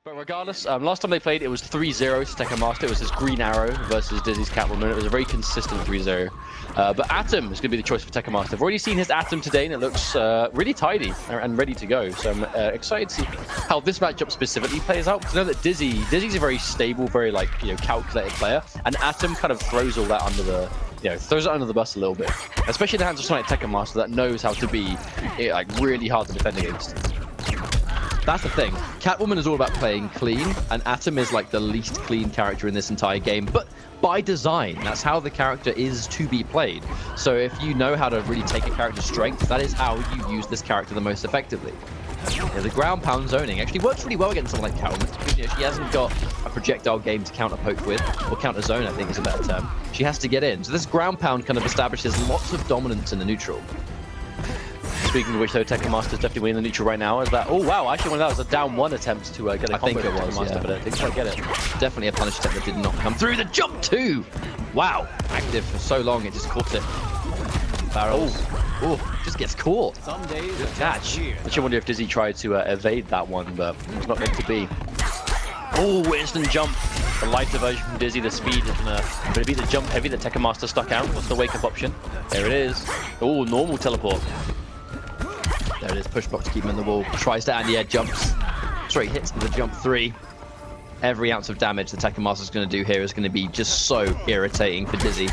But regardless, last time they played, it was 3-0 to Tekken Master. It was this Green Arrow versus Dizzy's Catwoman. It was a very consistent 3-0. But Atom is going to be the choice for Tekken Master. I've already seen his Atom today, and it looks really tidy and ready to go. So I'm excited to see how this matchup specifically plays out. Because I know that Dizzy's a very stable, very calculated player, and Atom kind of throws all that under the throws it under the bus a little bit, especially in the hands of someone like Tekken Master that knows how to be really hard to defend against. That's the thing. Catwoman is all about playing clean, and Atom is like the least clean character in this entire game, but by design. That's how the character is to be played. So if you know how to really take a character's strength, that is how you use this character the most effectively. The ground pound zoning actually works really well against someone like Catwoman. She hasn't got a projectile game to counter poke with, or counter zone I think is a better term. She has to get in. So this ground pound kind of establishes lots of dominance in the neutral. Speaking of which, though, Tekken Master's definitely winning the neutral right now. Is that? Oh wow! Actually, one of that was a down one attempt to get a combo. I think it was, Master, but I didn't quite get it. Definitely a punish attempt that did not come through. The jump two. Wow! Active for so long, it just caught it. Barrels. Oh, just gets caught. Good catch. Actually, wonder if Dizzy tried to evade that one, but it's not meant to be. Oh, instant jump. The lighter version from Dizzy. The speed is gonna be the jump heavy that Tekken Master stuck out. What's the wake up option? There it is. Oh, normal teleport. There it is, push block to keep him in the wall. Tries to anti-air, jumps. Straight hits with the jump 3. Every ounce of damage the Tekken Master's going to do here is going to be just so irritating for Dizzy.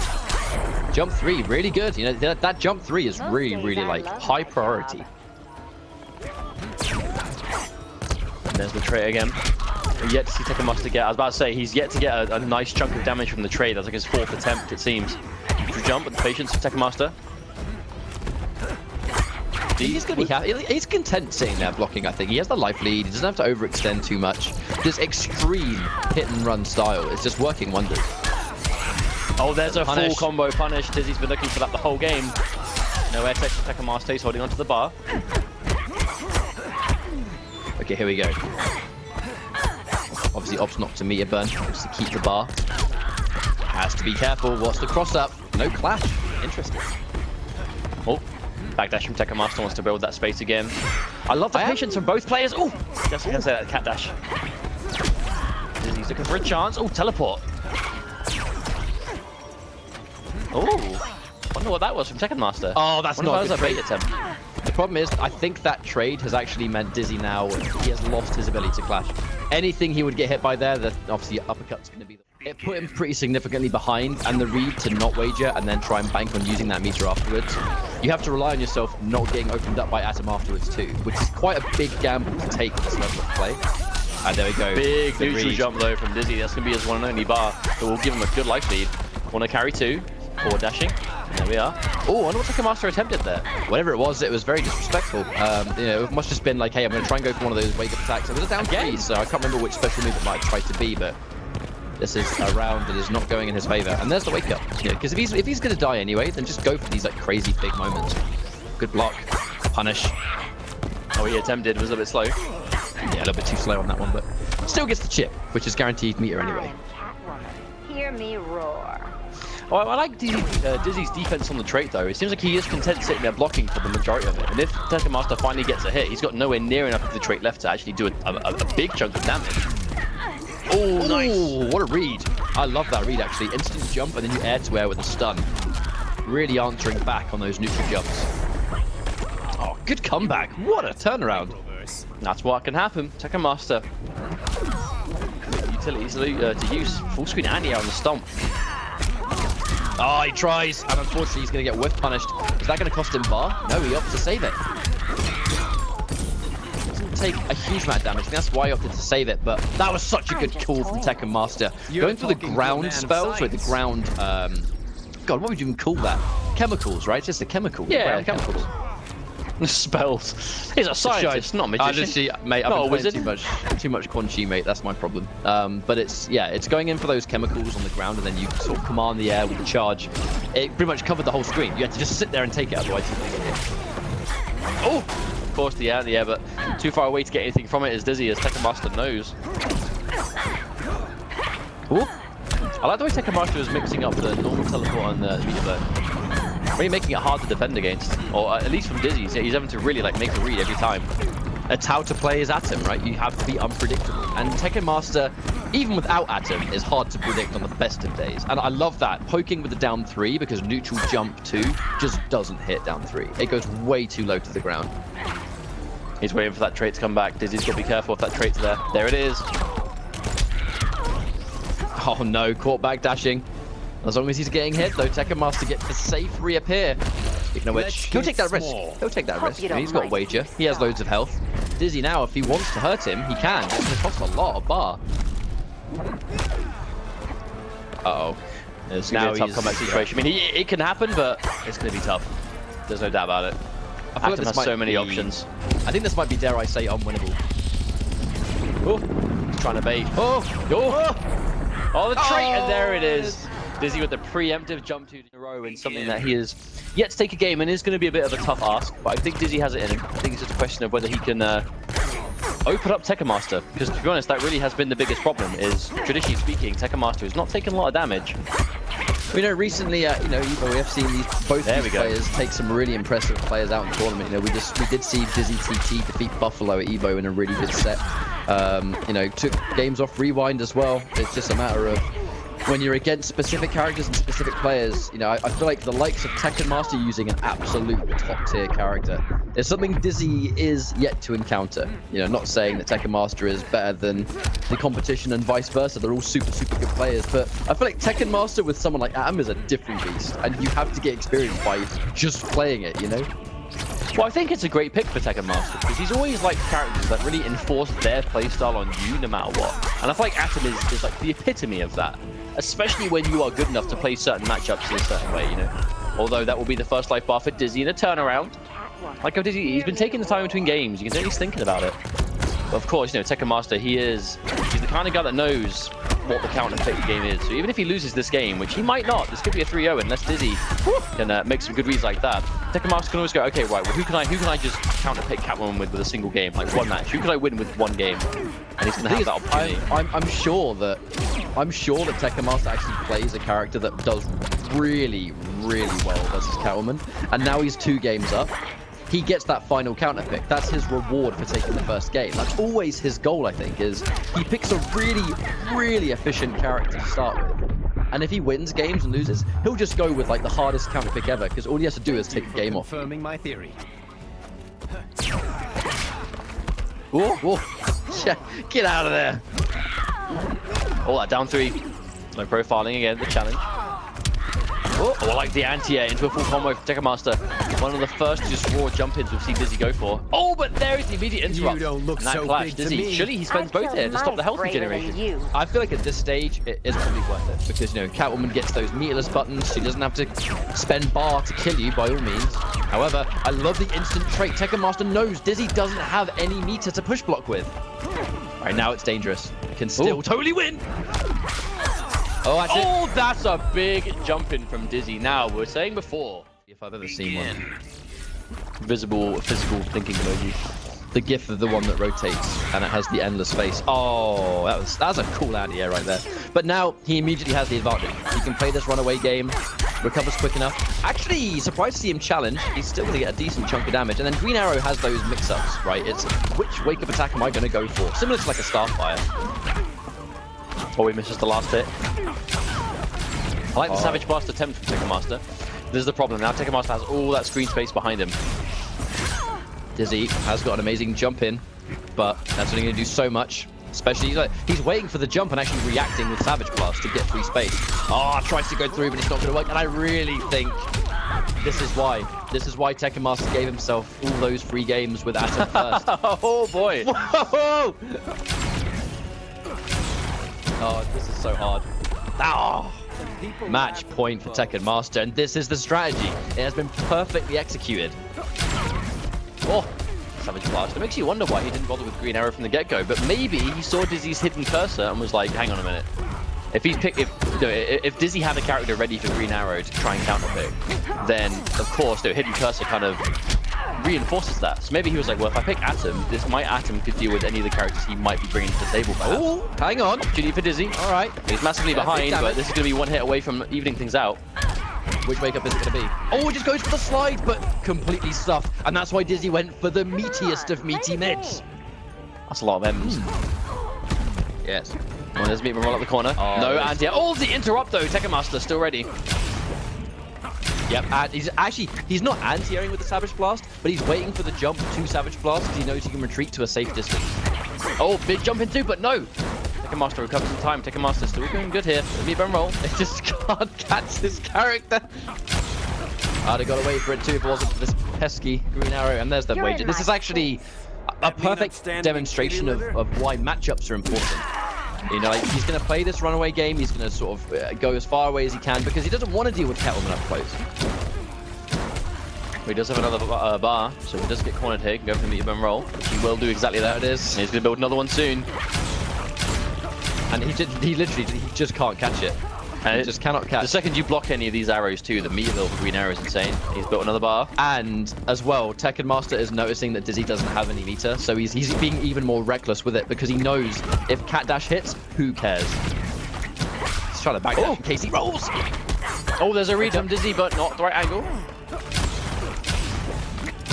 Jump 3, really good. That jump 3 is really like high priority. And there's the trade again. We're yet to see Tekken Master get. I was about to say he's yet to get a nice chunk of damage from the trade. That's like his 4th attempt, it seems. Neutral jump with the patience of Tekken Master. He's gonna be happy. He's content sitting there blocking, I think. He has the life lead. He doesn't have to overextend too much. This extreme hit and run style is just working wonders. Oh, there's a full combo punish. Dizzy's been looking for that the whole game. No air tech for Tekken Master. He's holding onto the bar. Okay, here we go. Obviously, opts not to meter burn, just to keep the bar. Has to be careful. What's the cross up? No clash. Interesting. Oh. Backdash from Tekken Master wants to build that space again. I love the patience from both players. Oh, just gonna say that cat dash. Dizzy's looking for a chance. Oh, teleport. Oh, wonder what that was from Tekken Master. Oh, that's not a good trade attempt. The problem is, I think that trade has actually meant Dizzy now he has lost his ability to clash. Anything he would get hit by there, the obviously uppercut's going to be. It put him pretty significantly behind, and the read to not wager and then try and bank on using that meter afterwards. You have to rely on yourself not getting opened up by Atom afterwards too, which is quite a big gamble to take at this level of play. And there we go. Big neutral jump though from Dizzy. That's going to be his one and only bar that will give him a good life lead. Corner carry 2, forward dashing. And there we are. Oh, I wonder what Tekken Master attempted there. Whatever it was very disrespectful. It must have just been like, hey, I'm going to try and go for one of those wake-up attacks. It was a down 3, so I can't remember which special move it might have tried to be, but this is a round that is not going in his favor. And there's the wake up. Because if he's going to die anyway, then just go for these like crazy big moments. Good block. Punish. Oh, he attempted. It was a bit slow. Yeah, a little bit too slow on that one, but still gets the chip, which is guaranteed meter anyway. Hear me roar. Oh, I like Dizzy's defense on the trait though. It seems like he is content sitting there blocking for the majority of it. And if Tekken Master finally gets a hit, he's got nowhere near enough of the trait left to actually do a big chunk of damage. Oh, nice. Oh, what a read. I love that read, actually. Instant jump, and then you air to air with a stun. Really answering back on those neutral jumps. Oh, good comeback. What a turnaround. That's what can happen. Tekken Master. Utilities to use. Full screen anti-air on the stomp. Oh, he tries, and unfortunately he's going to get whiff punished. Is that going to cost him bar? No, he opts to save it. Take a huge amount of damage. That's why I opted to save it, but that was such a good call from Tekken Master. Going for the ground spells, with the ground, God, what would you even call that? Chemicals, right? It's just a chemical. Yeah, chemicals. Spells. He's a scientist, not a magician. Mate, I've been playing too much Quan Chi, mate. That's my problem. But it's going in for those chemicals on the ground, and then you sort of command the air with the charge. It pretty much covered the whole screen. You had to just sit there and take it, otherwise you're going to get hit. Oh! Of course, the air, but too far away to get anything from it is Dizzy, as Tekken Master knows. Ooh. I like the way Tekken Master is mixing up the normal teleport and the meter burn. Really making it hard to defend against, or at least from Dizzy. He's having to really make a read every time. It's how to play as Atom, right? You have to be unpredictable. And Tekken Master, even without Atom, is hard to predict on the best of days. And I love that. Poking with the down 3, because neutral jump 2 just doesn't hit down 3. It goes way too low to the ground. He's waiting for that trait to come back. Dizzy's got to be careful if that trait's there. There it is. Oh no, caught back dashing. As long as he's getting hit, though, Tekken Master gets the safe reappear. Speaking of which, he'll take that risk. He'll take that risk. He's got wager. He has loads of health. Dizzy now, if he wants to hurt him, he can. It's going to cost a lot of bar. Uh-oh. It's now a tough comeback situation. I mean, it can happen, but it's going to be tough. There's no doubt about it. Atom has so many options. I think this might be, dare I say, unwinnable. Oh, he's trying to bait. Oh, the trait, and there it is. Dizzy with the preemptive jump 2 in a row in something that he is yet to take a game and is going to be a bit of a tough ask, but I think Dizzy has it in him. I think it's just a question of whether he can open up Tekken Master, because to be honest, that really has been the biggest problem, is traditionally speaking, Tekken Master has not taken a lot of damage. We know recently, EVO, we have seen both these players take some really impressive players out in the tournament. You know, we did see DizzyTT defeat Buffalo at EVO in a really good set. Took games off Rewind as well. It's just a matter of when you're against specific characters and specific players, I feel like the likes of Tekken Master using an absolute top-tier character is something Dizzy is yet to encounter. Not saying that Tekken Master is better than the competition and vice versa. They're all super, super good players, but I feel like Tekken Master with someone like Atom is a different beast, and you have to get experience by just playing it, Well, I think it's a great pick for Tekken Master, because he's always like characters that really enforce their playstyle on you no matter what. And I feel like Atom is like the epitome of that. Especially when you are good enough to play certain matchups in a certain way, Although that will be the first life bar for Dizzy in a turnaround. Like Dizzy, he's been taking the time between games. You can tell he's thinking about it. But of course, Tekken Master, he's the kind of guy that knows what the counter pick game is. So even if he loses this game, which he might not, this could be a 3-0 unless Dizzy can make some good reads like that. Tekken Master can always go, okay, right, well, who can I just counter pick Catwoman with a single game, like one match? Who can I win with one game? And he's gonna have that opportunity. I'm sure that Tekken Master actually plays a character that does really, really well versus Catwoman, and now he's 2 games up. He gets that final counter pick. That's his reward for taking the first game. That's always his goal, I think, is he picks a really, really efficient character to start with. And if he wins games and loses, he'll just go with like the hardest counter pick ever, because all he has to do is take a game off. Confirming my theory. Whoa. Get out of there. Oh, that down 3. No profiling again, the challenge. Oh, I like the anti-air into a full combo for Tekken Master. One of the first just raw jump-ins we've seen Dizzy go for. Oh, but there is the immediate interrupt. You don't look and that so clash, big to Dizzy. me. Surely he spends both here to stop the health regeneration. I feel like at this stage, it is probably worth it. Because, Catwoman gets those meterless buttons. She doesn't have to spend bar to kill you, by all means. However, I love the instant trait. Tekken Master knows Dizzy doesn't have any meter to push block with. Right now, it's dangerous. It can still totally win. Oh, that's a big jump in from Dizzy. Now, we were saying before, If I've ever seen one. visible physical thinking emoji. The gif of the one that rotates and it has the endless face. Oh, that was a cool anti-air right there. But now he immediately has the advantage. He can play this runaway game, recovers quick enough. Actually, surprised to see him challenge. He's still going to get a decent chunk of damage. And then Green Arrow has those mix-ups, right? It's which wake-up attack am I going to go for? Similar to like a Starfire. Oh, he misses the last hit. I like the Savage Blast attempt from Tekken Master. This is the problem. Now Tekken Master has all that screen space behind him. Dizzy has got an amazing jump in, but that's only going to do so much. Especially, he's waiting for the jump and actually reacting with Savage Blast to get free space. Oh, tries to go through, but it's not going to work. And I really think this is why. This is why Tekken Master gave himself all those free games with Atom first. Oh, boy. Whoa! Oh, this is so hard. Oh! Match point for Tekken Master, and this is the strategy. It has been perfectly executed. Oh, Savage Blast. It makes you wonder why he didn't bother with Green Arrow from the get-go, but maybe he saw Dizzy's hidden cursor and was like, hang on a minute. If Dizzy had a character ready for Green Arrow to try and counterpick, then of course the hidden cursor kind of reinforces that. So maybe he was like, well, if I pick Atom, my Atom could deal with any of the characters he might be bringing to the table. Oh, hang on. Opportunity for Dizzy. All right. He's massively behind, but this is going to be one hit away from evening things out. Which wake up is it going to be? Oh, it just goes for the slide, but completely stuffed. And that's why Dizzy went for the meatiest of meaty mids. That's a lot of M's. Yes. Well, there's meat roll up the corner. Oh, no anti. Oh, the interrupt though. Tekken Master still ready. Yep, and he's not anti-airing with the Savage Blast, but he's waiting for the jump to Savage Blast because he knows he can retreat to a safe distance. Oh, big jump into, but no. Tekken Master recovers in time. Tekken Master still doing good here. Meat bone roll. They just can't catch this character. They got to wait for it too if it wasn't for this pesky green arrow. And there's the wager. This is actually a perfect demonstration of why matchups are important. You know, like, he's going to play this runaway game. He's going to sort of go as far away as he can because he doesn't want to deal with Catwoman up close. He does have another bar, so he does get cornered here. He can go for the meat bone roll, which he will do exactly that. There it is. And he's going to build another one soon. And he literally just can't catch it. And it just cannot catch. The second you block any of these arrows too, the meter build for green arrow is insane. He's built another bar. And as well, Tekken Master is noticing that Dizzy doesn't have any meter, so he's being even more reckless with it because he knows if Cat Dash hits, who cares? He's trying to backdash in case he rolls. Oh, there's a read from Dizzy, but not the right angle.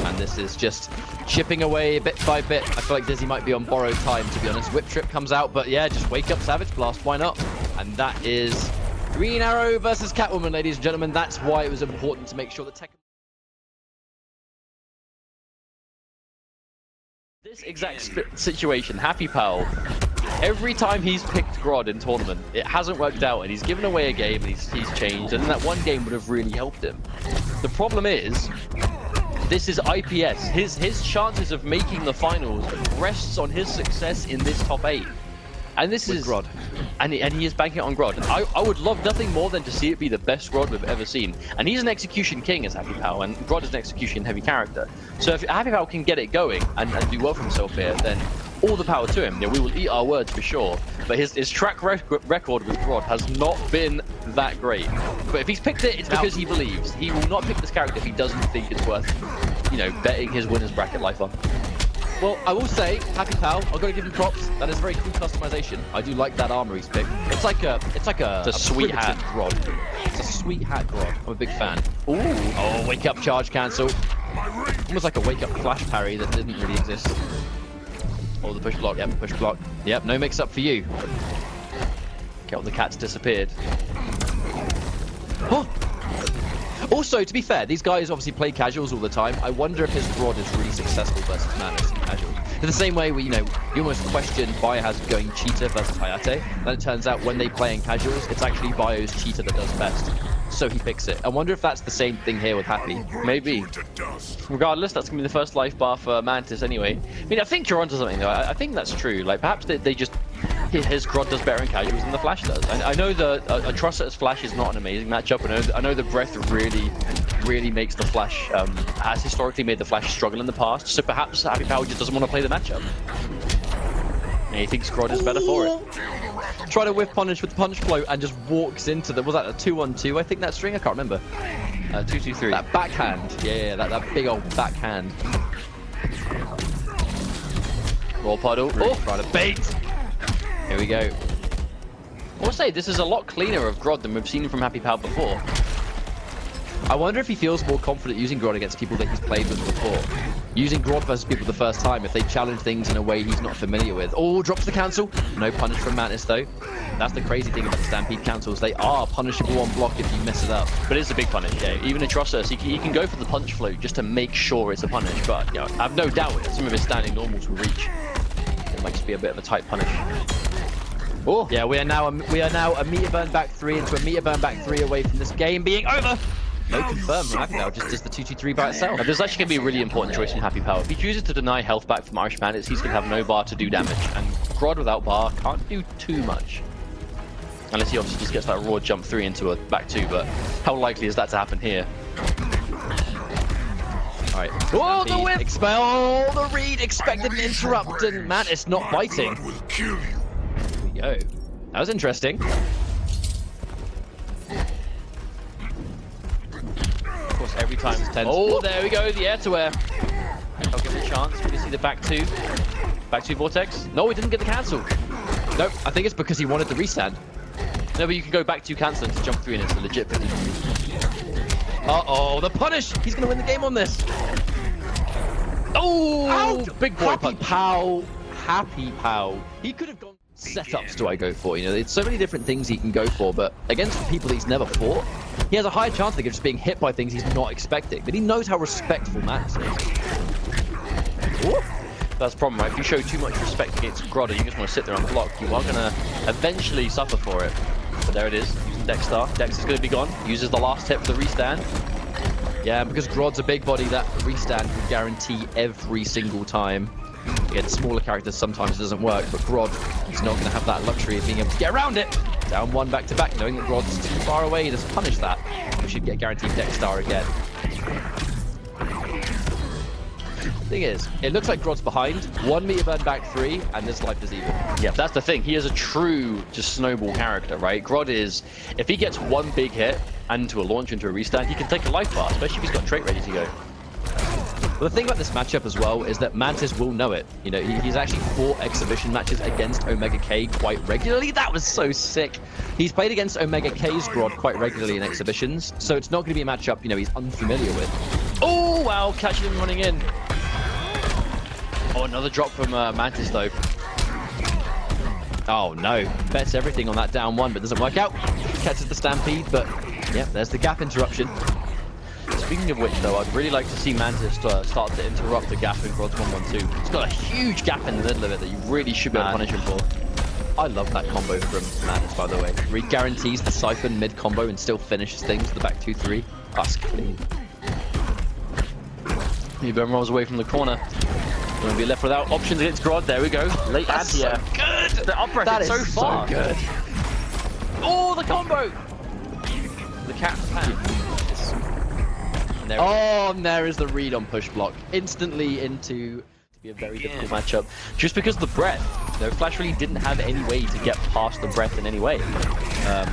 And this is just chipping away bit by bit. I feel like Dizzy might be on borrowed time, to be honest. Whip Trip comes out, but yeah, just wake up Savage Blast. Why not? And that is Green Arrow versus Catwoman, ladies and gentlemen. That's why it was important to make sure that Tekken... This exact situation, HappyPow, every time he's picked Grodd in tournament, it hasn't worked out, and he's given away a game, and he's changed, and that one game would have really helped him. The problem is, this is IPS. His chances of making the finals rests on his success in this top 8. And this is Grodd. And he is banking it on Grodd. I would love nothing more than to see it be the best Grodd we've ever seen. And he's an execution king as HappyPow, and Grodd is an execution heavy character. So if HappyPow can get it going and do well for himself here, then all the power to him. You know, we will eat our words for sure. But his track record with Grodd has not been that great. But if he's picked it, it's because he believes. He will not pick this character if he doesn't think it's worth, you know, betting his winners bracket life on. Well, I will say, HappyPow, I've got to give him props. That is very cool customization. I do like that armor he's picked. It's like a sweet hat Grodd. It's a sweet hat Grodd. I'm a big fan. Ooh. Oh, wake up charge cancel. Almost like a wake up flash parry that didn't really exist. Oh, the push block. Yep, push block. Yep, no mix up for you. Okay, the cat's disappeared. Oh. Also, to be fair, these guys obviously play casuals all the time. I wonder if his Grodd is really successful versus Mantis in casuals. In the same way, you almost question Biohazard going cheater versus Hayate. Then it turns out when they play in casuals, it's actually Bio's cheater that does best. So he picks it. I wonder if that's the same thing here with Happy. Maybe. Regardless, that's going to be the first life bar for Mantis anyway. I mean, I think you're onto something though. I think that's true. Like, perhaps they just... His Grodd does better in casuals than the Flash does. I know the Atrocitus Flash is not an amazing matchup. I know the Breath really makes the Flash, has historically made the Flash struggle in the past. So perhaps HappyPow just doesn't want to play the matchup. And he thinks Grodd is better for it. Try to whiff punish with punch flow and just walks into the... Was that a 2-on-2, I think, that string? I can't remember. 2-2-3. That backhand. Yeah, that big old backhand. Roll puddle. Really trying to bait. Here we go. I will say, this is a lot cleaner of Grodd than we've seen from HappyPow before. I wonder if he feels more confident using Grodd against people that he's played with before. Using Grodd versus people the first time, if they challenge things in a way he's not familiar with. Oh, drops the cancel. No punish from Mantis, though. That's the crazy thing about the Stampede cancels. They are punishable on block if you mess it up. But it's a big punish, yeah. Even Atrocitus, he can go for the punch float just to make sure it's a punish. But, you know, I have no doubt some of his standing normals will reach. It might just be a bit of a tight punish. Oh, yeah, we are now a meter burn back 3 into a meter burn back 3 away from this game being over. No confirm from HappyPow, just does the 2-2-3 by itself. Now, there's actually going to be a really important choice from HappyPow. If he chooses to deny health back from Irishmantis, he's going to have no bar to do damage. And Grodd without bar can't do too much. Unless he obviously just gets that raw jump 3 into a back 2, but how likely is that to happen here? Alright. Oh, the whip! Expel the read, expected an interrupt, and Mantis not biting. Here we go. That was interesting. Of course, every time it's tense. Oh, there we go, the air-to-air. I'll give him a chance. We can see the back 2. Back 2 vortex. No, he didn't get the cancel. Nope, I think it's because he wanted the restand. No, but you can go back 2 cancel to jump 3 and it's a legit 50. Uh-oh, the punish! He's going to win the game on this. Oh, big boy punch. HappyPow. He could have gone... Setups do I go for? You know, there's so many different things he can go for, but against people he's never fought, he has a high chance of just being hit by things he's not expecting. But he knows how respectful Mantis is. Ooh. That's the problem, right? If you show too much respect against Grodd, you just want to sit there and block, you are going to eventually suffer for it. But there it is, using Dexstar. Dex is going to be gone. Uses the last hit for the restand. Yeah, and because Grodd's a big body, that restand can guarantee every single time. Against smaller characters, sometimes it doesn't work, but Grodd is not going to have that luxury of being able to get around it. Down one back to back, knowing that Grodd's too far away, he doesn't punish that. We should get guaranteed Dexstar again. Thing is, it looks like Grodd's behind. 1 meter burn back 3, and this life is even. Yeah, that's the thing. He is a true just snowball character, right? Grodd is, if he gets one big hit and into a launch into a restand, he can take a life bar, especially if he's got trait ready to go. Well, the thing about this matchup as well is that Mantis will know it. You know, he's actually fought exhibition matches against Omega K quite regularly. That was so sick. He's played against Omega K's Grodd quite regularly in exhibitions, so it's not going to be a matchup, you know, he's unfamiliar with. Oh, wow, catching him running in. Oh, another drop from Mantis, though. Oh, no. Bets everything on that down one, but doesn't work out. Catches the stampede, but, yeah, there's the gap interruption. Speaking of which, though, I'd really like to see Mantis start to interrupt the gap in Grodd's 1-1-2. It's got a huge gap in the middle of it that you really should be able to punish him for. I love that combo from Mantis, by the way. Where he guarantees the Siphon mid-combo and still finishes things with the back 2-3. That's clean. Everyone rolls away from the corner. Going to be left without options against Grodd. There we go. Late anti. So good! The up breath is so far. So good. Oh, the combo! The cat pan. And there is the read on push block. Instantly into to be a very difficult matchup. Just because of the breath. You know, Flash really didn't have any way to get past the breath in any way.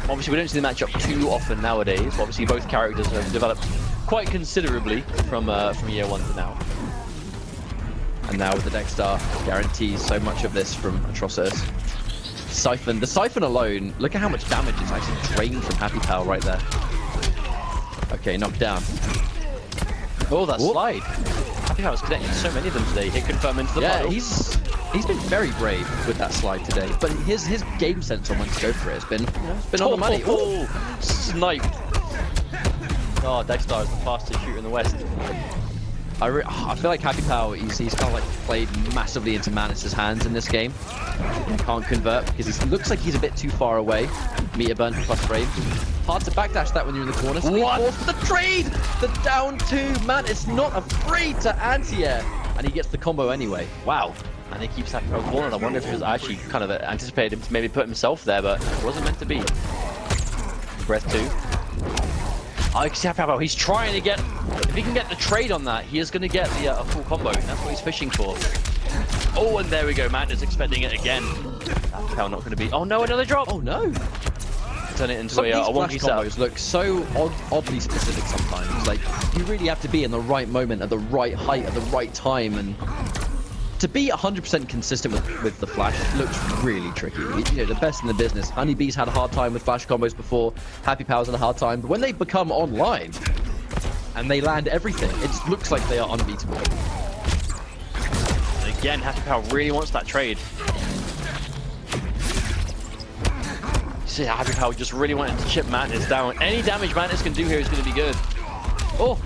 Obviously, we don't see the matchup too often nowadays. Obviously, both characters have developed quite considerably from year 1 to now. And now with the Dexstar, guarantees so much of this from Atrocitus. Siphon. The Siphon alone, look at how much damage is actually drained from HappyPow right there. Okay, knocked down. Oh, that slide. HappyPow's connecting so many of them today. Hit confirm into the puddle. He's been very brave with that slide today. But his game sense on when to go for it has been, it's been on the money. Oh, sniped. Oh, Dexstar is the fastest shooter in the West. I feel like HappyPow, he's kind of like played massively into Mantis' hands in this game. He can't convert because he looks like he's a bit too far away. Meter burn plus frames. Hard to backdash that when you're in the corner. So what? He forced the trade! The down 2. Mantis not afraid to anti-air. And he gets the combo anyway. Wow. And he keeps HappyPow cornered. I wonder if it was actually kind of anticipated him to maybe put himself there, but it wasn't meant to be. Breath 2. I can see HappyPow. He's trying to get... If he can get the trade on that, he is going to get the a full combo. That's what he's fishing for. Oh, and there we go. Matt is expecting it again. HappyPow not going to be... Oh, no, another drop. Oh, no. Turn it into a wonky combos setup. Look so oddly specific sometimes. Like, you really have to be in the right moment, at the right height, at the right time, and to be 100% consistent with the flash looks really tricky. You know, the best in the business. Honeybee's had a hard time with flash combos before. HappyPow's had a hard time, but when they become online and they land everything, it looks like they are unbeatable. And again, HappyPow really wants that trade. See, HappyPow just really wanted to chip Mantis down. Any damage Mantis can do here is going to be good. Oh!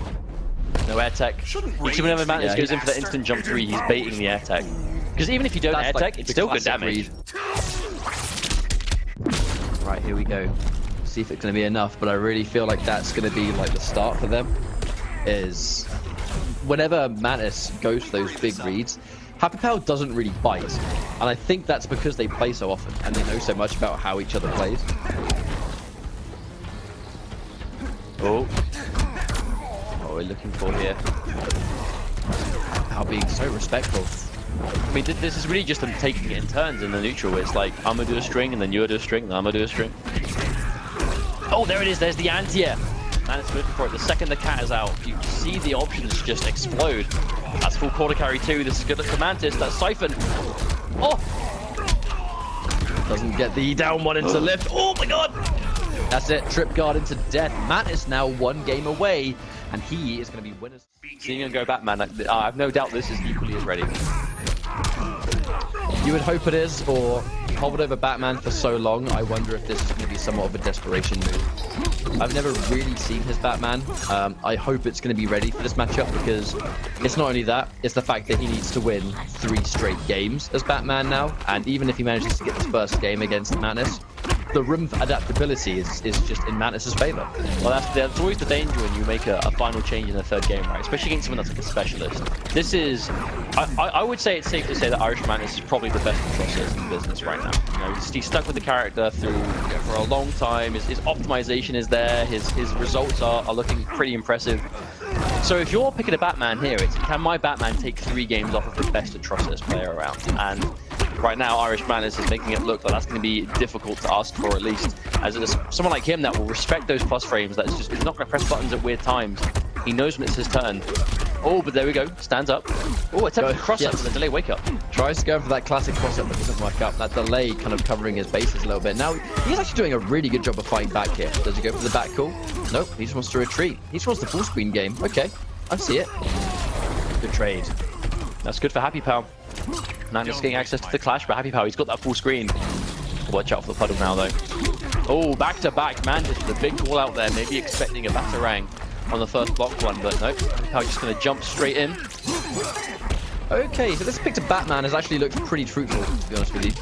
No air tech. You see, whenever Mantis goes in for that instant jump 3, he's baiting the air tech. Because even if you don't air tech, it's still good damage. Right, here we go. See if it's going to be enough, but I really feel like that's going to be like the start for them. Is whenever Mantis goes for those big reads, HappyPow doesn't really bite. And I think that's because they play so often and they know so much about how each other plays. Oh. What are we looking for here? HappyPow being so respectful. I mean, this is really just them taking it in turns in the neutral. It's like, I'm going to do a string, and then you'll do a string, and I'm going to do a string. Oh, there it is. There's the anti-air. Mantis looking for it. The second the cat is out, you see the options just explode. That's full quarter carry 2. This is good for Mantis. That's Siphon. Oh! Doesn't get the down one into lift. Oh my god! That's it. Trip guard into death. Mantis now 1 game away, and he is going to be winners. Seeing him go Batman, I have no doubt this is equally as ready. You would hope it is, or hovered over Batman for so long. I wonder if this is going to be somewhat of a desperation move. I've never really seen his Batman. I hope it's going to be ready for this matchup, because it's not only that, it's the fact that he needs to win 3 straight games as Batman now. And even if he manages to get this first game against Mantis, the room for adaptability is just in Mantis' favor. Well, that's always the danger when you make a final change in the 3rd game, right? Especially against someone that's like a specialist. This is, I would say it's safe to say that Irishmantis is probably the best Atrocitus in the business right now. You know, he's stuck with the character for a long time. His optimization is there. His results are looking pretty impressive. So if you're picking a Batman here, it's can my Batman take 3 games off of the best Atrocitus player around? And right now, Irishmantis is making it look like that's going to be difficult to ask for, at least. As it is someone like him that will respect those plus frames, that is not going to press buttons at weird times. He knows when it's his turn. Oh, but there we go. Stands up. Oh, attempted cross-up for the delay wake-up. Tries to go for that classic cross-up, but doesn't work out. That delay kind of covering his bases a little bit. Now, he's actually doing a really good job of fighting back here. Does he go for the back call? Nope, he just wants to retreat. He just wants the full screen game. Okay, I see it. Good trade. That's good for HappyPow. Mantis getting access to the clash, but HappyPow, he's got that full screen. Watch out for the puddle now, though. Oh, back-to-back Mantis with a big call out there. Maybe expecting a Batarang on the first block one, but nope. HappyPow just going to jump straight in. Okay, so this pick to Batman has actually looked pretty truthful, to be honest with you.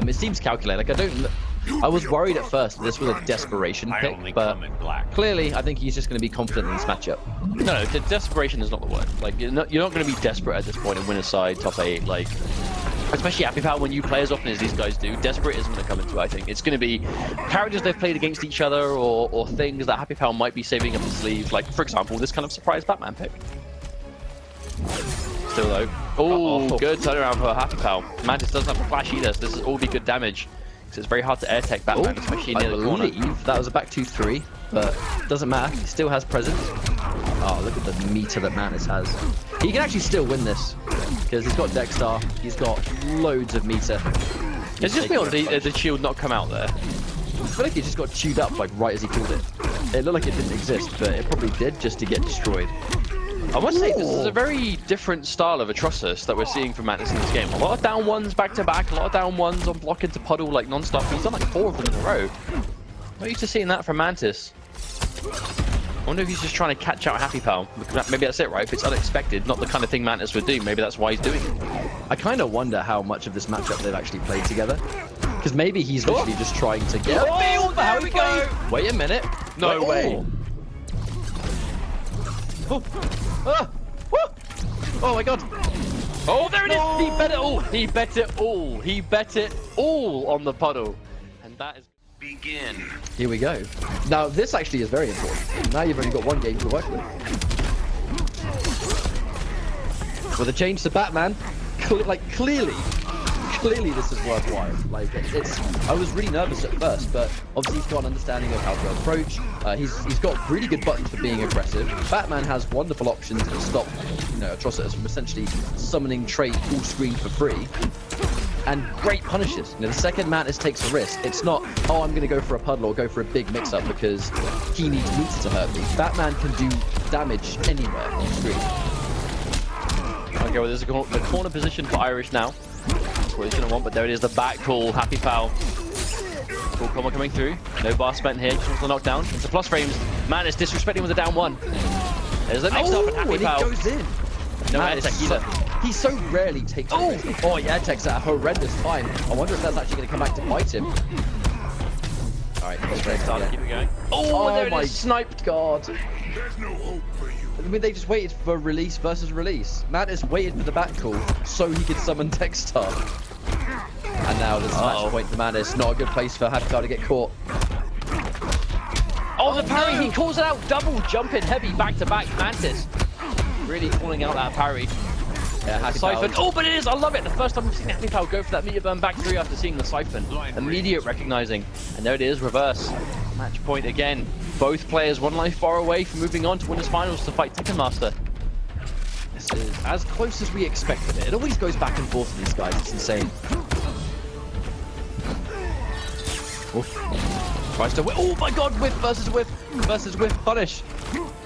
It seems calculated. Like, I was worried at first that this was a desperation pick, but clearly I think he's just going to be confident in this matchup. No, desperation is not the word. Like, you're not going to be desperate at this point and win a side top 8. Like, especially HappyPow, when you play as often as these guys do, desperate isn't going to come into it, I think. It's going to be characters they've played against each other, or things that HappyPow might be saving up his sleeve. Like, for example, this kind of surprise Batman pick. Still though. Oh, good turnaround for HappyPow. Mantis doesn't have a flash either, so this will all be good damage. So it's very hard to air tech Batman, especially near the corner. That was a back 2-3, but doesn't matter. He still has presence. Oh, look at the meter that Mantis has. He can actually still win this, because he's got Dexter, he's got loads of meter. It's just weird the shield not come out there. I feel like he just got chewed up like right as he called it. It looked like it didn't exist, but it probably did just to get destroyed. I must say, this is a very different style of Atrocitus that we're seeing from Mantis in this game. A lot of down ones back to back, a lot of down ones on block into puddle like non-stop. He's done like 4 of them in a row. Not used to seeing that from Mantis. I wonder if he's just trying to catch out HappyPow. Maybe that's it, right? If it's unexpected, not the kind of thing Mantis would do, maybe that's why he's doing it. I kind of wonder how much of this matchup they've actually played together. Because maybe he's literally just trying to get... Oh, there we go! Wait a minute. No way. Oh. Oh my god. Oh, there it is! He bet it all! He bet it all! He bet it all on the puddle. And that is... Begin. Here we go. Now, this actually is very important. Now you've only got 1 game to work with. With a change to Batman, clearly this is worthwhile. Like, I was really nervous at first, but obviously he's got an understanding of how to approach. He's got really good buttons for being aggressive. Batman has wonderful options to stop, Atrocitus from essentially summoning trait full screen for free. And great punishes. The second Mantis takes a risk, it's not, oh, I'm going to go for a puddle or go for a big mix-up because he needs meter to hurt me. Batman can do damage anywhere on screen. Okay, well, there's the corner position for Irish now. That's what he's going to want, but there it is, the back call. HappyPow. Full combo coming through. No bar spent here, just wants the knockdown. Into plus frames. Mantis disrespecting with a down 1. There's the next up, and HappyPow. And he goes in. No air tech either. He so rarely takes a risk. Oh, yeah, tech's at a horrendous time. I wonder if that's actually going to come back to bite him. Alright, keep it going. Oh, there it is, sniped. God. There's no hope for you. I mean, they just waited for release versus release. Mantis waited for the back call so he could summon Dexter. And now there's a match point for Mantis. Not a good place for HappyPow to get caught. Oh, the parry, he calls it out. Double jumping heavy back to back. Mantis really calling out that parry. Yeah, Siphon. Oh, but it is. I love it. The first time we've seen HappyPow go for that meter burn back 3 after seeing the Siphon. Immediate recognizing. And there it is. Reverse. Match point again. Both players 1 life bar away from moving on to Winners Finals to fight Tekken Master. This is as close as we expected it. It always goes back and forth for these guys. It's insane. Oof. Tries to whip. Oh my god, whiff versus whiff versus whiff punish.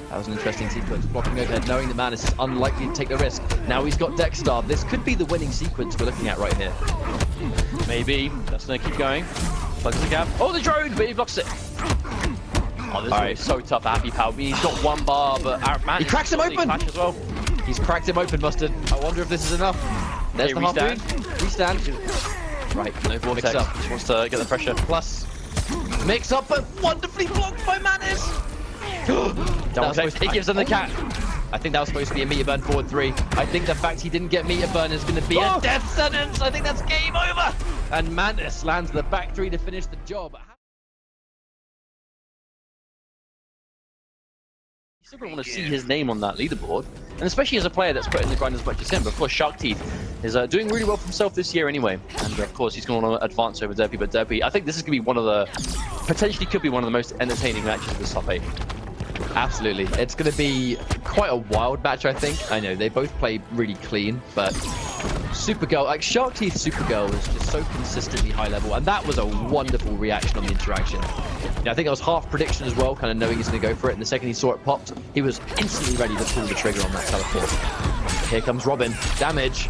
That was an interesting sequence. Blocking overhead, knowing the man is unlikely to take the risk. Now he's got Dexstar. This could be the winning sequence we're looking at right here. Maybe. That's going to keep going. Plugs the gap. Oh, the drone, but he blocks it. Oh, this is so tough, HappyPow. He's got one bar, but our man He cracks him open! As well. He's cracked him open, Mustard. I wonder if this is enough. There's the half moon. Restand. Right, No vortex. mix up. Just wants to get the pressure. Plus. Mix up, but wonderfully blocked by Manus. He gives them the cat. I think that was supposed to be a meter burn forward 3. I think the fact he didn't get meter burn is going to be a death sentence. I think that's game over. And Manus lands the back 3 to finish the job. You still don't want to see his name on that leaderboard, and especially as a player that's put in the grind as much as him. But of course, Shark Teeth is doing really well for himself this year anyway, and of course he's going to want to advance over Durpey. But Durpey, I think this is going to be one of the potentially could be one of the most entertaining matches of this top 8. Absolutely. It's going to be quite a wild match, I think. I know, they both play really clean, but Supergirl, like Shark Teeth Supergirl is just so consistently high level, and that was a wonderful reaction on the interaction. I think it was half prediction as well, kind of knowing he's going to go for it, and the second he saw it popped, he was instantly ready to pull the trigger on that teleport. Here comes Robin. Damage.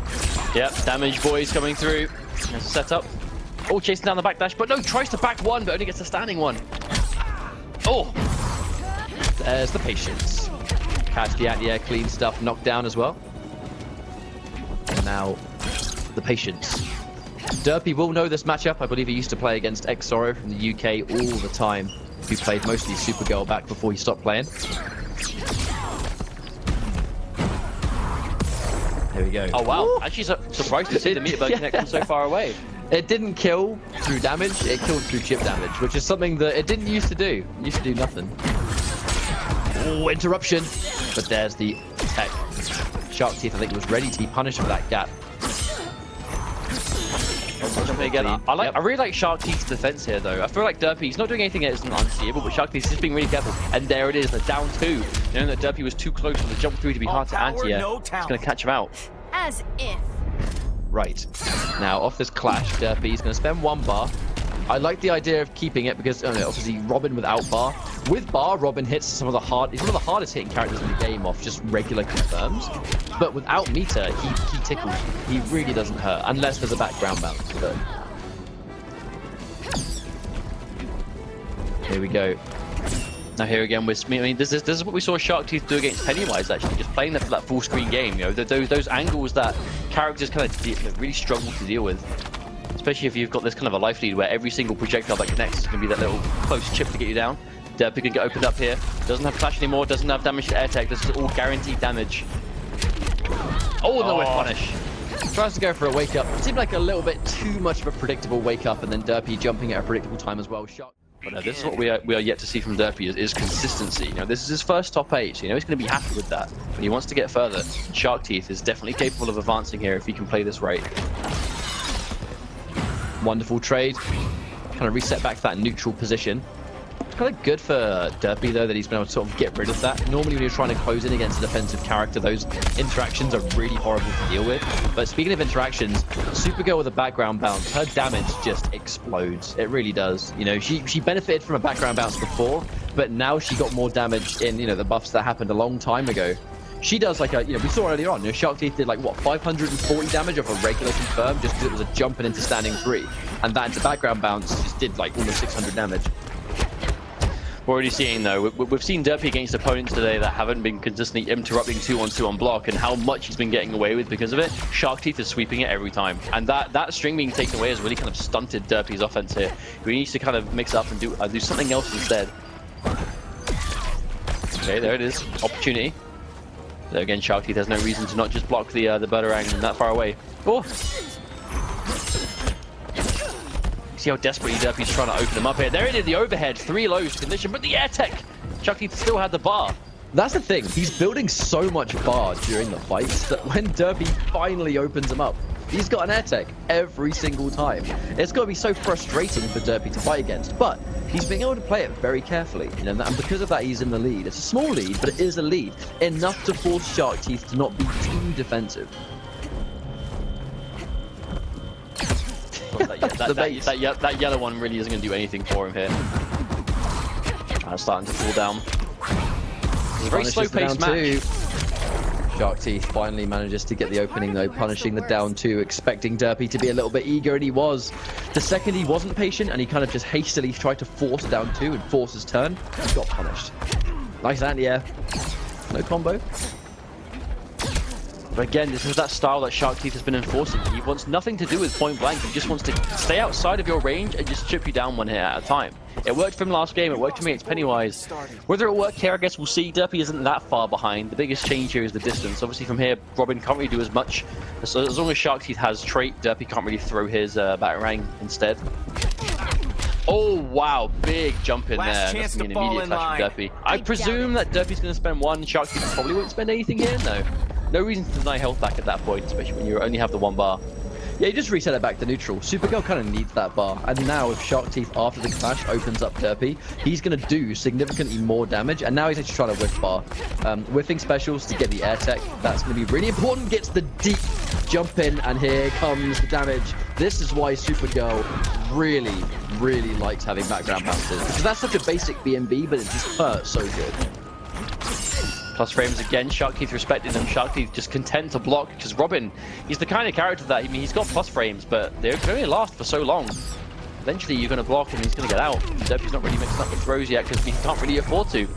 Yep, damage boys coming through. There's a setup. Oh, chasing down the backdash, but no, tries to back one, but only gets a standing one. Oh! There's the patience. Catch the anti-air, clean stuff, knocked down as well. And now, the patience. Durpey will know this matchup. I believe he used to play against Xoro from the UK all the time. He played mostly Supergirl back before he stopped playing. There we go. Oh wow, actually surprised to see the meter burn connection so far away. It didn't kill through damage, it killed through chip damage, which is something that it didn't used to do. It used to do nothing. Oh, interruption. But there's the tech. Shark Teeth, I think, was ready to be punished for that gap. I really like Shark Teeth's defense here, though. I feel like Durpey, he's not doing anything that isn't unseeable, but Shark Teeth is just being really careful. And there it is, the down 2. Knowing that Durpey was too close for the jump 3 to be hard to anti-air. It's going to catch him out. As if. Right. Now, off this clash, Durpey's going to spend 1 bar. I like the idea of keeping it because, obviously, Robin without bar. With bar, Robin hits he's one of the hardest hitting characters in the game off just regular confirms. But without meter, he tickles. He really doesn't hurt, unless there's a background bounce. But here we go. Now here again, this is what we saw Shark Teeth do against Pennywise, actually, just playing for that full screen game. Those angles that characters kind of really struggle to deal with. Especially if you've got this kind of a life lead where every single projectile that connects is going to be that little close chip to get you down. Durpey can get opened up here. Doesn't have flash anymore, doesn't have damage to air tech. This is all guaranteed damage. Oh, no, punish. Tries to go for a wake up. It seemed like a little bit too much of a predictable wake up, and then Durpey jumping at a predictable time as well. Shot. But no, this is what we are yet to see from Durpey is consistency. This is his first top 8, so he's going to be happy with that. But he wants to get further. Shark Teeth is definitely capable of advancing here if he can play this right. Wonderful trade. Kind of reset back to that neutral position. It's kind of good for Durpey, though, that he's been able to sort of get rid of that. Normally, when you're trying to close in against a defensive character, those interactions are really horrible to deal with. But speaking of interactions, Supergirl with a background bounce, her damage just explodes. It really does. She benefited from a background bounce before, but now she got more damage in, the buffs that happened a long time ago. She does like a, we saw earlier on, Shark Teeth did like, what, 540 damage off a regular confirm just because it was a jumping into standing 3. And that into background bounce just did like almost 600 damage. We're already seeing, though, we've seen Durpey against opponents today that haven't been consistently interrupting 2-on-2 on block, and how much he's been getting away with because of it. Shark Teeth is sweeping it every time. And that string being taken away has really kind of stunted Durpey's offense here. He needs to kind of mix up and do something else instead. Okay, there it is. Opportunity. So again, Shark Teeth has no reason to not just block the Batarang that far away. Oh! See how desperately Durpey's trying to open him up here. There it is, the overhead, 3 lows condition, but the air tech! Shark Teeth still had the bar. That's the thing, he's building so much bar during the fights that when Durpey finally opens him up, he's got an air tech every single time. It's got to be so frustrating for Durpey to fight against, but he's being able to play it very carefully, and because of that, he's in the lead. It's a small lead, but it is a lead, enough to force Shark Teeth to not be too defensive. That yellow one really isn't going to do anything for him here. That's starting to fall down. It's a very slow-paced match. Shark Teeth finally manages to get the opening though, punishing the down 2, expecting Durpey to be a little bit eager, and he was. The second he wasn't patient and he kind of just hastily tried to force down 2 and force his turn, he got punished. Nice anti-air. No combo. But again, this is that style that Shark Teeth has been enforcing. He wants nothing to do with point blank. He just wants to stay outside of your range and just chip you down one hit at a time. It worked for him last game. It worked for me against Pennywise. Whether it worked here, I guess we'll see. Durpey isn't that far behind. The biggest change here is the distance. Obviously, from here, Robin can't really do as much. So as long as Shark Teeth has trait, Durpey can't really throw his batarang instead. Oh, wow. Big jump in there. That's going to be an immediate clash from Durpey. I presume that Durpey's going to spend 1. Shark Teeth probably won't spend anything here. No reason to deny health back at that point, especially when you only have the 1 bar. Yeah, you just reset it back to neutral. Supergirl kind of needs that bar. And now if Shark Teeth after the clash opens up Durpey, he's going to do significantly more damage. And now he's actually trying to whiff bar. Whiffing specials to get the air tech. That's going to be really important. Gets the deep jump in, and here comes the damage. This is why Supergirl really likes having background bounces. Because that's such a basic BMB, but it just hurts so good. Plus frames again, Shark Teeth respecting them. Shark Teeth just content to block, because Robin, he's the kind of character that, I mean, he's got plus frames, but they only last for so long. Eventually you're going to block and he's going to get out. Durpey's not really mixing up the throws yet because he can't really afford to.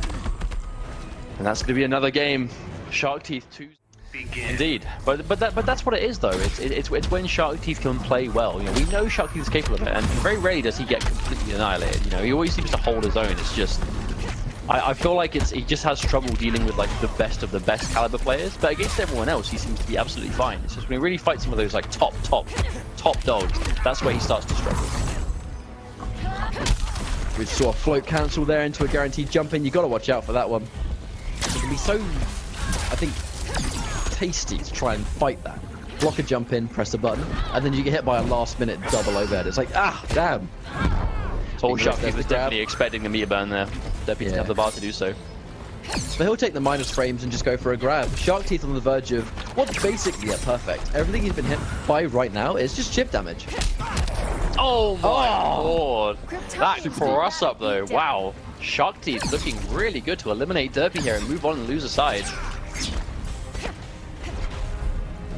And that's going to be another game. Shark Teeth 2. Indeed, but that's what it is though. It's when Shark Teeth can play well. You know, we know Shark Teeth is capable of it, and very rarely does he get completely annihilated. You know, he always seems to hold his own. It's just, I feel like he just has trouble dealing with like the best of the best caliber players. But against everyone else, he seems to be absolutely fine. It's just when he really fights some of those like top dogs, that's where he starts to struggle. We saw a float cancel there into a guaranteed jump in. You got to watch out for that one. It can be so, I think, tasty to try and fight that. Block a jump in, press a button, and then you get hit by a last minute double overhead. It's like, ah, damn. Oh, Shark Teeth was definitely expecting the meter burn there. Durpey didn't have the bar to do so. So he'll take the minus frames and just go for a grab. Shark Teeth on the verge of what's basically a perfect. Everything he's been hit by right now is just chip damage. Oh my lord. That cross up though, wow. Shark Teeth looking really good to eliminate Durpey here and move on and lose a side.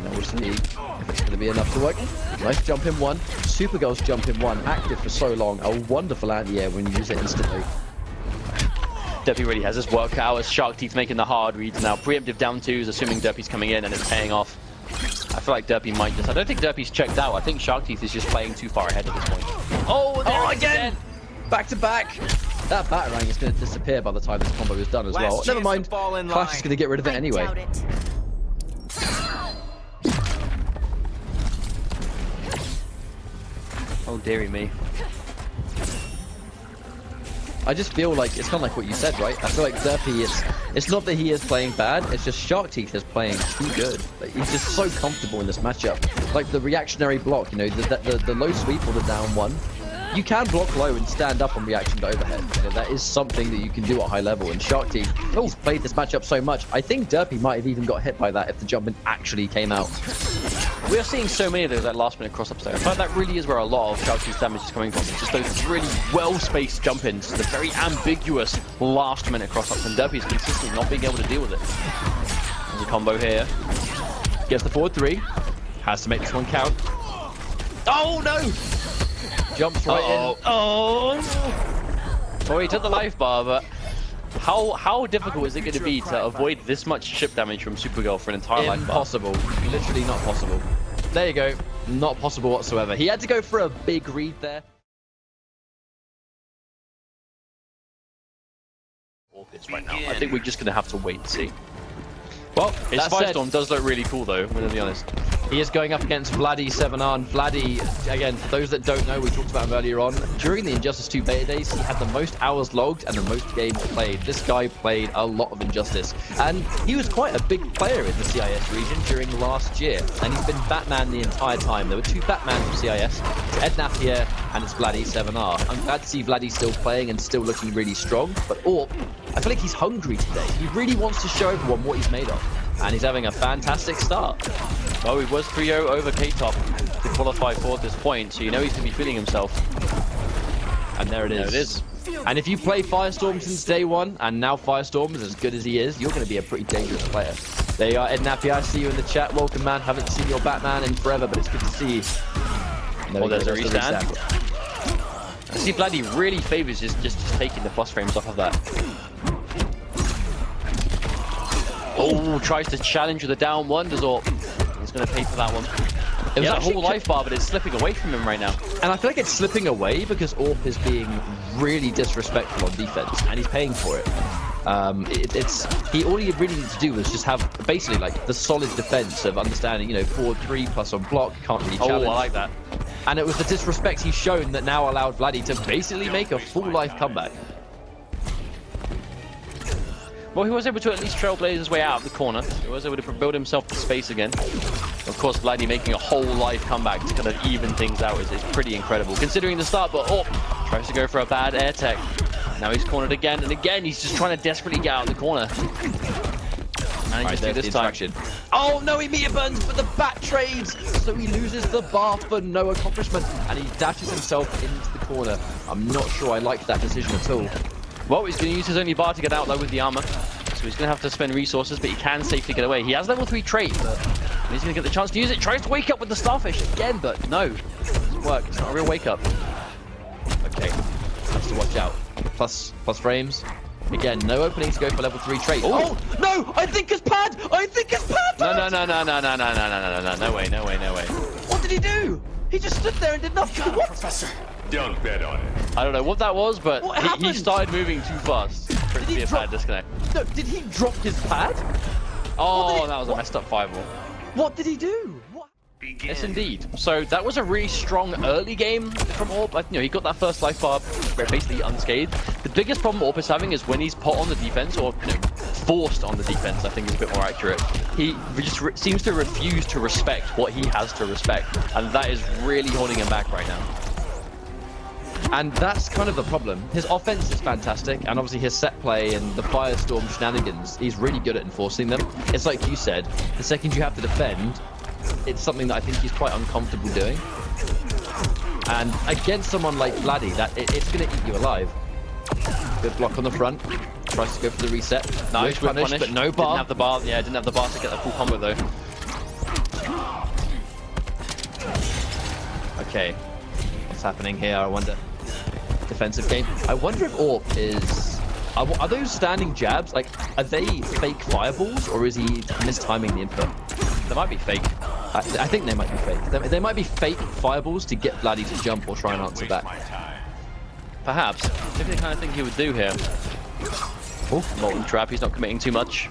And we'll see if it's going to be enough to work. Nice jump in 1. Supergirl's jump in 1, active for so long. A wonderful anti-air when you use it instantly. Durpey really has his work out as Shark Teeth making the hard reads now. Preemptive down 2s, assuming Durpey's coming in and it's paying off. I feel like Durpey might just... I don't think Durpey's checked out. I think Shark Teeth is just playing too far ahead at this point. Oh, there again! Back to back! That batarang is going to disappear by the time this combo is done as well. Never mind, Clash is going to get rid of it anyway. Oh, dearie me. I just feel like it's kind of like what you said, right? I feel like Durpey, it's not that he is playing bad, it's just Shark Teeth is playing too good. Like, he's just so comfortable in this matchup. Like the reactionary block, you know, the low sweep or the down 1. You can block low and stand up on reaction to overhead. You know, that is something that you can do at high level. And Shark Teeth, he's played this matchup so much. I think Durpey might have even got hit by that if the jump in actually came out. We are seeing so many of those like last minute cross-ups there. I find that really is where a lot of Shark Teeth's damage is coming from. It's just those really well-spaced jump-ins, the very ambiguous last minute cross-ups, and Durpey's consistently not being able to deal with it. There's a combo here. Gets the forward 3. Has to make this one count. Oh no! Jumps right in. Oh! Well, he took the life bar, but how difficult is it going to be to avoid this much chip damage from Supergirl for an entire life bar? Impossible. Literally not possible. There you go. Not possible whatsoever. He had to go for a big read there. Right now. I think we're just going to have to wait and see. Well, his Firestorm does look really cool though, I'm going to be honest. He is going up against Vladee7R, and Vladee, again, for those that don't know, we talked about him earlier on, during the Injustice 2 beta days, he had the most hours logged and the most games played. This guy played a lot of Injustice, and he was quite a big player in the CIS region during last year, and he's been Batman the entire time. There were 2 Batmans from CIS, it's Ed Napier and it's Vladee7R. I'm glad to see Vladee still playing and still looking really strong, but Orp, I feel like he's hungry today. He really wants to show everyone what he's made of. And he's having a fantastic start. Well, he was 3-0 over K-Top to qualify for this point, so you know he's going to be feeling himself. And there it is. There it is. And if you play Firestorm since day one, and now Firestorm is as good as he is, you're going to be a pretty dangerous player. There you are, Ed Nappy. I see you in the chat. Welcome, man. Haven't seen your Batman in forever, but it's good to see you. Oh, there's a restand. I see Vladee really favors just taking the plus frames off of that. Oh, tries to challenge with a down one. He's going to pay for that one. It was a whole life bar, but it's slipping away from him right now. And I feel like it's slipping away because Orp is being really disrespectful on defense, and he's paying for it. All he really needs to do is just have basically like the solid defense of understanding, you know, 4-3 plus on block, can't really challenge. Oh, I like that. And it was the disrespect he's shown that now allowed Vladee to basically make a full life comeback. Well, he was able to at least trailblaze his way out of the corner. He was able to build himself the space again. Of course, Vladee making a whole life comeback to kind of even things out is pretty incredible, considering the start. But tries to go for a bad air tech. Now he's cornered again, and again he's just trying to desperately get out of the corner. Manages to this time. Oh no, he meter burns, but the bat trades, so he loses the bar for no accomplishment, and he dashes himself into the corner. I'm not sure I like that decision at all. Well, he's going to use his only bar to get out though with the armor, so he's going to have to spend resources, but he can safely get away. He has level 3 trait, but he's going to get the chance to use it. Tries to wake up with the starfish again, but no, it doesn't work. It's not a real wake up. Okay, has to watch out. Plus frames. Again, no opening to go for level 3 trait. Ooh. Oh no! I think it's pad. I think it's pad. No, no way. What did he do? He just stood there and did nothing. What? Professor, don't bet on it. I don't know what that was, but he happened? started moving too fast for it to be a pad disconnect. No, did he drop his pad? Oh, that was a messed up 5-ball. What did he do? What? Yes, indeed. So that was a really strong early game from Orp. You know, he got that first life bar basically unscathed. The biggest problem Orp is having is when he's put on the defense, or forced on the defense, I think is a bit more accurate. He just seems to refuse to respect what he has to respect, and that is really holding him back right now. And that's kind of the problem. His offense is fantastic, and obviously his set play and the Firestorm shenanigans, he's really good at enforcing them. It's like you said, the second you have to defend, it's something that I think he's quite uncomfortable doing. And against someone like Vladee, it's going to eat you alive. Good block on the front. Tries to go for the reset. Nice, punish, but no bar. Didn't have the bar. Yeah, didn't have the bar to get the full combo though. Okay, what's happening here? I wonder. Defensive game. I wonder if Orp is... Are those standing jabs, like, are they fake fireballs, or is he mistiming the input? They might be fake. I think they might be fake. They might be fake fireballs to get Vladee to jump or try and answer back. Perhaps. Maybe the kind of thing he would do here. Oh, Molten Trap, he's not committing too much.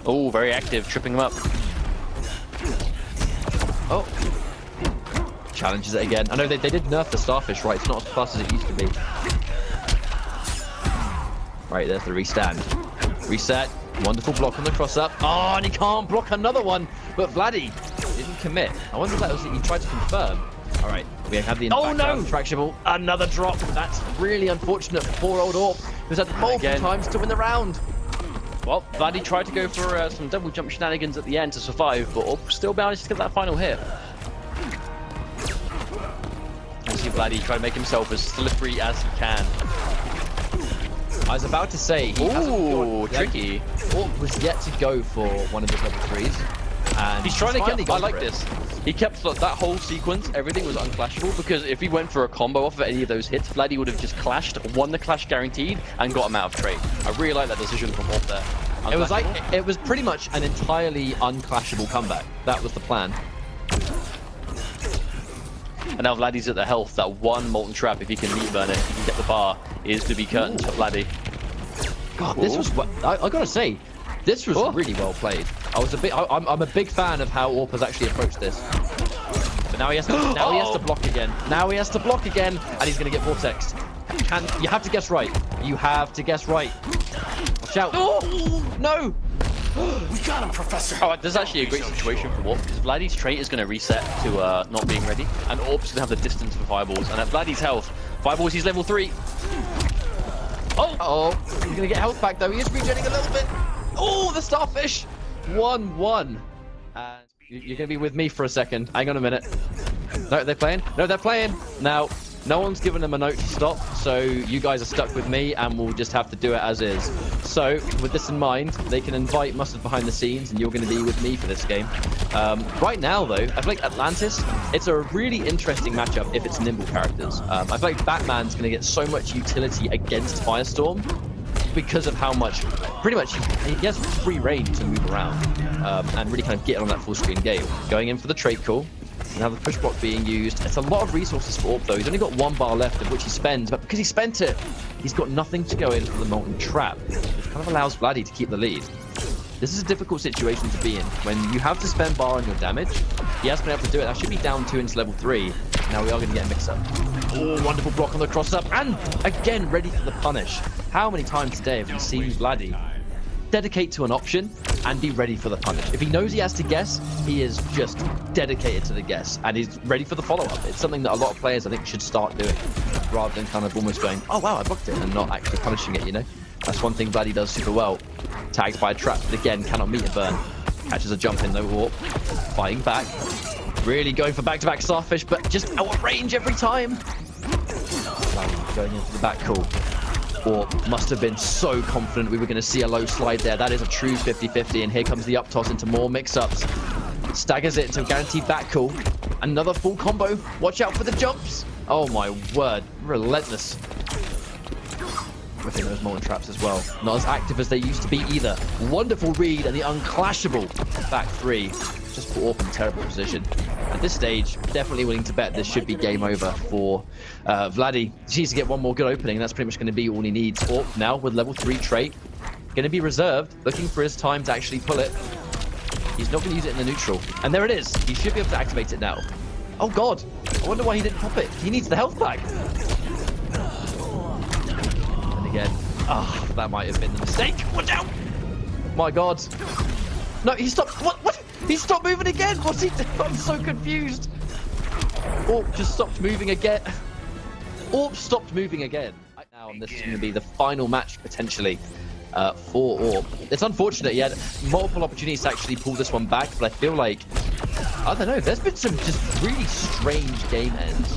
Oh, very active, tripping him up. Oh. Challenges it again. I know they did nerf the starfish, right? It's not as fast as it used to be. Right, there's the restand. Reset. Wonderful block on the cross-up. Oh, and he can't block another one. But Vladee didn't commit. I wonder if that was he tried to confirm. All right, we have the tractionable. Another drop. That's really unfortunate for poor old Orp, who's had multiple times to win the round. Well, Vladee tried to go for some double jump shenanigans at the end to survive, but Orp still managed to get that final hit. I see Vladee try to make himself as slippery as he can. I was about to say, tricky. Orp was yet to go for one of his level 3s. And he's trying to get... I like this. He kept that whole sequence, everything was unclashable, because if he went for a combo off of any of those hits, Vladee would have just clashed, won the clash guaranteed, and got him out of trade. I really like that decision from Orp there. It was pretty much an entirely unclashable comeback. That was the plan. And now Vladee's at the health. That one Molten Trap, if he can meat burn it, he can get the bar, is to be curtains for Vladee. God, this was... I gotta say, this was really well played. I'm a big fan of how Orp has actually approached this. But now he has to, he has to block again. Now he has to block again, and he's gonna get vortexed. You have to guess right. You have to guess right. Watch out. Oh, no! We got him, Professor! Oh, there's actually a great situation for Orp, because Vladee's trait is going to reset to not being ready, and Orp's going to have the distance for fireballs, and at Vladee's health, fireballs, he's level 3. Oh, he's going to get health back though, he is regenerating a little bit. Oh, the starfish! 1-1. And you're going to be with me for a second. Hang on a minute. No, they're playing. No, they're playing. Now No one's given them a note to stop, so you guys are stuck with me, and we'll just have to do it as is. So, with this in mind, they can invite Mustard behind the scenes, and you're going to be with me for this game. Right now, though, I feel like Atlantis, it's a really interesting matchup if it's nimble characters. I feel like Batman's going to get so much utility against Firestorm because of how much, pretty much, he has free reign to move around and really kind of get on that full screen game. Going in for the trait call. Now the push block being used. It's a lot of resources for Orp though. He's only got 1 bar left of which he spends, but because he spent it, he's got nothing to go in for the Molten Trap, which kind of allows Vladee to keep the lead. This is a difficult situation to be in. When you have to spend bar on your damage, he has been able to do it. That should be down 2 into level 3. Now we are going to get a mix-up. Oh, wonderful block on the cross-up, and again ready for the punish. How many times today have we seen Vladee dedicate to an option and be ready for the punish? If he knows he has to guess, he is just dedicated to the guess and he's ready for the follow-up. It's something that a lot of players I think should start doing rather than kind of almost going, oh wow, I blocked it, and not actually punishing it, you know? That's one thing Vladee does super well. Tagged by a trap, but again, cannot meet a burn. Catches a jump in, no warp. Fighting back. Really going for back-to-back Starfish, but just out of range every time. Vladee going into the back call. Or must have been so confident we were going to see a low slide there. That is a true 50-50, and here comes the up toss into more mix-ups. Staggers it into a guaranteed back call. Another full combo. Watch out for the jumps. Oh my word. Relentless. Within those molten traps as well. Not as active as they used to be either. Wonderful read and the unclashable back 3. Just put Orp in a terrible position. At this stage, definitely willing to bet this should be game over for Vladee. He needs to get one more good opening, and that's pretty much going to be all he needs. Orp now with level 3 trait. Going to be reserved, looking for his time to actually pull it. He's not going to use it in the neutral. And there it is. He should be able to activate it now. Oh god. I wonder why he didn't pop it. He needs the health back. And again. Ah, oh, that might have been the mistake. Watch out. My god. No, he stopped. What? He stopped moving again. What's he doing? I'm so confused. Orp just stopped moving again. Orp stopped moving again. Right now, and this is going to be the final match potentially for Orp. It's unfortunate he had multiple opportunities to actually pull this one back, but I feel like, I don't know, there's been some just really strange game ends.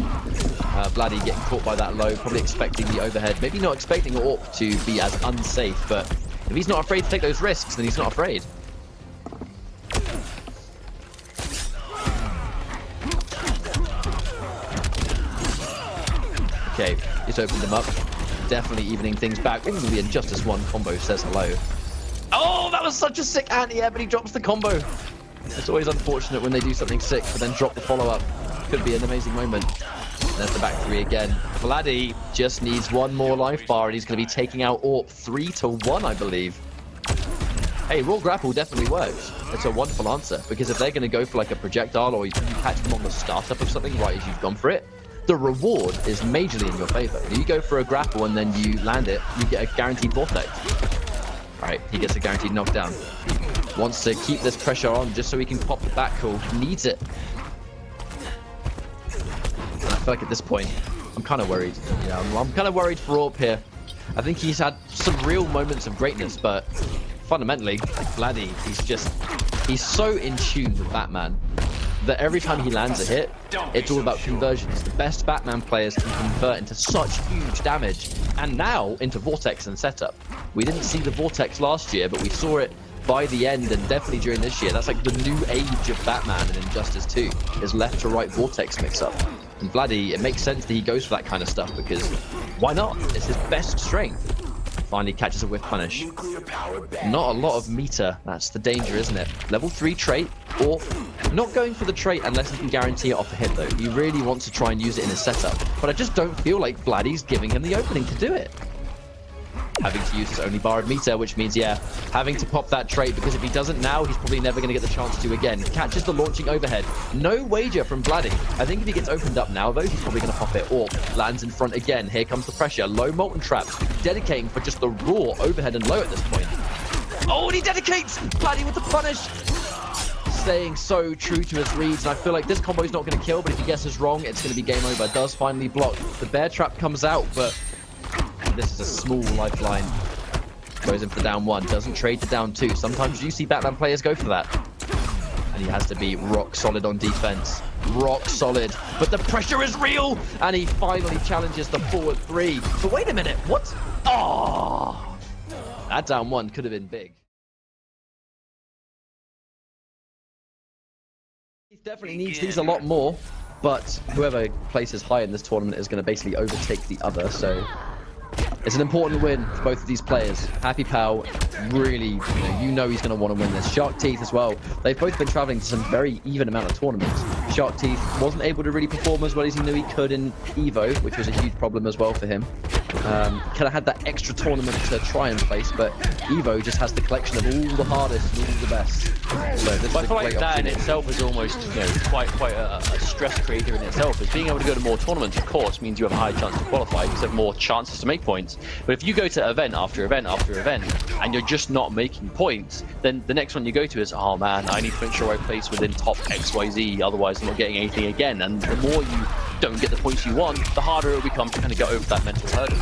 Vladee getting caught by that low, probably expecting the overhead. Maybe not expecting Orp to be as unsafe, but if he's not afraid to take those risks, then he's not afraid. Okay, he's opened them up. Definitely evening things back. Ooh, the Injustice 1 combo says hello. Oh, that was such a sick anti-air, but he drops the combo. It's always unfortunate when they do something sick, but then drop the follow-up. Could be an amazing moment. There's the back 3 again. Vladee just needs one more life bar, and he's going to be taking out Orp 3-1, I believe. Hey, raw grapple definitely works. It's a wonderful answer, because if they're going to go for like a projectile, or you catch them on the startup of something right as you've gone for it, the reward is majorly in your favor. If you go for a grapple and then you land it, you get a guaranteed vortex. Alright, he gets a guaranteed knockdown. Wants to keep this pressure on just so he can pop the back call. Needs it. And I feel like at this point, I'm kind of worried. Yeah, I'm kind of worried for Orp here. I think he's had some real moments of greatness, but fundamentally, like Vladee, he's so in tune with Batman that every time he lands a hit, it's all about conversions. The best Batman players can convert into such huge damage, and now into Vortex and setup. We didn't see the Vortex last year, but we saw it by the end, and definitely during this year. That's like the new age of Batman in Injustice 2, is left to right Vortex mix-up. And Vladee, it makes sense that he goes for that kind of stuff, because why not? It's his best strength. Finally catches a whiff punish. Not a lot of meter. That's the danger, isn't it? Level 3 trait, or not going for the trait unless he can guarantee it off a hit, though. He really wants to try and use it in his setup. But I just don't feel like Vladee's giving him the opening to do it. Having to use his only bar of meter, which means, yeah, having to pop that trait, because if he doesn't now, he's probably never going to get the chance to again. Catches the launching overhead. No wager from Vladee. I think if he gets opened up now, though, he's probably going to pop it. Or lands in front again. Here comes the pressure. Low molten trap. Dedicating for just the raw overhead and low at this point. Oh, and he dedicates! Vladee with the punish! Staying so true to his reads, and I feel like this combo is not going to kill, but if he guesses wrong, it's going to be game over. Does finally block. The bear trap comes out, but this is a small lifeline. Goes in for down 1. Doesn't trade to down 2. Sometimes you see Batman players go for that. And he has to be rock solid on defense. rock solid. But the pressure is real, and he finally challenges the forward 3. But wait a minute, what? Oh, that down 1 could have been big. He definitely needs these a lot more, but whoever places high in this tournament is going to basically overtake the other, so it's an important win for both of these players. HappyPow, really, you know he's going to want to win this. Shark Teeth as well. They've both been traveling to some very even amount of tournaments. Shark Teeth wasn't able to really perform as well as he knew he could in Evo, which was a huge problem as well for him. Kind of had that extra tournament to try and place, but Evo just has the collection of all the hardest and all the best. So this is I feel like that in itself is almost, quite a stress creator in itself. Is being able to go to more tournaments, of course, means you have a high chance to qualify because you have more chances to make points. But if you go to event after event after event and you're just not making points, then the next one you go to is, oh man, I need to make sure I place within top XYZ, otherwise I'm not getting anything again. And the more you don't get the points you want, the harder it will become to kind of get over that mental hurdle.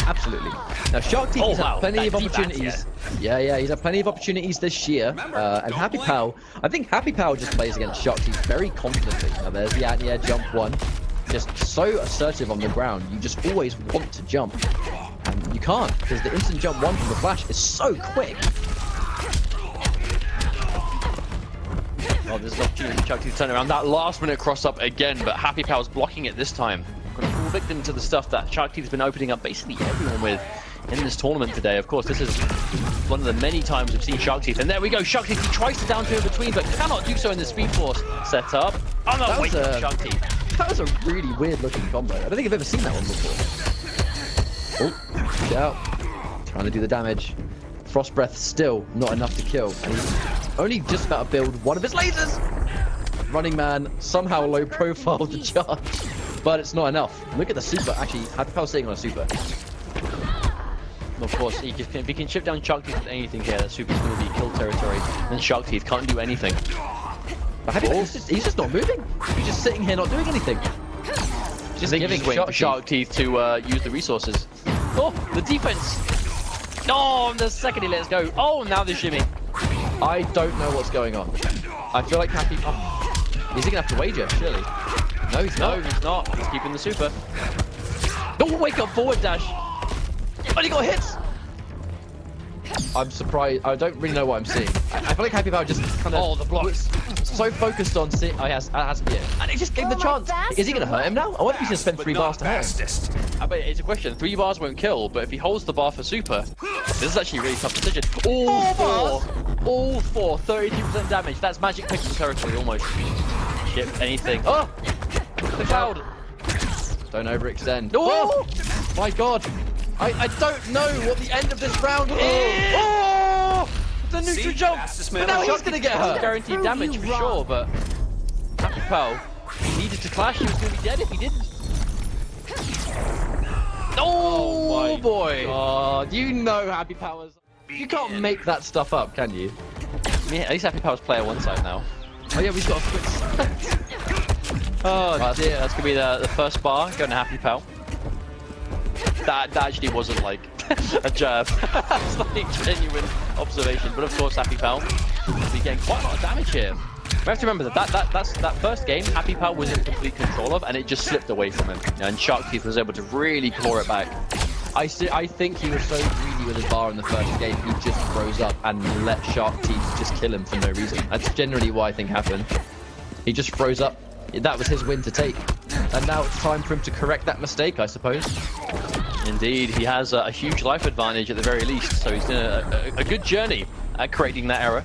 Absolutely. Now, Shark Teeth has had plenty of opportunities. Yeah, he's had plenty of opportunities this year. And HappyPow, I think HappyPow just plays against Shark Teeth very confidently. Now, there's the anti-air jump 1. Just so assertive on the ground. You just always want to jump. And you can't, because the instant jump 1 from the flash is so quick. Oh, there's an opportunity for Shark Teeth to turn around. That last minute cross up again, but HappyPow's blocking it this time. Going to fall victim to the stuff that Shark Teeth has been opening up basically everyone with in this tournament today. Of course, this is one of the many times we've seen Shark Teeth. And there we go, Shark Teeth, he tries to down two in between, but cannot do so in the Speed Force setup. Oh no, wait, Shark Teeth. That was a really weird looking combo. I don't think I've ever seen that one before. Oh, watch out. Trying to do the damage. Frost Breath still not enough to kill. And he's only just about to build one of his lasers. Running Man somehow low profile the charge, but it's not enough. Look at the super. Actually, HappyPow's sitting on a super. Of course, if he can chip down Shark Teeth with anything here, that super's going to be kill territory. Then Shark Teeth can't do anything. But he's just not moving. He's just sitting here not doing anything. Just giving Shark Teeth to use the resources. Oh, the defense. Oh, the second he lets go. Oh, now the shimmy. I don't know what's going on. I feel like is he gonna have to wager? Surely. No, he's not. No, he's not. He's keeping the super. Oh, wake up forward dash. But he got hits. I'm surprised. I don't really know what I'm seeing. I feel like HappyPow just kind of. Oh, the blocks. So focused on that has to be it. And it just gave the chance. Is he gonna hurt him now? I wonder if he's gonna spend 3 bars to hurt him. I bet it's a question. 3 bars won't kill, but if he holds the bar for super, this is actually a really tough decision. All four, 32% damage. That's magic pixel territory almost. Chip anything. Oh, the cloud. Don't overextend. Oh, my God. I don't know what the end of this round is. Oh, the neutral jump. But now he's going to get hurt. Guaranteed damage for sure, but HappyPow, he needed to clash. He was going to be dead if he didn't. Oh boy. God, you know HappyPow is... You can't make that stuff up, can you? I mean, at least HappyPow's player one side now. Oh yeah, we've got a quick set. Oh dear, that's going to be the first bar going to HappyPow. That actually wasn't like a jab. It's like genuine observation. But of course, HappyPow will be getting quite a lot of damage here. We have to remember that first game, HappyPow was in complete control of, and it just slipped away from him. And Shark Teeth was able to really claw it back. I think he was so greedy with his bar in the first game, he just froze up and let Shark Teeth just kill him for no reason. That's generally what I think happened. He just froze up. That was his win to take. And now it's time for him to correct that mistake, I suppose. Indeed, he has a huge life advantage at the very least, so he's done a good journey at correcting that error.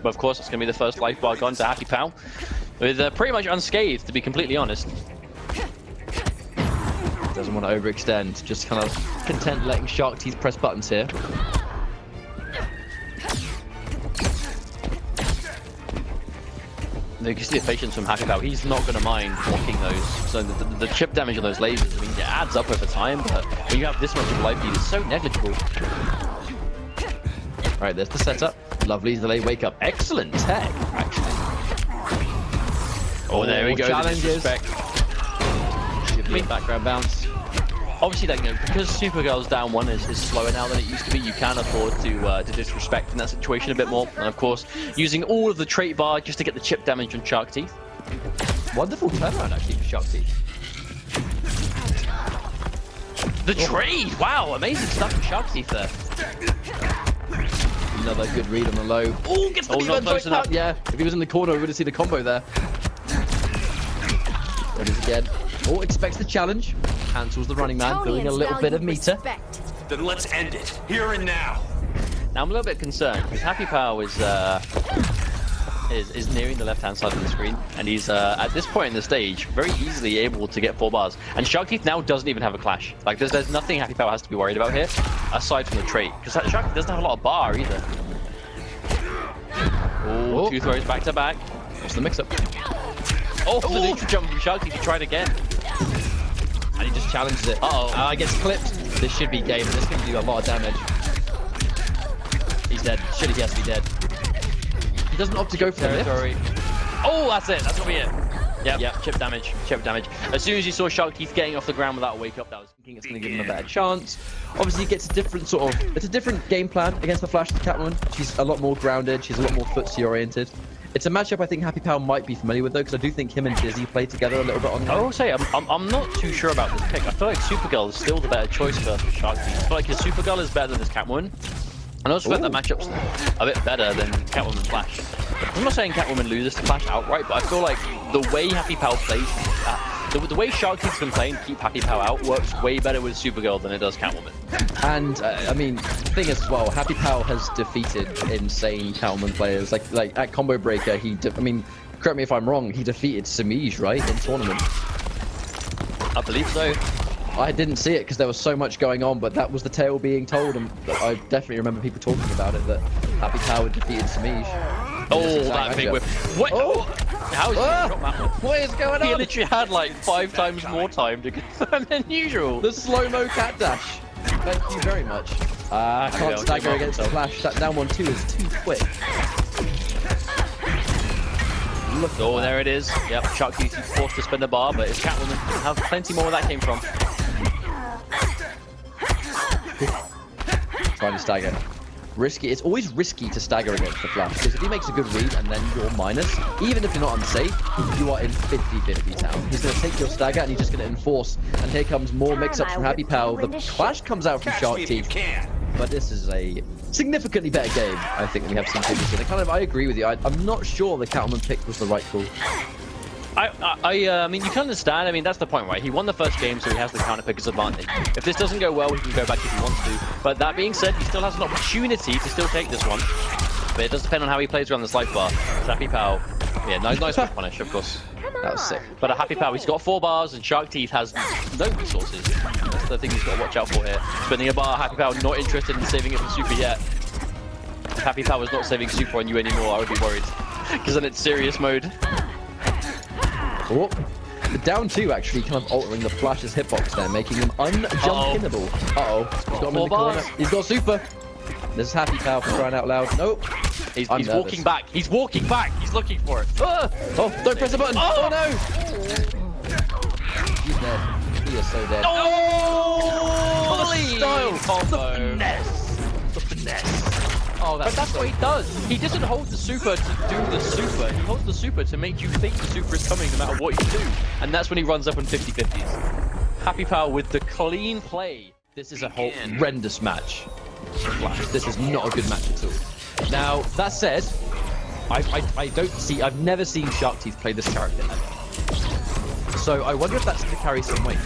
But of course, it's going to be the first life bar gone to HappyPow, with pretty much unscathed, to be completely honest. Doesn't want to overextend, just kind of content letting Shark Teeth press buttons here. You can see the patience from HappyPow. He's not going to mind blocking those. So the chip damage on those lasers, I mean, it adds up over time, but when you have this much of a life lead, it's so negligible. Alright, there's the setup. Lovely delay wake up. Excellent tech, actually. Oh, there we go. Challenges. Give me a background bounce. Obviously, like, because Supergirl's down 1 is slower now than it used to be, you can afford to disrespect in that situation a bit more. And of course, using all of the trait bar just to get the chip damage on Shark Teeth. Wonderful turnaround actually for Sharky. The trade! Wow, amazing stuff from Sharky there. Another good read on the low. Oh, gets the not close enough. Yeah, if he was in the corner, we would have seen the combo there. There it is again. Oh, expects the challenge. Cancels the running man, building a little bit of meter. Then let's end it, here and now. Now I'm a little bit concerned because HappyPow is nearing the left-hand side of the screen, and he's at this point in the stage very easily able to get 4 bars. And Sharky now doesn't even have a clash. Like there's nothing HappyPow has to be worried about here, aside from the trait, because Sharky doesn't have a lot of bar either. Oh, 2 throws back to back. What's the mix-up? Oh, the neutral jump from Sharky to try it again. And he just challenges it. Uh-oh. Gets clipped. This should be game, and this can do a lot of damage. He's dead. Surely he has to be dead. He doesn't opt to go for the lift. Oh, that's it. That's gonna be it. Yep. Chip damage. As soon as you saw Shark Teeth getting off the ground without a wake up, that was thinking it's gonna give him a better chance. Obviously, he gets a different it's a different game plan against the Flash to Catwoman. She's a lot more grounded. She's a lot more footsie oriented. It's a matchup I think HappyPow might be familiar with though, because I do think him and Dizzy play together a little bit on. I will say I'm not too sure about this pick. I feel like Supergirl is still the better choice for Shark Teeth. I feel like his Supergirl is better than his Catwoman. And I also feel like that matchup's a bit better than Catwoman Flash. I'm not saying Catwoman loses to Flash outright, but I feel like the way HappyPow plays, the way Shark Teeth's been playing to keep HappyPow out works way better with Supergirl than it does Catwoman. And I mean, the thing is as well, HappyPow has defeated insane Catwoman players. Like at Combo Breaker, I mean, correct me if I'm wrong, he defeated Samij, right, in tournament. I believe so. I didn't see it because there was so much going on, but that was the tale being told, and I definitely remember people talking about it, that HappyPow had defeated Samij. Oh, that big whip. What? Oh. How is he drop that one? What is going on? He literally had like 5 times more time to confirm than usual. The slow-mo cat dash. Thank you very much. Can't stagger against the Flash. That down 1-2 is too quick. Oh, there it is. Yep, Shark Teeth forced to spend a bar, but it's Catwoman have plenty more where that came from. Trying to stagger. Risky. It's always risky to stagger against the Flash, because if he makes a good read and then you're minus, even if you're not unsafe, you are in 50-50 town. He's going to take your stagger and he's just going to enforce. And here comes more mix-ups from HappyPow. The Clash comes out from Shark Teeth. But this is a significantly better game, I think, than we have seen previously. And I agree with you. I'm not sure the Catwoman pick was the right call. I mean, you can understand. I mean, that's the point, right? He won the first game, so he has the counter picker's advantage. If this doesn't go well, he can go back if he wants to. But that being said, he still has an opportunity to still take this one. But it does depend on how he plays around this life bar. HappyPow, yeah, nice punish, of course. That was sick. But a HappyPow, he's got 4 bars, and Shark Teeth has no resources. That's the thing he's got to watch out for here. Spending a bar, HappyPow not interested in saving it for Super yet. If HappyPow was not saving Super on you anymore, I would be worried. Because then it's serious mode. Oh, the down 2 actually kind of altering the Flash's hitbox there, making him unjump-pinnable. Uh-oh. He's got him in the corner. He's got Super. This is HappyPow for crying out loud. Nope. He's walking back. He's walking back. He's looking for it. Oh, don't press the button. Oh, no. He's dead. He is so dead. Oh, the style combo. The finesse. Oh, that's what he does. He doesn't hold the super to do the super. He holds the super to make you think the super is coming no matter what you do. And that's when he runs up on 50-50s. HappyPow with the clean play. This is a horrendous match. This is not a good match at all. Now, that said, I've never seen Shark Teeth play this character ever. So I wonder if that's going to carry some weight.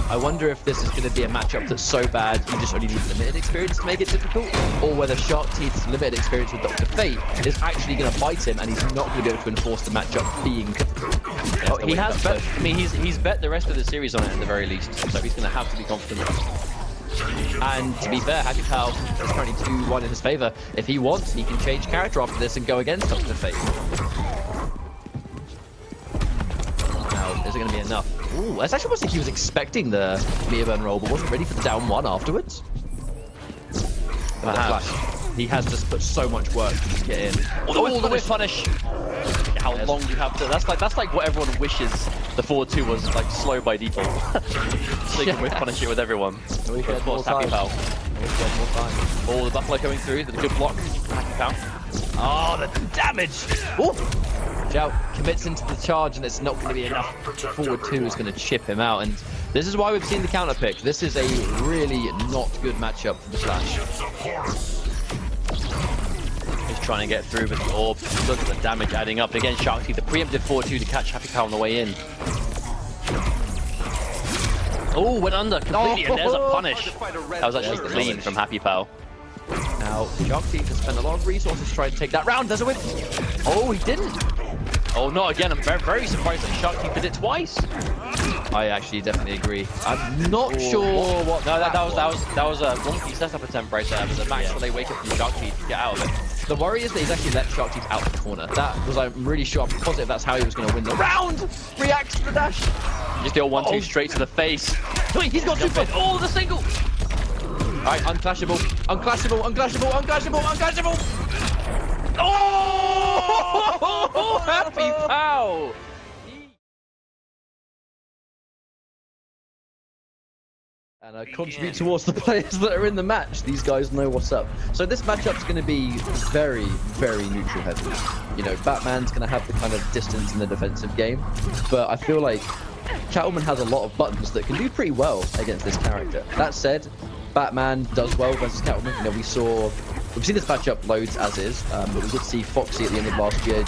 I wonder if this is going to be a matchup that's so bad you just only need limited experience to make it difficult, or whether Shark Teeth's limited experience with Dr. Fate is actually going to bite him and he's not going to be able to enforce the matchup being difficult. Oh, he has bet. I mean, he's bet the rest of the series on it at the very least, so he's going to have to be confident. And to be fair, HappyPow is currently 2-1 in his favor. If he wants, he can change character after this and go against Dr. Fate. Now, is it going to be enough? Ooh, that's actually almost like he was expecting the Mia burn roll, but wasn't ready for the down 1 afterwards. He has just put so much work to get in. Oh, the whip punish! How long you have to... That's like what everyone wishes the 4-2 was, like, slow by default. So you can whip punish it with everyone. Of course, HappyPow. Oh, the Buffalo coming through, the good block. HappyPow. Oh, the damage! Ooh. Joudt commits into the charge, and it's not going to be enough. Forward 2 is going to chip him out, and this is why we've seen the counter pick. This is a really not good matchup for the Flash. He's trying to get through, but the orb, look at the damage adding up. Again, Sharky, the preemptive forward 2 to catch HappyPow on the way in. Oh, went under completely, and there's a punish. That was actually clean from HappyPow. Now, Sharky has spent a lot of resources trying to take that round. There's a win. Oh, he didn't. Oh, no, again, I'm very, very surprised that Sharky did it twice. I actually definitely agree. I'm not sure what. No, that was a wonky setup attempt right there. But the match where they wake up from Sharky to get out of it. The worry is that he's actually let Sharky out the corner. That was, I'm really sure, I'm positive that's how he was going to win the round. Reacts to the dash. Just the old 1-2 straight to the face. Wait, he's got super. Oh, the single. All right, unclashable, unclashable, unclashable, unclashable, unclashable. Oh, HappyPow. And contribute towards the players that are in the match. These guys know what's up. So this matchup's going to be very, very neutral heavy. You know, Batman's going to have the kind of distance in the defensive game, but I feel like Catwoman has a lot of buttons that can do pretty well against this character. That said, Batman does well versus Catwoman. You know, we've seen this matchup loads as is, but we did see Foxy at the end of last year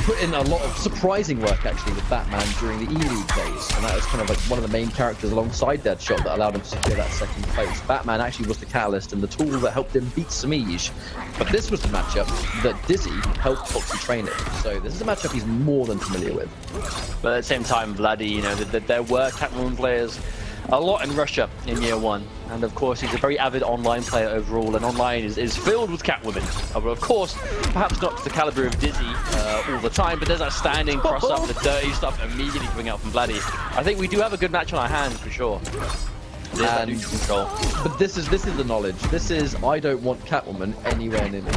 put in a lot of surprising work actually with Batman during the E-League days, and that was kind of like one of the main characters alongside Deadshot that allowed him to secure that second place. Batman actually was the catalyst and the tool that helped him beat Samij, but this was the matchup that Dizzy helped Foxy train it. So this is a matchup he's more than familiar with. But at the same time, Vladdy, you know, there were Catwoman players a lot in Russia in year 1, and of course he's a very avid online player overall, and online is filled with Catwoman. But of course, perhaps not to the caliber of Dizzy all the time, but there's that standing cross up, the dirty stuff immediately coming out from Vladdy. I think we do have a good match on our hands for sure. There's that neutral control. But this is the knowledge. This is, I don't want Catwoman anywhere near me.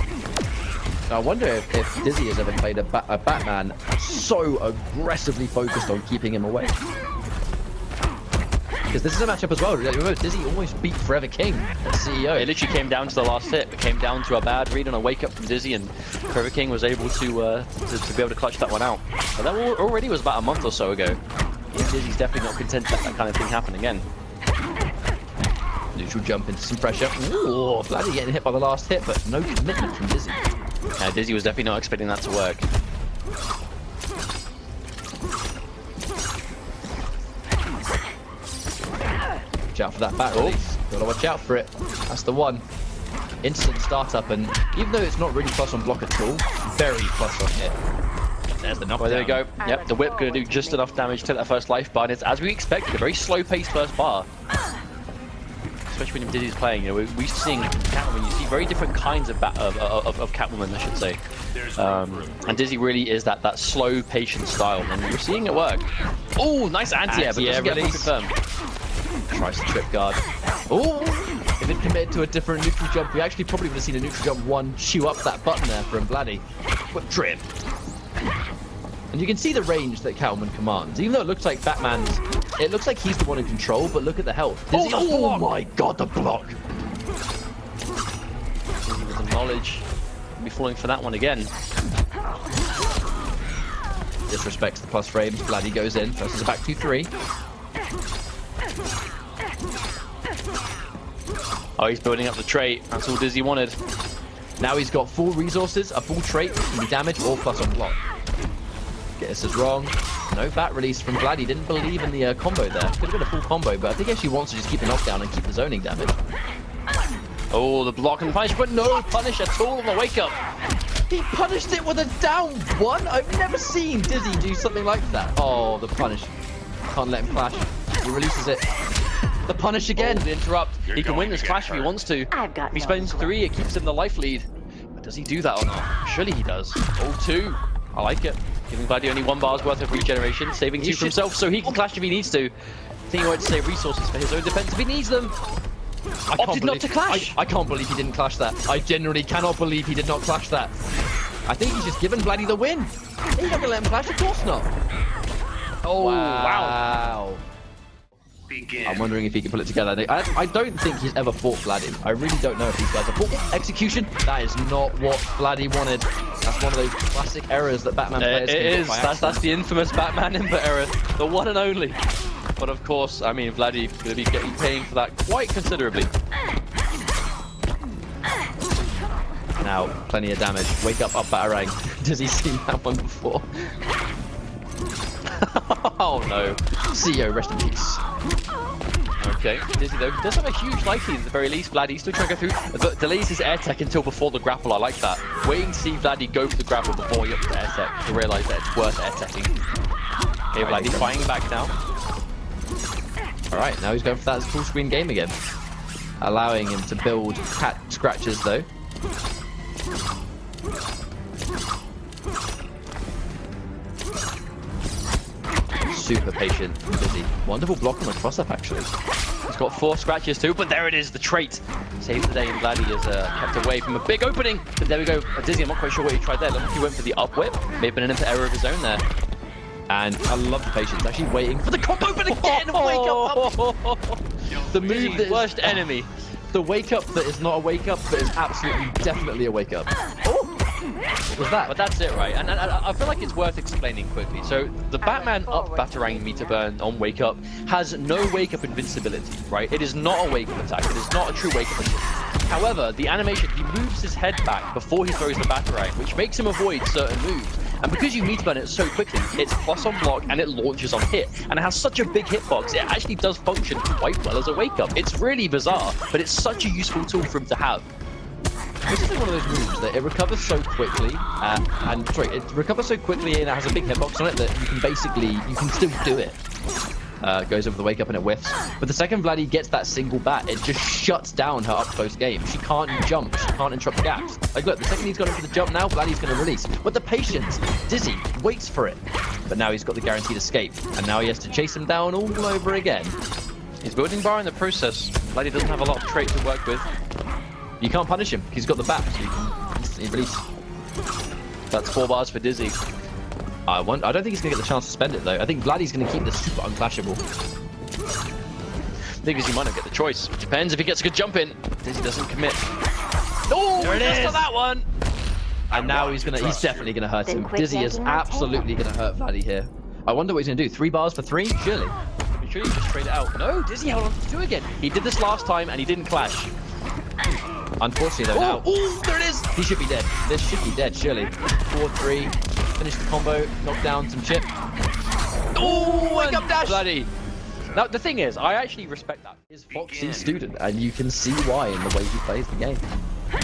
Now, I wonder if Dizzy has ever played a Batman so aggressively focused on keeping him away. Because this is a matchup as well. Remember, Dizzy almost beat Forever King as CEO. It literally came down to the last hit. It came down to a bad read and a wake up from Dizzy, and Forever King was able to be able to clutch that one out. But that already was about a month or so ago. Dizzy's definitely not content to let that kind of thing happen again. Neutral jump into some pressure. Ooh, Vladdy getting hit by the last hit, but no commitment from Dizzy. Dizzy was definitely not expecting that to work. Out for that back release. Gotta watch out for it. That's the one. Instant startup, and even though it's not really plus on block at all, very plus on hit. There's the knockdown. Well, there we go. Yep, the whip gonna do just enough damage to take that first life bar, and it's as we expected, a very slow-paced first bar. Especially when Dizzy's playing, you know, we're seeing Catwoman. You see very different kinds of Catwoman, I should say. And Dizzy really is that slow, patient style, and we're seeing it work. Oh, nice anti-air, but doesn't get confirmed. Tries to trip guard. Oh! If it committed to a different neutral jump, we actually probably would have seen a neutral jump 1 chew up that button there from Vladdy. Whip trip. And you can see the range that Catwoman commands. Even though it looks like it looks like he's the one in control, but look at the health. Dizzy, oh my god, the block! Dizzy with the knowledge. We'll be falling for that one again. Disrespects the plus frames. Vladdy goes in versus a back 2-3. Oh, he's building up the trait. That's all Dizzy wanted. Now he's got full resources, a full trait, which can be damage or plus on block. This is wrong. No bat release from Vladdy. Didn't believe in the combo there. Could have been a full combo, but I think he actually wants to just keep the knockdown and keep the zoning damage. Oh, the block and punish, but no punish at all on the wake up. He punished it with a down 1. I've never seen Dizzy do something like that. Oh, the punish. Can't let him clash. He releases it. The punish again. Oh, the interrupt. He can win this clash if he wants to. If he spends 3, it keeps him the life lead. But does he do that or not? Surely he does. Oh, 2. I like it. Giving Vladdy only 1 bar's worth of regeneration, saving 2 for himself so he can clash if he needs to. I think he wanted to save resources for his own defense if he needs them. Opted not to clash. I can't believe he didn't clash that. I genuinely cannot believe he did not clash that. I think he's just given Vladdy the win. He's not going to let him clash, of course not. Oh, wow. Begin. I'm wondering if he can pull it together. I don't think he's ever fought Vladdy. I really don't know if these guys have fought. Execution, that is not what Vladdy wanted. That's one of those classic errors that Batman players It is. That's the infamous Batman input error. The one and only. But of course, I mean, Vladdy going to be paying for that quite considerably. Now, plenty of damage. Wake up, Batarang. Dizzy's seen that one before. Oh no. CEO, rest in peace. Okay, Dizzy though does have a huge life lead at the very least. Vladdy still trying to go through, but delays his air tech until before the grapple. I like that. Waiting to see Vladdy go for the grapple before he ups the air tech to realise that it's worth air teching. Okay, Vladdy fighting back now. Alright, now he's going for that full screen game again. Allowing him to build cat scratches though. Super patient, Dizzy. Wonderful block on the cross-up, actually. He's got 4 scratches too, but there it is, the trait. Saves the day, and Vladdy is kept away from a big opening. But there we go. Dizzy, I'm not quite sure what he tried there. Look, he went for the up whip. May have been an input error of his own there. And I love the patience, actually waiting for the combo open again. Wake up! The move that is worst enemy. The wake up that is not a wake up, but is absolutely definitely a wake up. Oh! What was that? But that's it, right? And I feel like it's worth explaining quickly. So the Batman up Batarang meter burn on wake up has no wake up invincibility, right? It is not a wake up attack. It is not a true wake up attack. However, the animation, he moves his head back before he throws the Batarang, which makes him avoid certain moves. And because you meter burn it so quickly, it's plus on block and it launches on hit. And it has such a big hitbox, it actually does function quite well as a wake up. It's really bizarre, but it's such a useful tool for him to have. This is like one of those moves that it recovers so quickly, it recovers so quickly and it has a big hitbox on it that you can still do it. Goes over the wake up and it whiffs. But the second Vladdy gets that single bat, it just shuts down her up close game. She can't jump, she can't interrupt gaps. Like look, the second he's gone in for the jump now, Vladdy's going to release. But the patience, Dizzy waits for it. But now he's got the guaranteed escape. And now he has to chase him down all over again. He's building bar in the process. Vladdy doesn't have a lot of trait to work with. You can't punish him, he's got the bat, so you can instantly release. That's 4 bars for Dizzy. I don't think he's going to get the chance to spend it though. I think Vladdy's going to keep this super unclashable. I think he might not get the choice. Depends if he gets a good jump in. Dizzy doesn't commit. Oh, there it is. On that one. And now he's definitely going to hurt him. Dizzy is absolutely going to hurt Vladdy here. I wonder what he's going to do. 3 bars for 3? Surely. Should he just trade it out? No, Dizzy held on to 2 again. He did this last time and he didn't clash. Unfortunately though now. Oh, there it is! He should be dead. This should be dead, surely. 4-3. Finish the combo. Knock down some chip. Oh, wake up dash! Vladdy. Now, the thing is, I actually respect that. He's Foxy's student, and you can see why in the way he plays the game.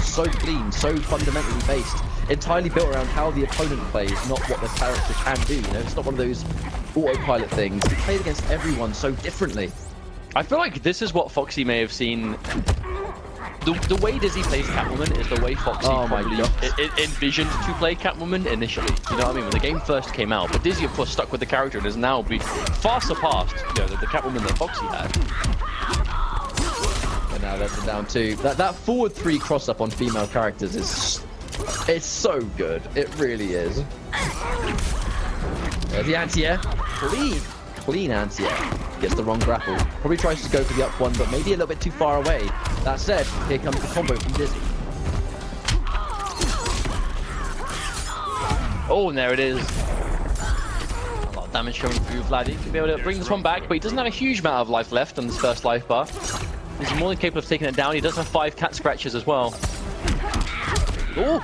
So clean, so fundamentally based. Entirely built around how the opponent plays, not what the character can do, you know? It's not one of those autopilot things. He played against everyone so differently. I feel like this is what Foxy may have seen. The way Dizzy plays Catwoman is the way Foxy probably envisioned to play Catwoman initially. You know what I mean? When the game first came out. But Dizzy, of course, stuck with the character and has now far surpassed, you know, the Catwoman that Foxy had. And now that's down 2. That forward 3 cross-up on female characters it's so good. It really is. There's the anti-air. Clean anti-air. Gets the wrong grapple. Probably tries to go for the up one, but maybe a little bit too far away. That said, here comes the combo from Dizzy. Oh, and there it is. A lot of damage coming through Vladdy. Could be able to bring this one back, but he doesn't have a huge amount of life left on this first life bar. He's more than capable of taking it down. He does have 5 cat scratches as well. Oh!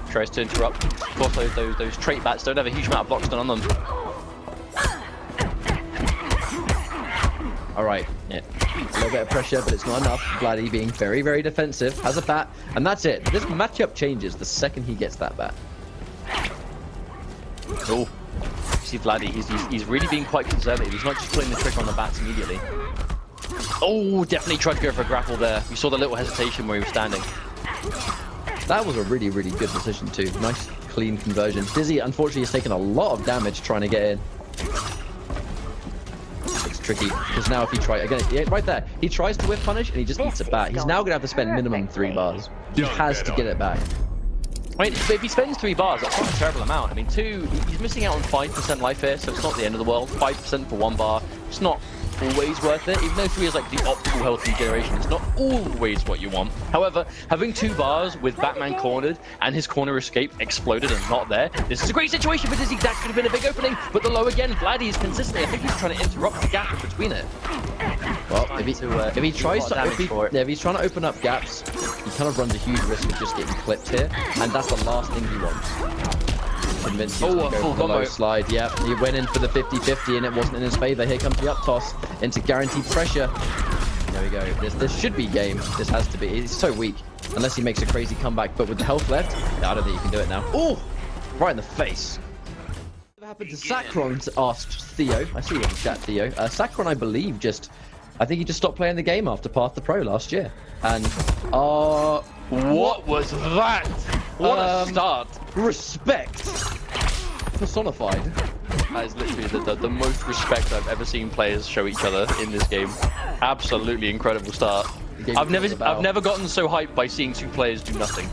Tries to interrupt. Of course, those trait bats don't have a huge amount of blocks done on them. Alright, yeah. A little bit of pressure, but it's not enough. Vladdy being very, very defensive. Has a bat, and that's it. This matchup changes the second he gets that bat. Oh. See Vladdy, he's really being quite conservative. He's not just pulling the trick on the bats immediately. Oh, definitely tried to go for a grapple there. You saw the little hesitation where he was standing. That was a really, really good decision too. Nice, clean conversion. Dizzy, unfortunately, has taken a lot of damage trying to get in. It's tricky, because now if he tries, again, yeah, right there, he tries to whiff punish and he just eats it back. He's now going to have to spend minimum 3 bars. He has to get it back. I mean, if he spends 3 bars, that's not a terrible amount. I mean, he's missing out on 5% life here, so it's not the end of the world. 5% for 1 bar, it's not always worth it. Even though 3 is like the optimal health regeneration, it's not always what you want. However, having 2 bars with Batman cornered and his corner escape exploded and not there, this is a great situation for Dizzy. That could have been a big opening, but the low again, Vladee is consistently, I think he's trying to interrupt the gap between it. Well, if he's trying to open up gaps, he kind of runs a huge risk of just getting clipped here, and that's the last thing he wants. Convinced him to go for the low slide. Yeah, he went in for the 50-50 and it wasn't in his favor. Here comes the up toss into guaranteed pressure. There we go. This should be game. This has to be. He's so weak unless he makes a crazy comeback. But with the health left, I don't think he can do it now. Oh, right in the face. What happened to Sacron? Asked Theo. I see you in the chat, Theo. Sacron, I believe, I think he just stopped playing the game after Path to Pro last year. And what was that? What a start. Respect personified. That is literally the most respect I've ever seen players show each other in this game. Absolutely incredible start. I've never gotten so hyped by seeing 2 players do nothing.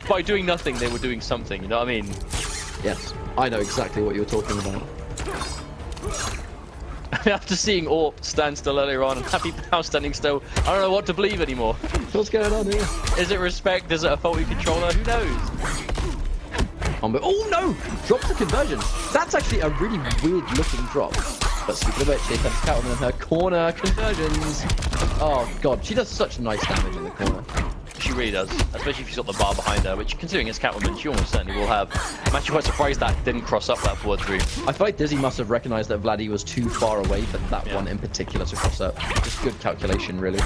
By doing nothing, they were doing something. You know what I mean? Yes, I know exactly what you're talking about. After seeing Orp stand still earlier on and HappyPow standing still, I don't know what to believe anymore. What's going on here? Is it respect? Is it a faulty controller? Who knows? Oh no! Drops the conversion. That's actually a really weird looking drop. But speaking of which, here comes Catwoman and her corner conversions. Oh god, she does such nice damage in the corner. She really does, especially if she's got the bar behind her, which considering it's Catwoman, she almost certainly will have. I'm actually quite surprised that didn't cross up that forward 3. I feel like Dizzy must have recognized that Vladee was too far away for that one in particular to cross up. Just good calculation, really.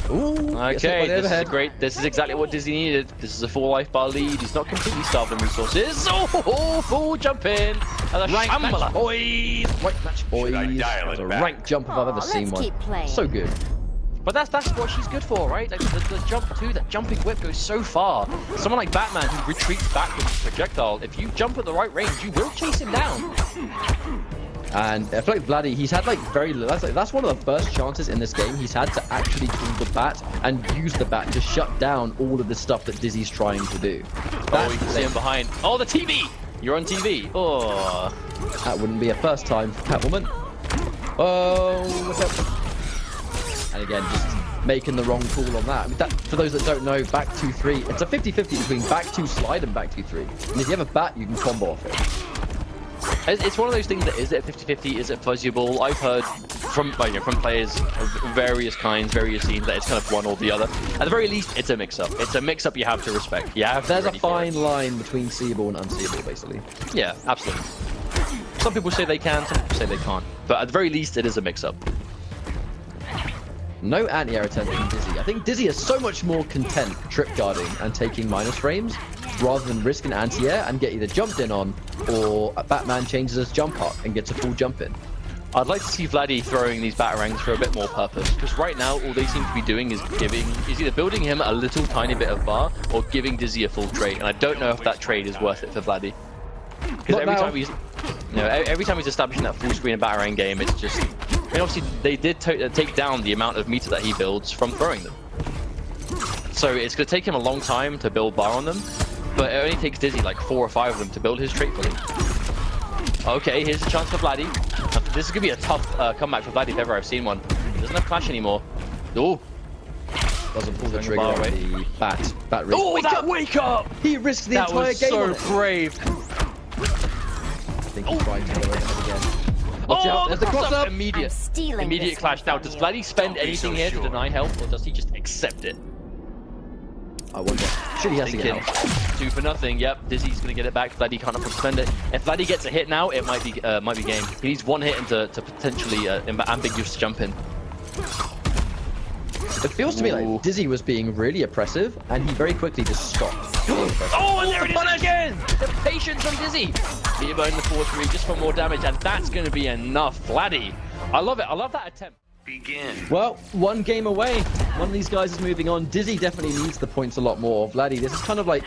Ooh, okay, this is great. This is exactly what Dizzy needed. This is a 4 life bar lead. He's not completely starved of resources. Oh, full jump in. And a rank match, boys. Rank match, boys. That's a rank jump if I've ever seen one. So good. But that's what she's good for, right? Like the jump too, that jumping whip goes so far. Someone like Batman who retreats back with his projectile, if you jump at the right range, you will chase him down. And I feel like Vladee, he's had like that's one of the first chances in this game he's had to actually pull the bat and use the bat to shut down all of the stuff that Dizzy's trying to do. Oh, you can see him behind. Oh, the TV! You're on TV. Oh. That wouldn't be a first time for Catwoman. Oh, what's up? And again, just making the wrong call on that. I mean, that, for those that don't know, back 2-3, it's a 50-50 between back 2 slide and back 2-3. And if you have a bat, you can combo off it. It's one of those things that, is it 50-50, is it fuzzable? I've heard from players of various kinds, various scenes, that it's kind of one or the other. At the very least, it's a mix-up. It's a mix-up you have to respect. You have There's a fine line between seeable and unseeable, basically. Yeah, absolutely. Some people say they can, some people say they can't. But at the very least, it is a mix-up. No anti-air attempt from Dizzy. I think Dizzy is so much more content trip guarding and taking minus frames rather than risk an anti-air and get either jumped in on or Batman changes his jump up and gets a full jump in. I'd like to see Vladee throwing these batarangs for a bit more purpose, because right now all they seem to be doing is either building him a little tiny bit of bar or giving Dizzy a full trade, and I don't know if that trade is worth it for Vladee. Because every time he's establishing that full screen batarang game, it's just. I mean, obviously, they did take down the amount of meter that he builds from throwing them. So it's going to take him a long time to build bar on them, but it only takes Dizzy like 4 or 5 of them to build his trait fully. Okay, here's a chance for Vladee. This is going to be a tough comeback for Vladee if ever I've seen one. He doesn't have Clash anymore. Oh! Doesn't pull the trigger on the bat risk. Oh, wake up! He risks the entire game on it. That was so brave. I think he tried to go over again. Watch out, there's the cross-up! Immediate clash. Now, does Vladee spend anything here to deny health, or does he just accept it? I wonder. Should he have to get health? 2 for nothing, yep. Dizzy's gonna get it back. Vladee can't afford to spend it. If Vladee gets a hit now, it might be game. He needs 1 hit to potentially ambiguous jump in. It feels to me like Dizzy was being really oppressive, and he very quickly just stopped. Oh, and there it is again! The patience from Dizzy! Beatable in the 4-3 just for more damage, and that's going to be enough. Vladee, I love it. I love that attempt. Begin. Well, 1 game away. One of these guys is moving on. Dizzy definitely needs the points a lot more. Vladee, this is kind of like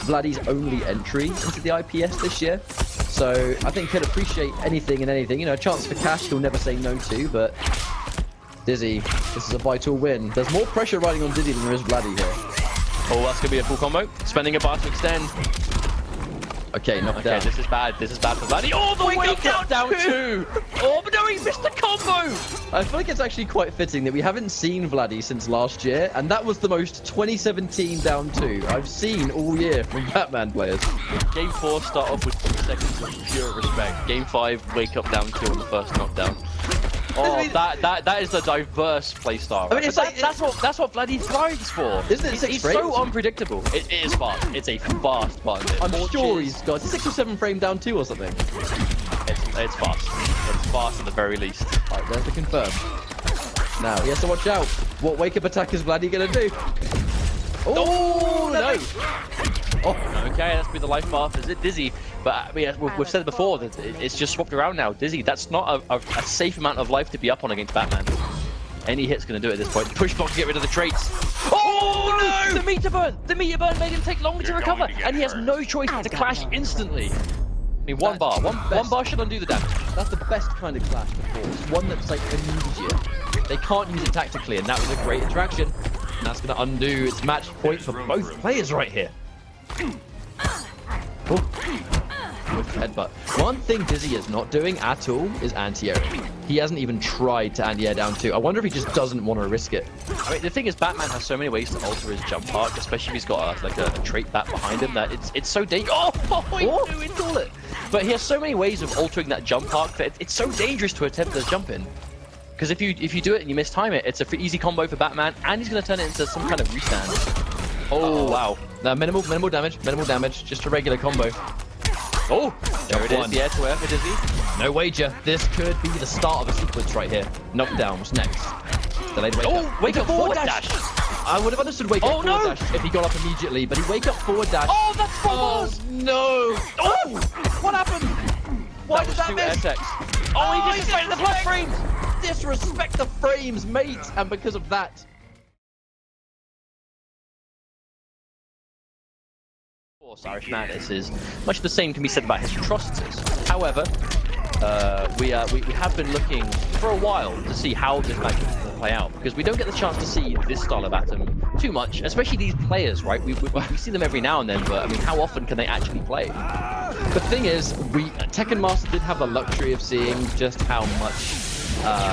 Vladee's only entry into the IPS this year. So I think he'll appreciate anything and anything. You know, a chance for cash he'll never say no to, but Dizzy, this is a vital win. There's more pressure riding on Dizzy than there is Vladee here. Oh, that's going to be a full combo. Spending a bar to extend. Okay, knocked down. This is bad. This is bad for Vladee. Oh, the wake up down 2! Oh, but no, he missed the combo! I feel like it's actually quite fitting that we haven't seen Vladee since last year, and that was the most 2017 down 2 I've seen all year from Batman players. Game 4 start off with 2 seconds of pure respect. Game 5, wake up down 2 on the first knockdown. Oh, that is a diverse playstyle. I mean, it's like, that's what Vladee thrives for. Isn't it 6 He's frames? so unpredictable. It is fast. It's a fast button. I'm sure he's got 6 or 7 frame down 2 or something. It's fast. It's fast at the very least. Alright, there's the confirm. Now, he has to watch out. What wake-up attack is Vladee gonna do? Oh, no! Oh, okay, that's been the life path. Is it Dizzy? But we've said it before that it's just swapped around now. Dizzy, that's not a safe amount of life to be up on against Batman. Any hit's going to do it at this point. Push block to get rid of the traits. Oh no! The meter burn! The meter burn made him take longer to recover, and he has no choice but to clash instantly. I mean, one bar should undo the damage. That's the best kind of clash before. It's one that's like immediate. They can't use it tactically, and that was a great interaction. And that's going to undo its match point for both players right here. Oh. With headbutt. One thing Dizzy is not doing at all is anti-air. He hasn't even tried to anti-air down 2. I wonder if he just doesn't want to risk it. I mean, the thing is, Batman has so many ways to alter his jump arc, especially if he's got a trait bat behind him, that it's so dangerous. Oh, he install it. But he has so many ways of altering that jump arc that it's so dangerous to attempt to jump in. Because if you do it and you mistime it, it's an easy combo for Batman, and he's going to turn it into some kind of restand. Oh, wow. Now, minimal damage, just a regular combo. Oh, there it is, the air to air for Dizzy. No wager. This could be the start of a sequence right here. Knockdown, what's next? Delayed wake up. Wake up forward dash. I would have understood wake up forward dash if he got up immediately, but he wake up forward dash. Oh, that's balls. No. Oh, What happened? Why did that miss? Oh, he disrespected the plus frames. Disrespect the frames, mate. And because of that, Irishmantis is much the same can be said about his Atrocitus. However, we have been looking for a while to see how this match is going to play out, because we don't get the chance to see this style of Atom too much, especially these players, right? We see them every now and then, but I mean, how often can they actually play? the thing is, Tekken Master did have the luxury of seeing just how much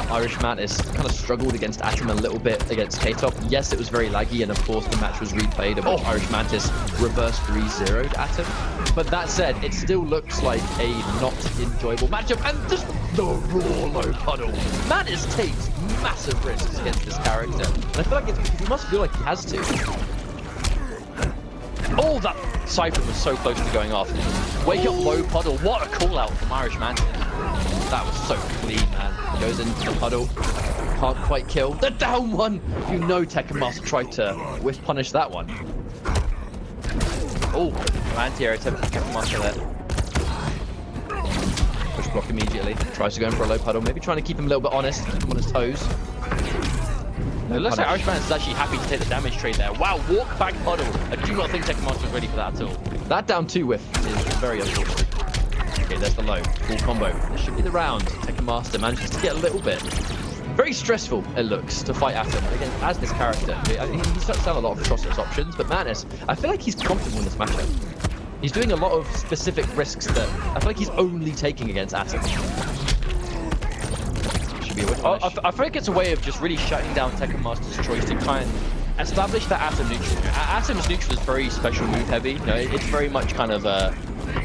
Irishmantis kind of struggled against Atom a little bit against K-Top. Yes, it was very laggy, and of course the match was replayed, in which Irishmantis reverse 3-0'd Atom. But that said, it still looks like a not enjoyable matchup, and just the raw low puddle. Mantis takes massive risks against this character, and I feel like he must feel like he has to. Oh, that Cypher was so close to going off. Wake up low puddle. What a call out from Irishmantis. That was so clean, man. Goes into the puddle. Can't quite kill. The down one! You know Tekken Master tried to whiff punish that one. Oh, anti-air attempt to Tekken Master there. Push block immediately. Tries to go in for a low puddle. Maybe trying to keep him a little bit honest. Keep him on his toes. It looks like Irishmantis is actually happy to take the damage trade there. Wow, walk back puddle. I do not think Tekken Master was ready for that at all. That down 2 whiff is very unfortunate. Okay, there's the low. Full combo. This should be the round. Tekken Master manages to get a little bit. Very stressful, it looks, to fight Atom. Again, as this character, he starts to have a lot of Atrocitus options, but Mantis, I feel like he's comfortable in this matchup. He's doing a lot of specific risks that I feel like he's only taking against Atom. I feel like it's a way of just really shutting down Tekken Master's choice to kind of establish that Atom neutral. Atom's neutral is very special move heavy. You know, it's very much kind of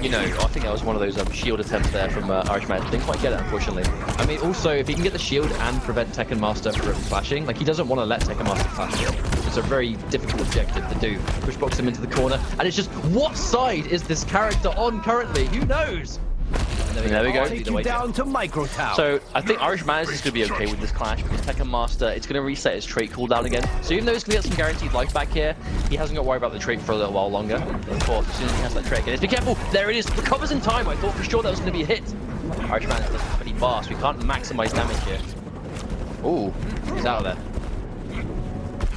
you know, I think that was one of those shield attempts there from Irishman. Didn't quite get it, unfortunately. I mean, also, if he can get the shield and prevent Tekken Master from flashing, like, he doesn't want to let Tekken Master flash it. It's a very difficult objective to do. Push box him into the corner, and it's just, what side is this character on currently? Who knows? And there we go. Take you down to Micro Town. So I think Irishmantis is going to be okay with this clash, because Tekken Master, it's going to reset his trait cooldown again. So even though he's going to get some guaranteed life back here, he hasn't got to worry about the trait for a little while longer. Of course, as soon as he has that trait again, be careful. There it is. Recovers in time. I thought for sure that was going to be a hit. Irishmantis doesn't have any bars, so we can't maximize damage here. Ooh, he's out of there.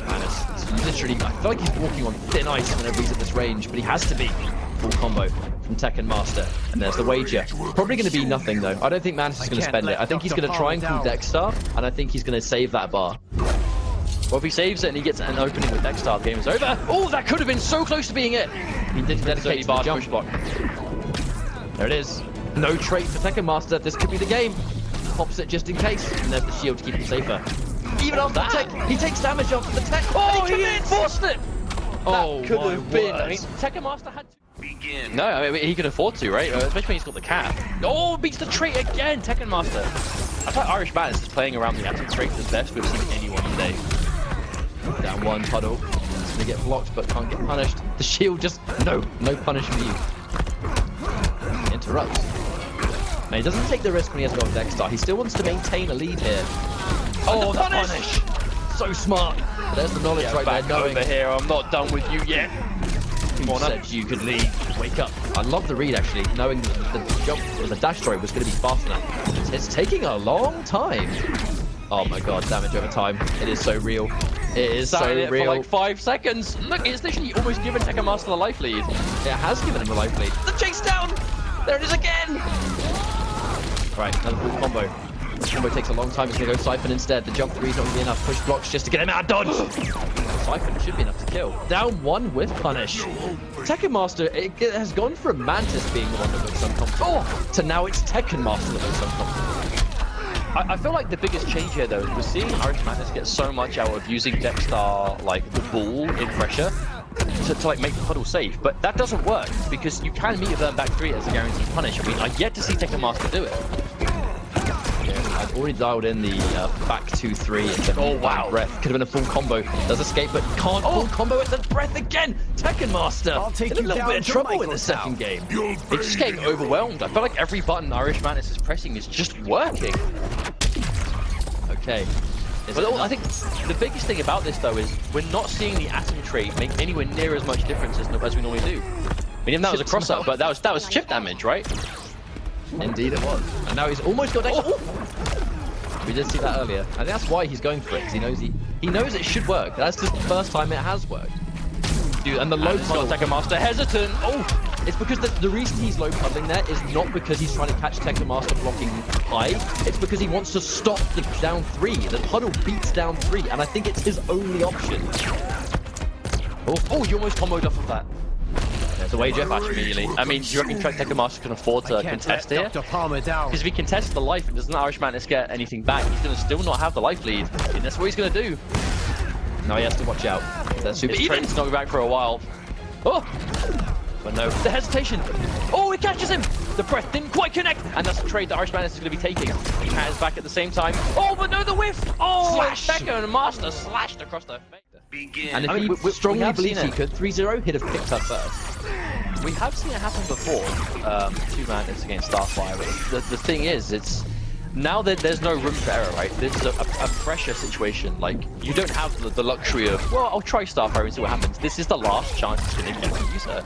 Man, it's literally, I feel like he's walking on thin ice whenever he's at this range, but he has to be. Full combo from Tekken Master, and there's the wager. Probably going to be nothing though. I don't think Mantis is going to spend it. I think he's going to try and call Dexstar, and I think he's going to save that bar. Well, if he saves it and he gets an opening with Dexstar, the game is over. Oh, that could have been so close to being it. He did dedicate to the jump block. There it is. No trait for Tekken Master. This could be the game. Pops it just in case. And there's the shield to keep him safer. Even after the tech, he takes damage after the tech. Oh, he enforced it! Oh, That could my have been. I word. mean, Tekken Master had to. Begin. No, I mean, he can afford to, right? Especially when he's got the cap. Oh, beats the trait again, Tekken Master. I thought Irishmantis is playing around the Atom trait the best we've seen anyone today. Down one, Puddle. He's gonna get blocked but can't get punished. The shield just, no punish for you. Interrupts. Now he doesn't take the risk when he has got Dexter. He still wants to maintain a lead here. Oh, the punish! So smart. But there's the knowledge right back there, knowing over here. I'm not done with you yet. who said you could lead. Wake up. I love the read actually, knowing that the jump or the dash throw was going to be fast enough. It's taking a long time. Oh my god, damage over time. It is so real. It is so It real. for like 5 seconds. Look, it's literally almost given Tekken Master the life lead. It has given him the life lead. The chase down! There it is again! Right, another full combo. The combo takes a long time. It's going to go Siphon instead. The jump 3 is not going to be enough. Push blocks just to get him out of dodge. Siphon should be enough to kill. Down one with punish. Tekken Master, it has gone from Mantis being the one that looks uncomfortable to now it's Tekken Master that looks uncomfortable. I feel like the biggest change here, though, is we're seeing Irishmantis get so much out of using Dexter, like, the ball in pressure to like, make the puddle safe. But that doesn't work, because you can meet your burn back 3 as a guaranteed punish. I mean, I've yet to see Tekken Master do it. Yeah, I've already dialed in the back 2-3 and Oh, wow. breath. Could have been a full combo. Does escape, but can't full combo at the breath again. Tekken Master I'll take in a you little down bit of to trouble in the Michael's second house. game. It's just getting overwhelmed. I feel like every button Irishmantis is pressing is just working. Okay. But I think the biggest thing about this, though, is we're not seeing the Atom trait make anywhere near as much difference as we normally do. I mean, even that was a cross-up, but that was chip damage, right? Indeed it was. And now he's almost got extra. We did see that earlier. I think that's why he's going for it, because he knows it should work. That's just the first time it has worked. Dude, and the low puddle. Tekken Master hesitant. Oh! It's because the reason he's low puddling there is not because he's trying to catch Tekken Master blocking high. It's because he wants to stop the down 3. The puddle beats down 3, and I think it's his only option. Oh, you almost comboed off of that. There's a way Jeff actually immediately. I mean, do you reckon Tekken Master can afford to contest here? Because if he contests the life and doesn't Irishmantis get anything back, he's going to still not have the life lead. And that's what he's going to do. Now he has to watch out. That's super His even. train's not back for a while. Oh! But no, the hesitation. Oh, it catches him. The breath didn't quite connect. And that's the trade that Irishmantis is going to be taking. Cat is back at the same time. Oh, but no, the whiff. Oh, Slash. Tekken Master slashed across the face. Begin. And if I mean, he we strongly have believes seen he it. could, 3-0, he'd have picked her first. We have seen it happen before. 2 Mantis against Starfire. But the thing is, it's now that there's no room for error, right? This is a pressure situation. Like, you don't have the luxury of, well, I'll try Starfire and see what happens. This is the last chance it's going to get to use her.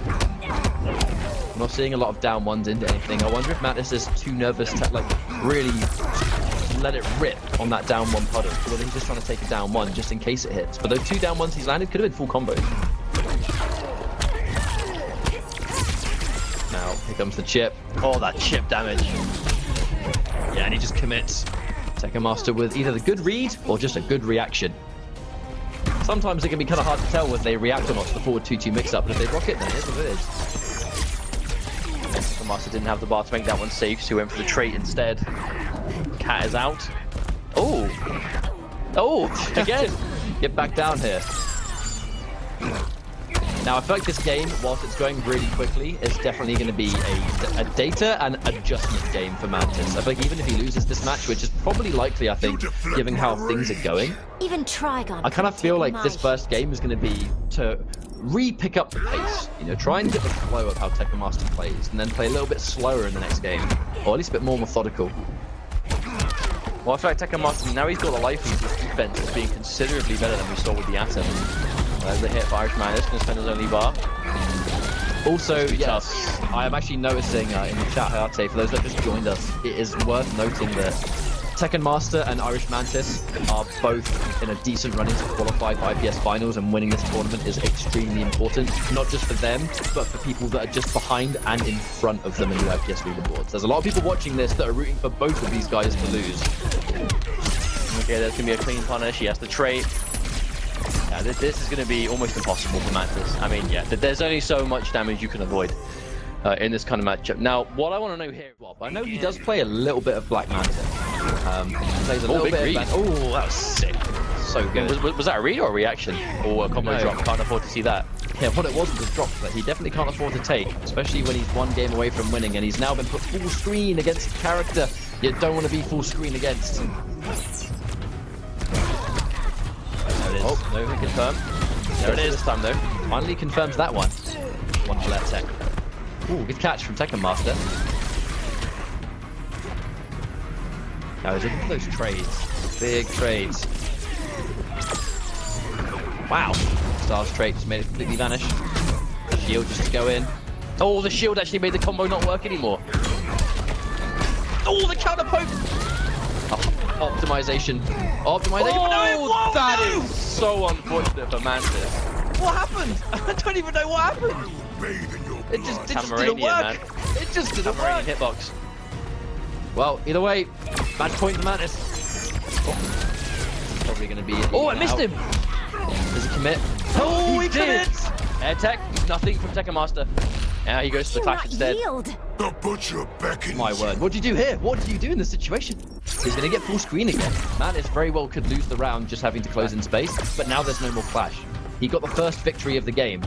I'm not seeing a lot of down ones into anything. I wonder if Mantis is too nervous to like really let it rip on that down one puddle. Or whether he's just trying to take a down one just in case it hits. But those 2 down ones he's landed could have been full combos. Now, here comes the chip. Oh, that chip damage. Yeah, and he just commits. Tekken Master with either the good read or just a good reaction. Sometimes it can be kind of hard to tell whether they react or not to the forward 2-2 mix-up, but if they block it, then it is what it is. The Master didn't have the bar to make that one safe, so he went for the trait instead. Cat is out. Oh! Oh! Again! Get back down here. Now, I feel like this game, whilst it's going really quickly, is definitely going to be a data and adjustment game for Mantis. I feel like even if he loses this match, which is probably likely, I think, given how things are going, Even Trigon. I kind of feel like this first game is going to be to re-pick up the pace. You know, try and get the flow of how Tekken Master plays, and then play a little bit slower in the next game, or at least a bit more methodical. Well, I feel like Tekken Master, now he's got the life lead, his defense is being considerably better than we saw with the Atom. There's the hit for Irishmantis, going to spend his only bar. Also, yes, I am actually noticing in the chat, Hayate, for those that just joined us, it is worth noting that Tekken Master and Irishmantis are both in a decent running to qualify for IPS finals, and winning this tournament is extremely important, not just for them, but for people that are just behind and in front of them in the IPS leaderboards. There's a lot of people watching this that are rooting for both of these guys to lose. Okay, there's going to be a clean punish, he has the trait. Yeah, this is going to be almost impossible for Mantis. I mean, yeah, there's only so much damage you can avoid. in this kind of matchup. Now, what I want to know here, Rob, I know he does play a little bit of Black Manta. He plays a little big bit read. of... Oh, that was sick. So good. Was that a read or a reaction? Or a combo No. drop? Can't afford to see that. Yeah, what it was a drop that he definitely can't afford to take, especially when he's one game away from winning, and he's now been put full screen against a character you don't want to be full screen against. There it is. Oh, no, we confirm. There it is this time, though. Finally confirms that one. One for left tech. Ooh, good catch from Tekken Master. Now he's looking for those trades. Big trades. Wow. Star's trait just made it completely vanish. Shield just to go in. Oh, the shield actually made the combo not work anymore. Oh, the counter poke! Oh, optimization. Optimization. Oh, no, that is so unfortunate for Mantis. What happened? I don't even know what happened. It just didn't Cameranian, work. man. It just didn't Cameranian work. hitbox. Well, either way, match point for Mantis. Oh. Probably going to be. Oh, I missed him. Does he commit? Oh, he did. commits. Air tech, nothing from Tekken Master. Now he goes to the clash instead. The butcher beckons. My word. What do you do here? What do you do in this situation? He's going to get full screen again. Mantis very well could lose the round just having to close in space, but now there's no more clash. He got the first victory of the game.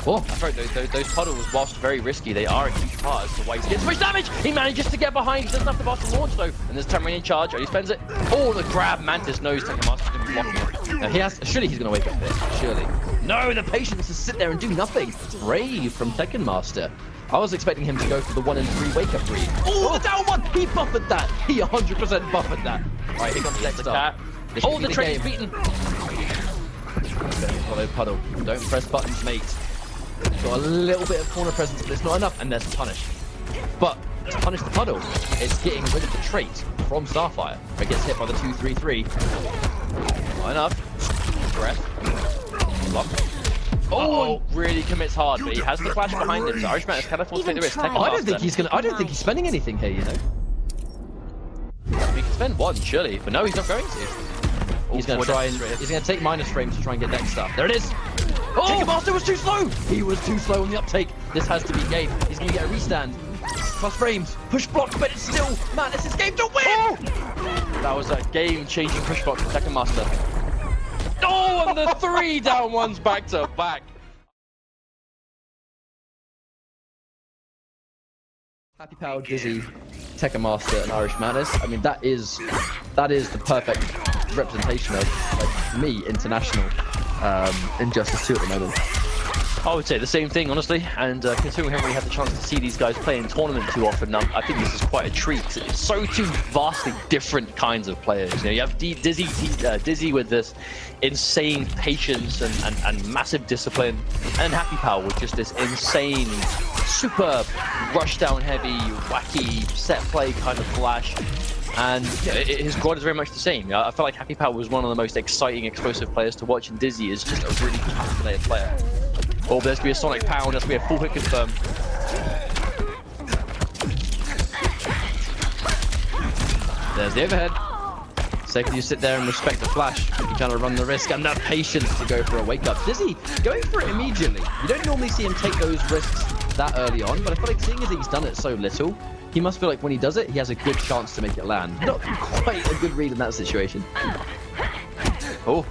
Oh, that's right. Those puddles, whilst very risky, they are a huge part as to why he's getting so much damage. He manages to get behind. He doesn't have the bar to launch though. And there's Tamarinian charge. Oh, he spends it. Oh, the grab. Mantis knows Tekken Master's going to be blocking it. Now he has. Surely he's going to wake up here. Surely. No, the patience to sit there and do nothing. Brave from Tekken Master. I was expecting him to go for the 1 in 3 wake up read. Oh, the down one. He buffered that. He 100% buffered that. All right, here comes the next start. Oh, the trade's beaten. Follow puddle. Don't press buttons, mate. Got a little bit of corner presence, but it's not enough, and there's punish. But to punish the puddle, it's getting rid of the trait from Starfire. It gets hit by the 2-3-3. Not enough. Breath. Block. Oh, really commits hard, but he has the flash behind him. So Irishmantis can afford to take the risk. I don't think he's gonna. I don't think he's spending anything here. You know. He can spend one, surely, but no, he's not going to. He's going to try and he's going to take minus frames to try and get next stuff. There it is. Oh, Tekken Master was too slow. He was too slow on the uptake. This has to be game. He's going to get a restand. Plus frames. Push block, but it's still this is game to win. Oh! That was a game-changing push block from Tekken Master. Oh, and the 3 down ones back to back. HappyPow, Dizzy, Tekken Master, and Irishmantis. I mean, that is the perfect representation of, like, me, international Injustice 2 at the moment. I would say the same thing, honestly, and considering we haven't really had the chance to see these guys play in tournament too often, I think this is quite a treat. It's so two vastly different kinds of players. You know, you have Dizzy with this insane patience and massive discipline, and HappyPow with just this insane, super rush down heavy, wacky set play kind of flash. And his Grodd is very much the same. I feel like HappyPow was one of the most exciting, explosive players to watch, and Dizzy is just a really calculated player. Oh, there's going to be a Sonic Pound, there's going to be a full hit confirm. There's the overhead. Second, you sit there and respect the flash. You kind of run the risk and that patience to go for a wake up. Dizzy going for it immediately. You don't normally see him take those risks that early on, but I feel like seeing as he's done it so little, he must feel like when he does it, he has a good chance to make it land. Not quite a good read in that situation. Oh.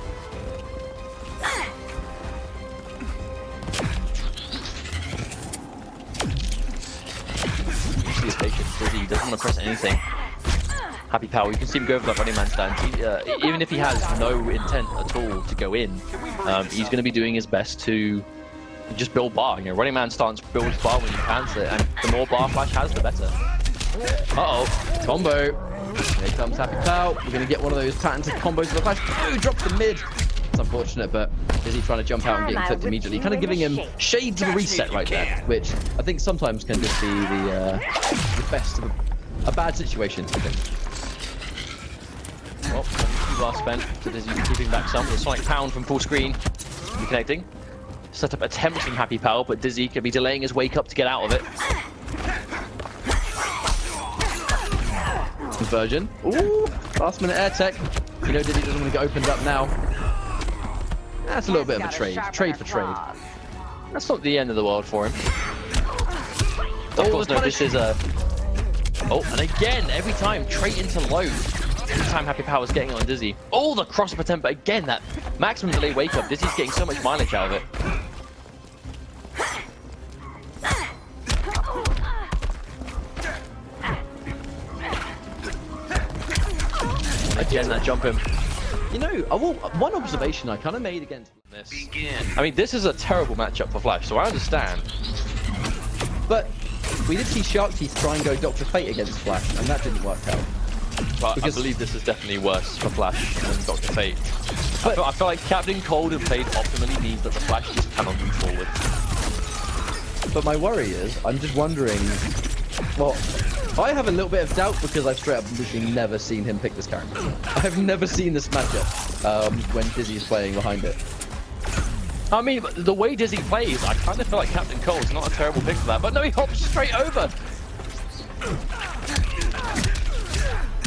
He's patient. Dizzy doesn't want to press anything. HappyPow, you can see him go for that running man stance. Even if he has no intent at all to go in, he's going to be doing his best to just build bar. You know, running man stance builds bar when you cancel it, and the more bar flash has, the better. Uh-oh. Combo. Here comes HappyPow. We're going to get one of those patented combos of the flash. Oh, drops the mid. It's unfortunate, but Dizzy trying to jump out and getting clipped immediately. Kind of giving him shades of a reset right there, which I think sometimes can just be the best of a bad situation, I think. Well, 2 bars spent, so Dizzy keeping back some. The Sonic Pound from full screen. Reconnecting. Set up attempts from HappyPow, but Dizzy could be delaying his wake up to get out of it. Conversion. Ooh, last minute air tech. You know Dizzy doesn't want to get opened up now. That's a little bit of a trade. Trade for trade. That's not the end of the world for him. Of course, no, this is a... Oh, and again, every time, trait into low. Every time HappyPow is getting on Dizzy. Oh, the cross-up attempt, but again, that maximum delay wake-up. Dizzy's getting so much mileage out of it. Again, that jump him. You know, one observation I kind of made against this. I mean, this is a terrible matchup for Flash, so I understand. But we did see Shark Teeth try and go Dr. Fate against Flash, and that didn't work out. But Because- I believe this is definitely worse for Flash than Dr. Fate. I feel like Captain Cold and Fate optimally means that the Flash just cannot move forward. But my worry is, I'm just wondering, well, I have a little bit of doubt because I've straight up literally never seen him pick this character. I've never seen this matchup when Dizzy's playing behind it. I mean, the way Dizzy plays, I kind of feel like Captain Cold's not a terrible pick for that. But no, he hops straight over.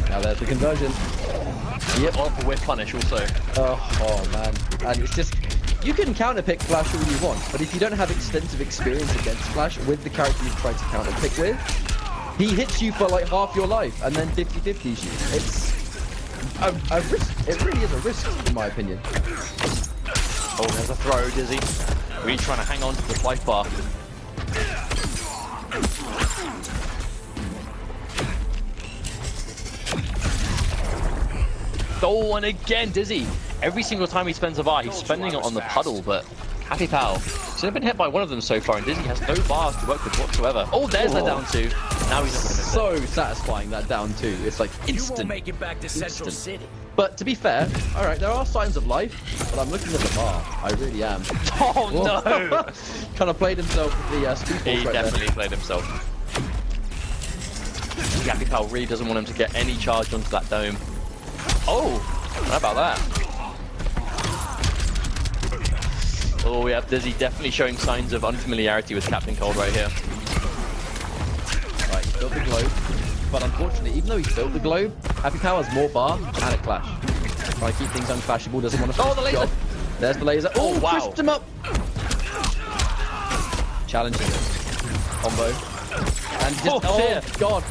Now there's the conversion. Yep, or for whiff punish also. Oh man, and it's just, you can counterpick Flash all you want, but if you don't have extensive experience against Flash with the character you've tried to counterpick with, he hits you for like half your life and then 50-50s you. It's a risk. It really is a risk, in my opinion. Oh, there's a throw, Dizzy. Really trying to hang on to the life bar. Oh, and again, Dizzy. Every single time he spends a bar, he's spending it on the puddle, but HappyPow, he's only been hit by one of them so far, and Dizzy has no bars to work with whatsoever. Oh, there's that down two. Now he's not going to miss it. So satisfying, that down two. It's like instant. You won't make it back to Central City. But to be fair, all right, there are signs of life, but I'm looking at the bar. I really am. Oh, no. Kind of played himself with the speed force He right definitely played himself. HappyPow really doesn't want him to get any charge onto that dome. Oh, how about that? Oh, we have Dizzy definitely showing signs of unfamiliarity with Captain Cold right here. Right, he's built the globe, but unfortunately, even though he's built the globe, HappyPow has more bar and a clash. Trying to keep things unclashable, doesn't want to finish the laser! job. There's the laser. Oh, wow. twisted him up! Challenging him. Combo. And just, Oh, God.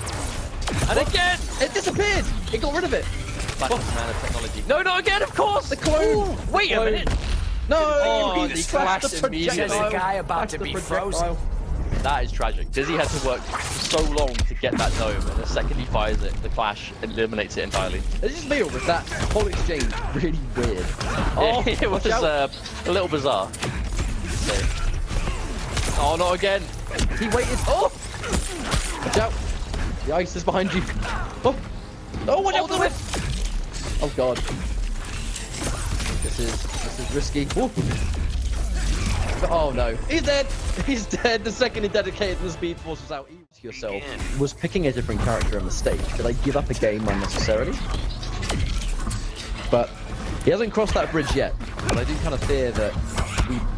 And again! It disappeared! It got rid of it! Flash is a man of technology. No, not again, of course! The clone! Ooh, wait a minute! No! Oh, he he crashed crashed the immediately. projectile. There's a guy about Crashed to the be projectile. frozen. That is tragic. Dizzy had to work so long to get that dome, and the second he fires it, the Clash eliminates it entirely. I just feel with that whole exchange really weird. Oh, it was watch out. a little bizarre. Oh, not again! He waited. Oh! Watch out! The ice is behind you. Oh! Oh, watch out! the whip! Oh God! This is risky. Ooh. Oh no! He's dead! He's dead. The second he dedicated the speed force was out. Yourself was picking a different character on the stage. Could I give up a game unnecessarily? But he hasn't crossed that bridge yet. But I do kind of fear that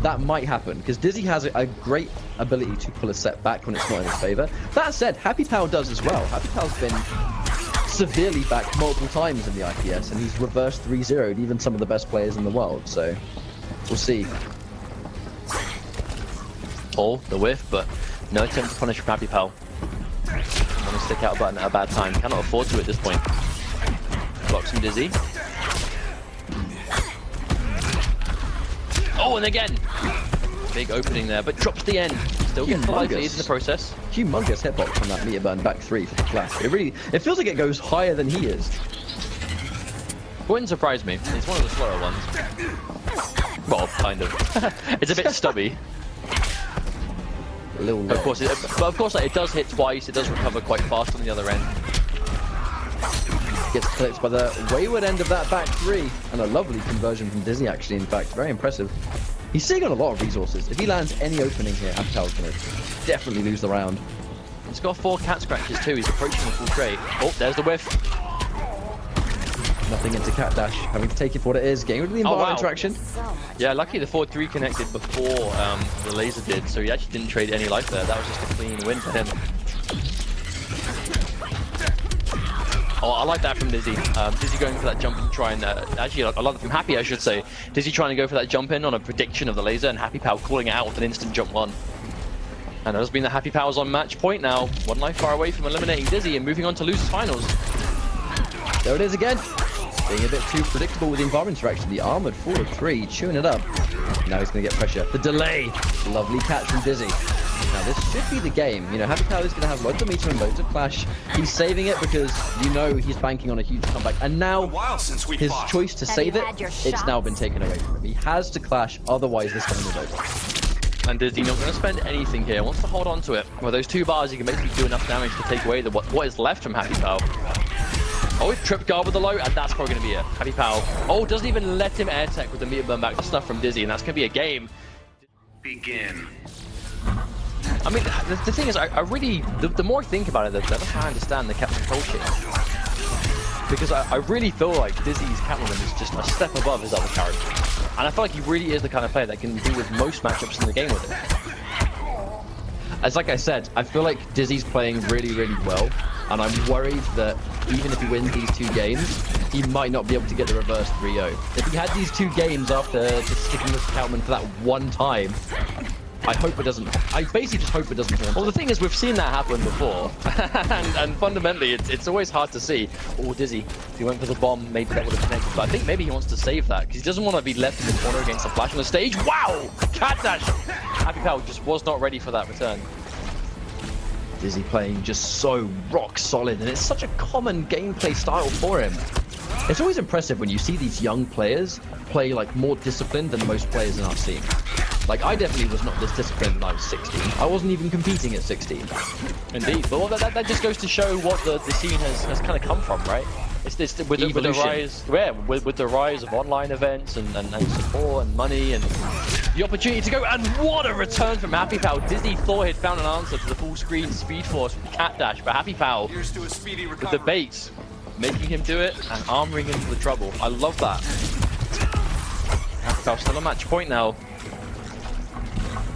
that might happen because Dizzy has a great ability to pull a set back when it's not in his favor. That said, HappyPow does as well. HappyPow's been severely backed multiple times in the IPS, and he's reversed 3-0'd even some of the best players in the world. So we'll see. Pull the whiff, but no attempt to punish from HappyPow. Want to stick out a button at a bad time. Cannot afford to at this point. Blocks from Dizzy. Oh, and again! Big opening there, but drops the end. Still gets the life lead in the process. Humongous hitbox from that meter burn back 3 for the Flash. It feels like it goes higher than he is. Wouldn't surprise me. It's one of the slower ones. Well, kind of. It's a bit stubby. A little Of course, but of course, like, it does hit twice. It does recover quite fast on the other end. Gets clipped by the wayward end of that back 3, and a lovely conversion from Dizzy. Actually, in fact, very impressive. He's sitting on a lot of resources. If he lands any opening here, HappyPow's going to definitely lose the round. He's got 4 cat scratches too. He's approaching the full trade. Oh, there's the whiff. Nothing into cat dash, having to take it for what it is, getting rid of the environment interaction. Yeah, lucky the 4-3 connected before the laser did, so he actually didn't trade any life there. That was just a clean win for him. Oh, I like that from Dizzy. Dizzy going for that jump and trying, actually I love it from Happy, I should say. Dizzy trying to go for that jump in on a prediction of the laser, and HappyPow calling it out with an instant jump one. And it does mean that HappyPow's on match point now. One life far away from eliminating Dizzy and moving on to Losers Finals. There it is again. Being a bit too predictable with the environment interaction. The armored 4-3, chewing it up. Now he's going to get pressure. The delay. Lovely catch from Dizzy. Now this should be the game. You know, HappyPow is going to have loads of meter and loads of clash. He's saving it because you know he's banking on a huge comeback. And now his choice to save it, it's now been taken away from him. He has to clash, otherwise this game is over. And Dizzy not going to spend anything here. Wants to hold on to it. With those 2 bars, he can basically do enough damage to take away what is left from HappyPow. Oh, he tripped guard with the low, and that's probably going to be it. HappyPow. Oh, doesn't even let him air tech with the meter burn back. That's stuff from Dizzy, and that's going to be a game. Begin. I mean, the thing is, I really, the more I think about it, the better I understand the Captain Control shit. Because I really feel like Dizzy's Catwoman is just a step above his other characters. And I feel like he really is the kind of player that can deal with most matchups in the game with it. As like I said, I feel like Dizzy's playing really, really well, and I'm worried that even if he wins these 2 games, he might not be able to get the reverse 3-0. If he had these 2 games after just sticking with Catwoman for that one time, I hope it doesn't. I basically just hope it doesn't happen. Well, the thing is, we've seen that happen before, and fundamentally, it's always hard to see. Oh, Dizzy, if he went for the bomb, maybe that would have connected. But I think maybe he wants to save that because he doesn't want to be left in the corner against the flash on the stage. Wow, cat dash! HappyPow just was not ready for that return. Dizzy playing just so rock solid, and it's such a common gameplay style for him. It's always impressive when you see these young players play like more disciplined than most players in our scene. Like, I definitely was not this disciplined when I was 16. I wasn't even competing at 16. Indeed, but well, that just goes to show what the scene has kind of come from, right? It's this with the rise, with the rise of online events and support and money and the opportunity to go. And what a return from HappyPow! Dizzy thought he'd found an answer to the full screen Speed Force with the cat dash, but HappyPow with the baits, making him do it and armoring him for the trouble. I love that. HappyPow still on match point now.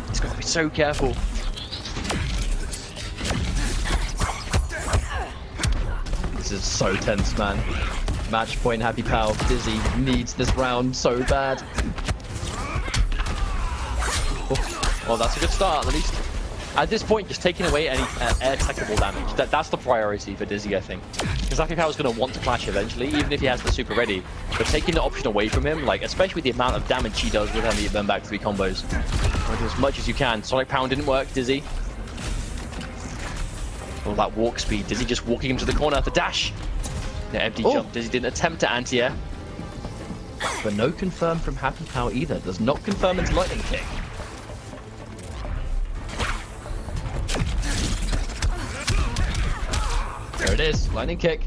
He's got to be so careful. This is so tense, man. Match point, HappyPow. Dizzy needs this round so bad. Well, that's a good start, at least. At this point, just taking away any air-techable damage. That's the priority for Dizzy, I think. Because HappyPow is going to want to clash eventually, even if he has the super ready. But taking the option away from him, like, especially the amount of damage he does with having to burn back 3 combos. Do as much as you can. Sonic Pound didn't work, Dizzy. All that walk speed. Dizzy just walking him to the corner. The dash. The empty jump. Dizzy didn't attempt to anti-air. But no confirm from HappyPow either. Does not confirm into lightning kick. There it is. Lightning kick.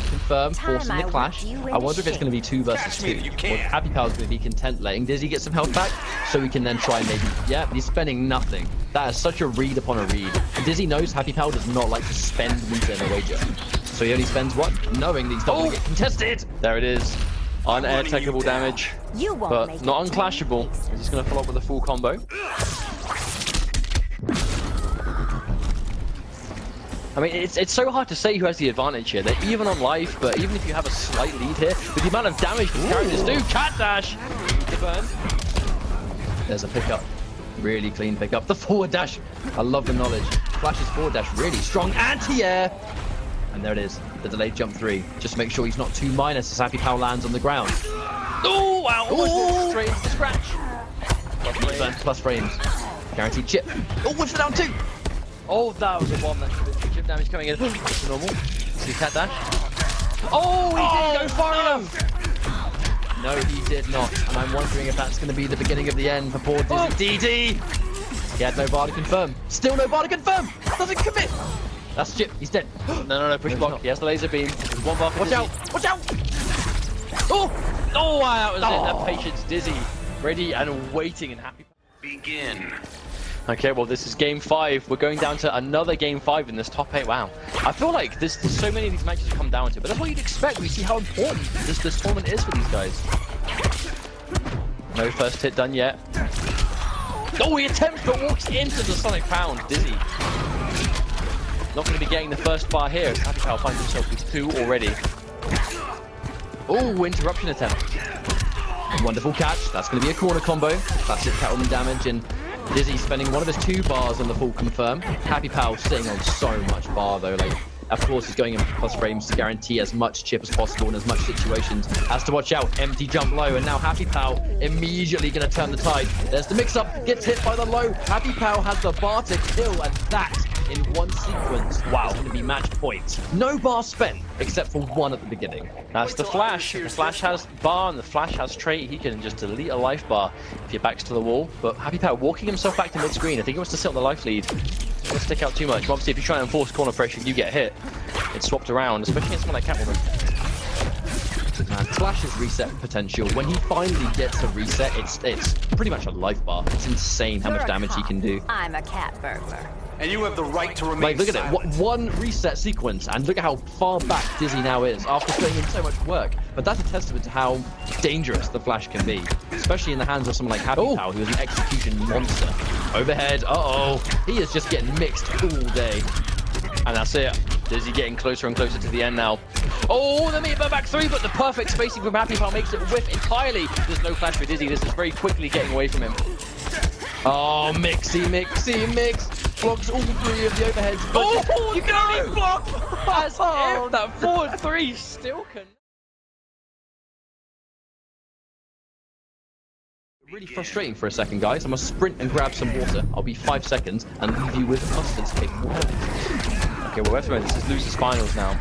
Confirm. Forcing the clash. I wonder if it's going to be 2 versus 2. Or HappyPow's going to be content letting Dizzy get some health back, so we can then try and maybe... Yeah, he's spending nothing. That is such a read upon a read. Dizzy knows HappyPow does not like to spend meter in a wager. So he only spends 1, knowing that he's not going to get contested. There it is. Un-air-techable damage, but not unclashable. He's just going to follow up with a full combo. I mean, it's so hard to say who has the advantage here. They're even on life, but even if you have a slight lead here, with the amount of damage these characters do, cat dash! The burn. There's a pickup. Really clean pickup. The forward dash. I love the knowledge. Flash's forward dash really strong. Anti-air. And there it is. The delayed jump 3. Just make sure he's not too minus as HappyPow lands on the ground. Oh, wow. Almost straight into the scratch. Plus frames. Guaranteed chip. Oh, whips it down 2. Oh, that was a bomb. That should have been chip damage coming in. It's normal. See cat dash. Oh, he didn't go far enough. No, he did not. And I'm wondering if that's going to be the beginning of the end for poor Dizzy. DD. He had no bar to confirm. Still no bar to confirm. Doesn't commit. That's chip. He's dead. No, push block. He has the laser beam. There's 1 bar for Watch Dizzy. out. Watch out. Oh, wow, that was it. That patience, Dizzy. Ready and waiting and happy. Begin. Okay, well, this is game 5. We're going down to another game 5 in this top 8. Wow. I feel like there's so many of these matches come down to, but that's what you'd expect. We see how important this tournament is for these guys. No first hit done yet. Oh, he attempts but walks into the Sonic Pound. Dizzy. Not going to be getting the first bar here. HappyPow finds himself with 2 already. Oh, interruption attempt. Wonderful catch. That's going to be a corner combo. Classic Catwoman damage, and Dizzy spending one of his 2 bars on the full confirm. HappyPow sitting on so much bar though. Like, of course, he's going in plus frames to guarantee as much chip as possible in as much situations. Has to watch out. Empty jump low, and now HappyPow immediately going to turn the tide. There's the mix-up. Gets hit by the low. HappyPow has the bar to kill, and that in one sequence. Wow, going to be match point. No bar spent except for 1 at the beginning. That's the Flash. The Flash has bar and the Flash has trait. He can just delete a life bar if your back's to the wall. But HappyPow walking himself back to mid-screen. I think he wants to sit on the life lead. Don't stick out too much. But obviously, if you try and enforce corner pressure, you get hit. It's swapped around, especially against someone like Catwoman. And Flash's reset potential, when he finally gets a reset, it's pretty much a life bar. It's insane how much damage he can do. I'm a cat burglar. And you have the right to remain Like, look at silent. it, one reset sequence, and look at how far back Dizzy now is after putting in so much work. But that's a testament to how dangerous the Flash can be, especially in the hands of someone like HappyPow, who is an execution monster. Overhead, uh-oh, he is just getting mixed all day. And that's it. Dizzy getting closer and closer to the end now. Oh, the meter back 3, but the perfect spacing from HappyPow makes it whiff entirely. There's no Flash for Dizzy. This is very quickly getting away from him. Oh, mixy, mix. Blocks all 3 of the overheads. But Oh, you can only block as if that forward 3 still can. Really frustrating for a second, guys. I'm gonna sprint and grab some water. I'll be 5 seconds and leave you with mustard's capable. Okay, well, wait a minute. This is Losers Finals now.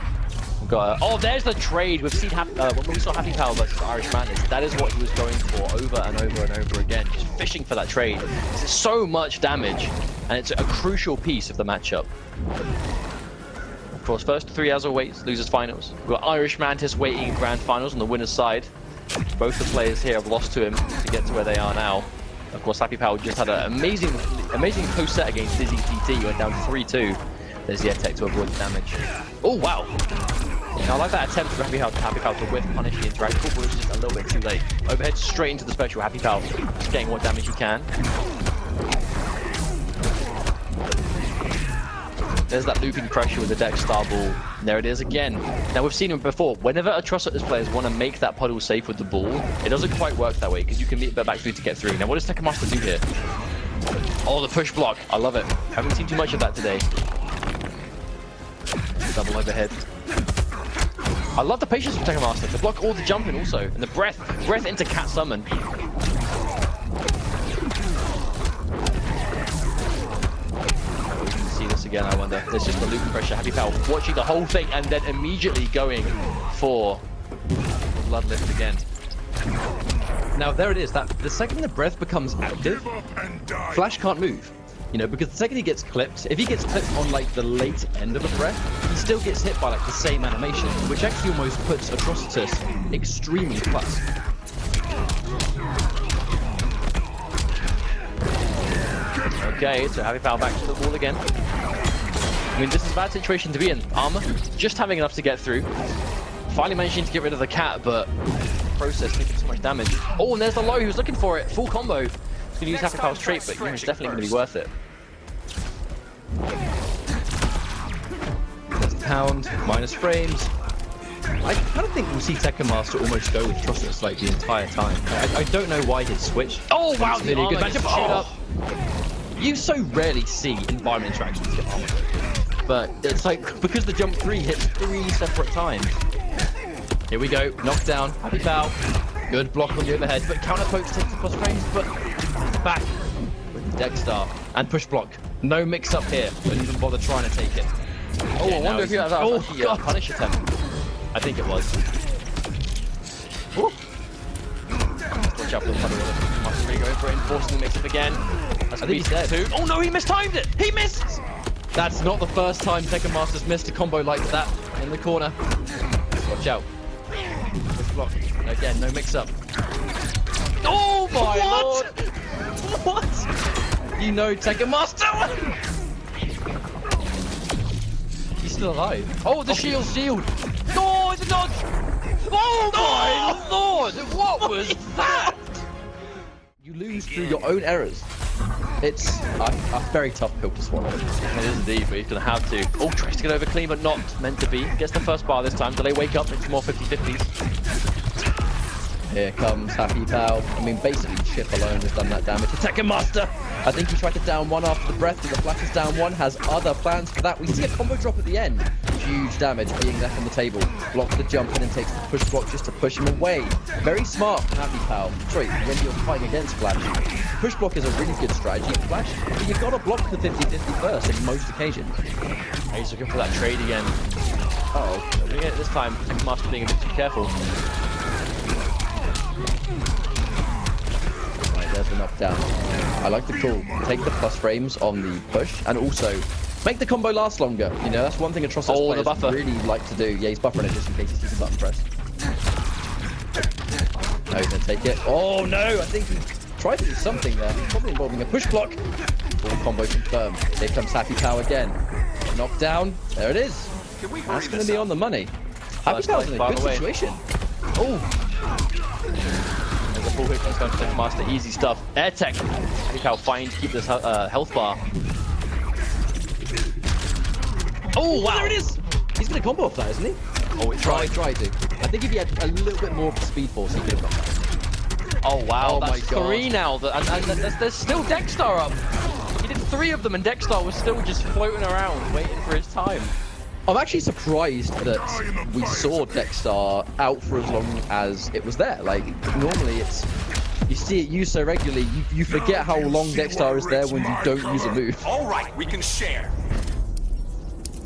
We've got, oh, there's the trade. We've seen when we saw HappyPow versus Irishmantis. That is what he was going for over and over and over again. Just fishing for that trade. There's so much damage, and it's a crucial piece of the matchup. Of course, first 3 as always, Losers Finals. We've got Irishmantis waiting in Grand Finals on the winner's side. Both the players here have lost to him to get to where they are now. Of course, HappyPow just had an amazing post set against DizzyTT. He went down 3-2. There's the attack to avoid the damage. Oh, wow. Now, I like that attempt for HappyPow to whiff, punish the interactable, but it's just a little bit too late. Overhead straight into the special. HappyPow just getting what damage he can. There's that looping pressure with the deck star ball. And there it is again. Now, we've seen him before. Whenever Atrocitus players want to make that puddle safe with the ball, it doesn't quite work that way because you can meet the back through to get through. Now, what does Tekken do here? Oh, the push block. I love it. Haven't seen too much of that today. Double overhead. I love the patience from Tekken to block all the jumping also. And the breath into Cat Summon. See this again, I wonder. There's just the loop pressure. HappyPow watching the whole thing and then immediately going for the Bloodlift again. Now there it is. That the second the breath becomes active, Flash can't move. You know, because the second he gets clipped, if he gets clipped on like the late end of a breath, he still gets hit by like the same animation, which actually almost puts Atrocitus extremely plus. Okay, so HappyPow back to the wall again. I mean, this is a bad situation to be in. Armor, just having enough to get through. Finally managing to get rid of the cat, but process taking so much damage. Oh, and there's the low, he was looking for it. Full combo. He's going to use HappyPow's trait, but it's definitely going to be worth it. There's the pound, minus frames. I kind of think we'll see Tekken Master almost go with Atrocitus like the entire time. I don't know why his switch. Oh, wow, it's really a good matchup. Oh. You so rarely see environment interactions get armor. But it's like, because the jump 3 hits 3 separate times. Here we go, knockdown, HappyPow. Good block on the overhead, but counter pokes takes the plus frames, but back with the deck star. And push block. No mix up here, don't even bother trying to take it. Oh, I wonder if he has a punish attempt. I think it was. Ooh. Watch out for the puddle. Must be going for it, enforcing the mix up again. That's I think he's dead. 2. Oh no, he mistimed it! He missed! That's not the first time Tekken Master's missed a combo like that in the corner. Watch out. Push block. Again, no mix up. Oh my lord! What? You know Tekken Master! He's still alive. Oh, the shield! Oh, it's a dodge! Oh my lord! What was that? You lose through your own errors. It's a very tough pill to swallow. It is indeed, but he's going to have to. Oh, tries to get over clean, but not meant to be. Gets the first bar this time. Do they wake up into more 50-50s? Here comes HappyPow. I mean, basically, Chip alone has done that damage. Tekken Master! I think he tried to down one after the breath, but the Flash is down one, has other plans for that. We see a combo drop at the end. Huge damage being left on the table. Blocks the jump in and takes the push block just to push him away. Very smart from HappyPow. Sorry, when you're fighting against Flash. Push block is a really good strategy for Flash, but you've got to block the 50-50 first in most occasions. He's looking for that trade again. Uh-oh. Doing it this time. Tekken Master being a bit too careful. Right, there's the knockdown. I like the call. Take the plus frames on the push, and also make the combo last longer. You know, that's one thing Atrocitus players really like to do. Yeah, he's buffering it just in case he sees a button press. No, he's gonna take it. Oh no, I think he tried to do something there. Probably involving a push block. Full combo confirmed. Here comes HappyPow again. Knockdown. There it is. That's gonna be on the money. HappyPow's in a good situation. Oh. There's a full hit from Tekken Master. Easy stuff. Air tech. HappyPow fine to keep this health bar. Oh, wow. There it is. He's gonna combo off that, isn't he? Oh, it tried. Tried to. I think if he had a little bit more of the speed force, he could have got that. Oh, wow. Oh, that's my God. 3 now. And there's still Dexstar up. He did 3 of them, and Dexstar was still just floating around, waiting for his time. I'm actually surprised that we saw Dexstar out for as long as it was there. Like, normally it's... You see it used so regularly, you forget how long Dexstar is there when you don't use a move. All right, we can share.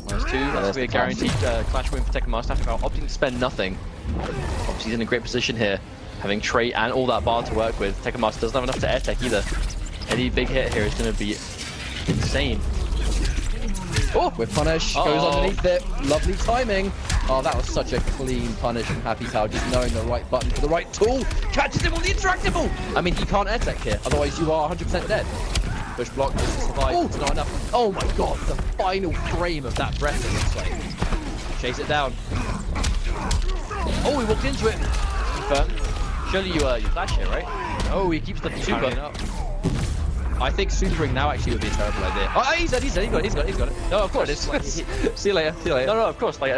Minus 2, that's going to be a guaranteed clash win for Tekken Master. HappyPow opting to spend nothing. Obviously he's in a great position here, having trait and all that bar to work with. Tekken Master doesn't have enough to air tech either. Any big hit here is going to be insane. Oh, with punish, goes underneath it. Lovely timing. Oh, that was such a clean punish from HappyPow, just knowing the right button for the right tool. Catches him on the interactable. I mean, he can't air tech here, otherwise you are 100% dead. Push block just to survive. It's not enough. Oh my God, the final frame of that breath in this way. Chase it down. Oh, he walked into it. Confirmed. Surely you flash here, right? Oh, he keeps the super. I think supering now actually would be a terrible idea. Oh, he's got it. No, of course. See you later. No, of course. Like,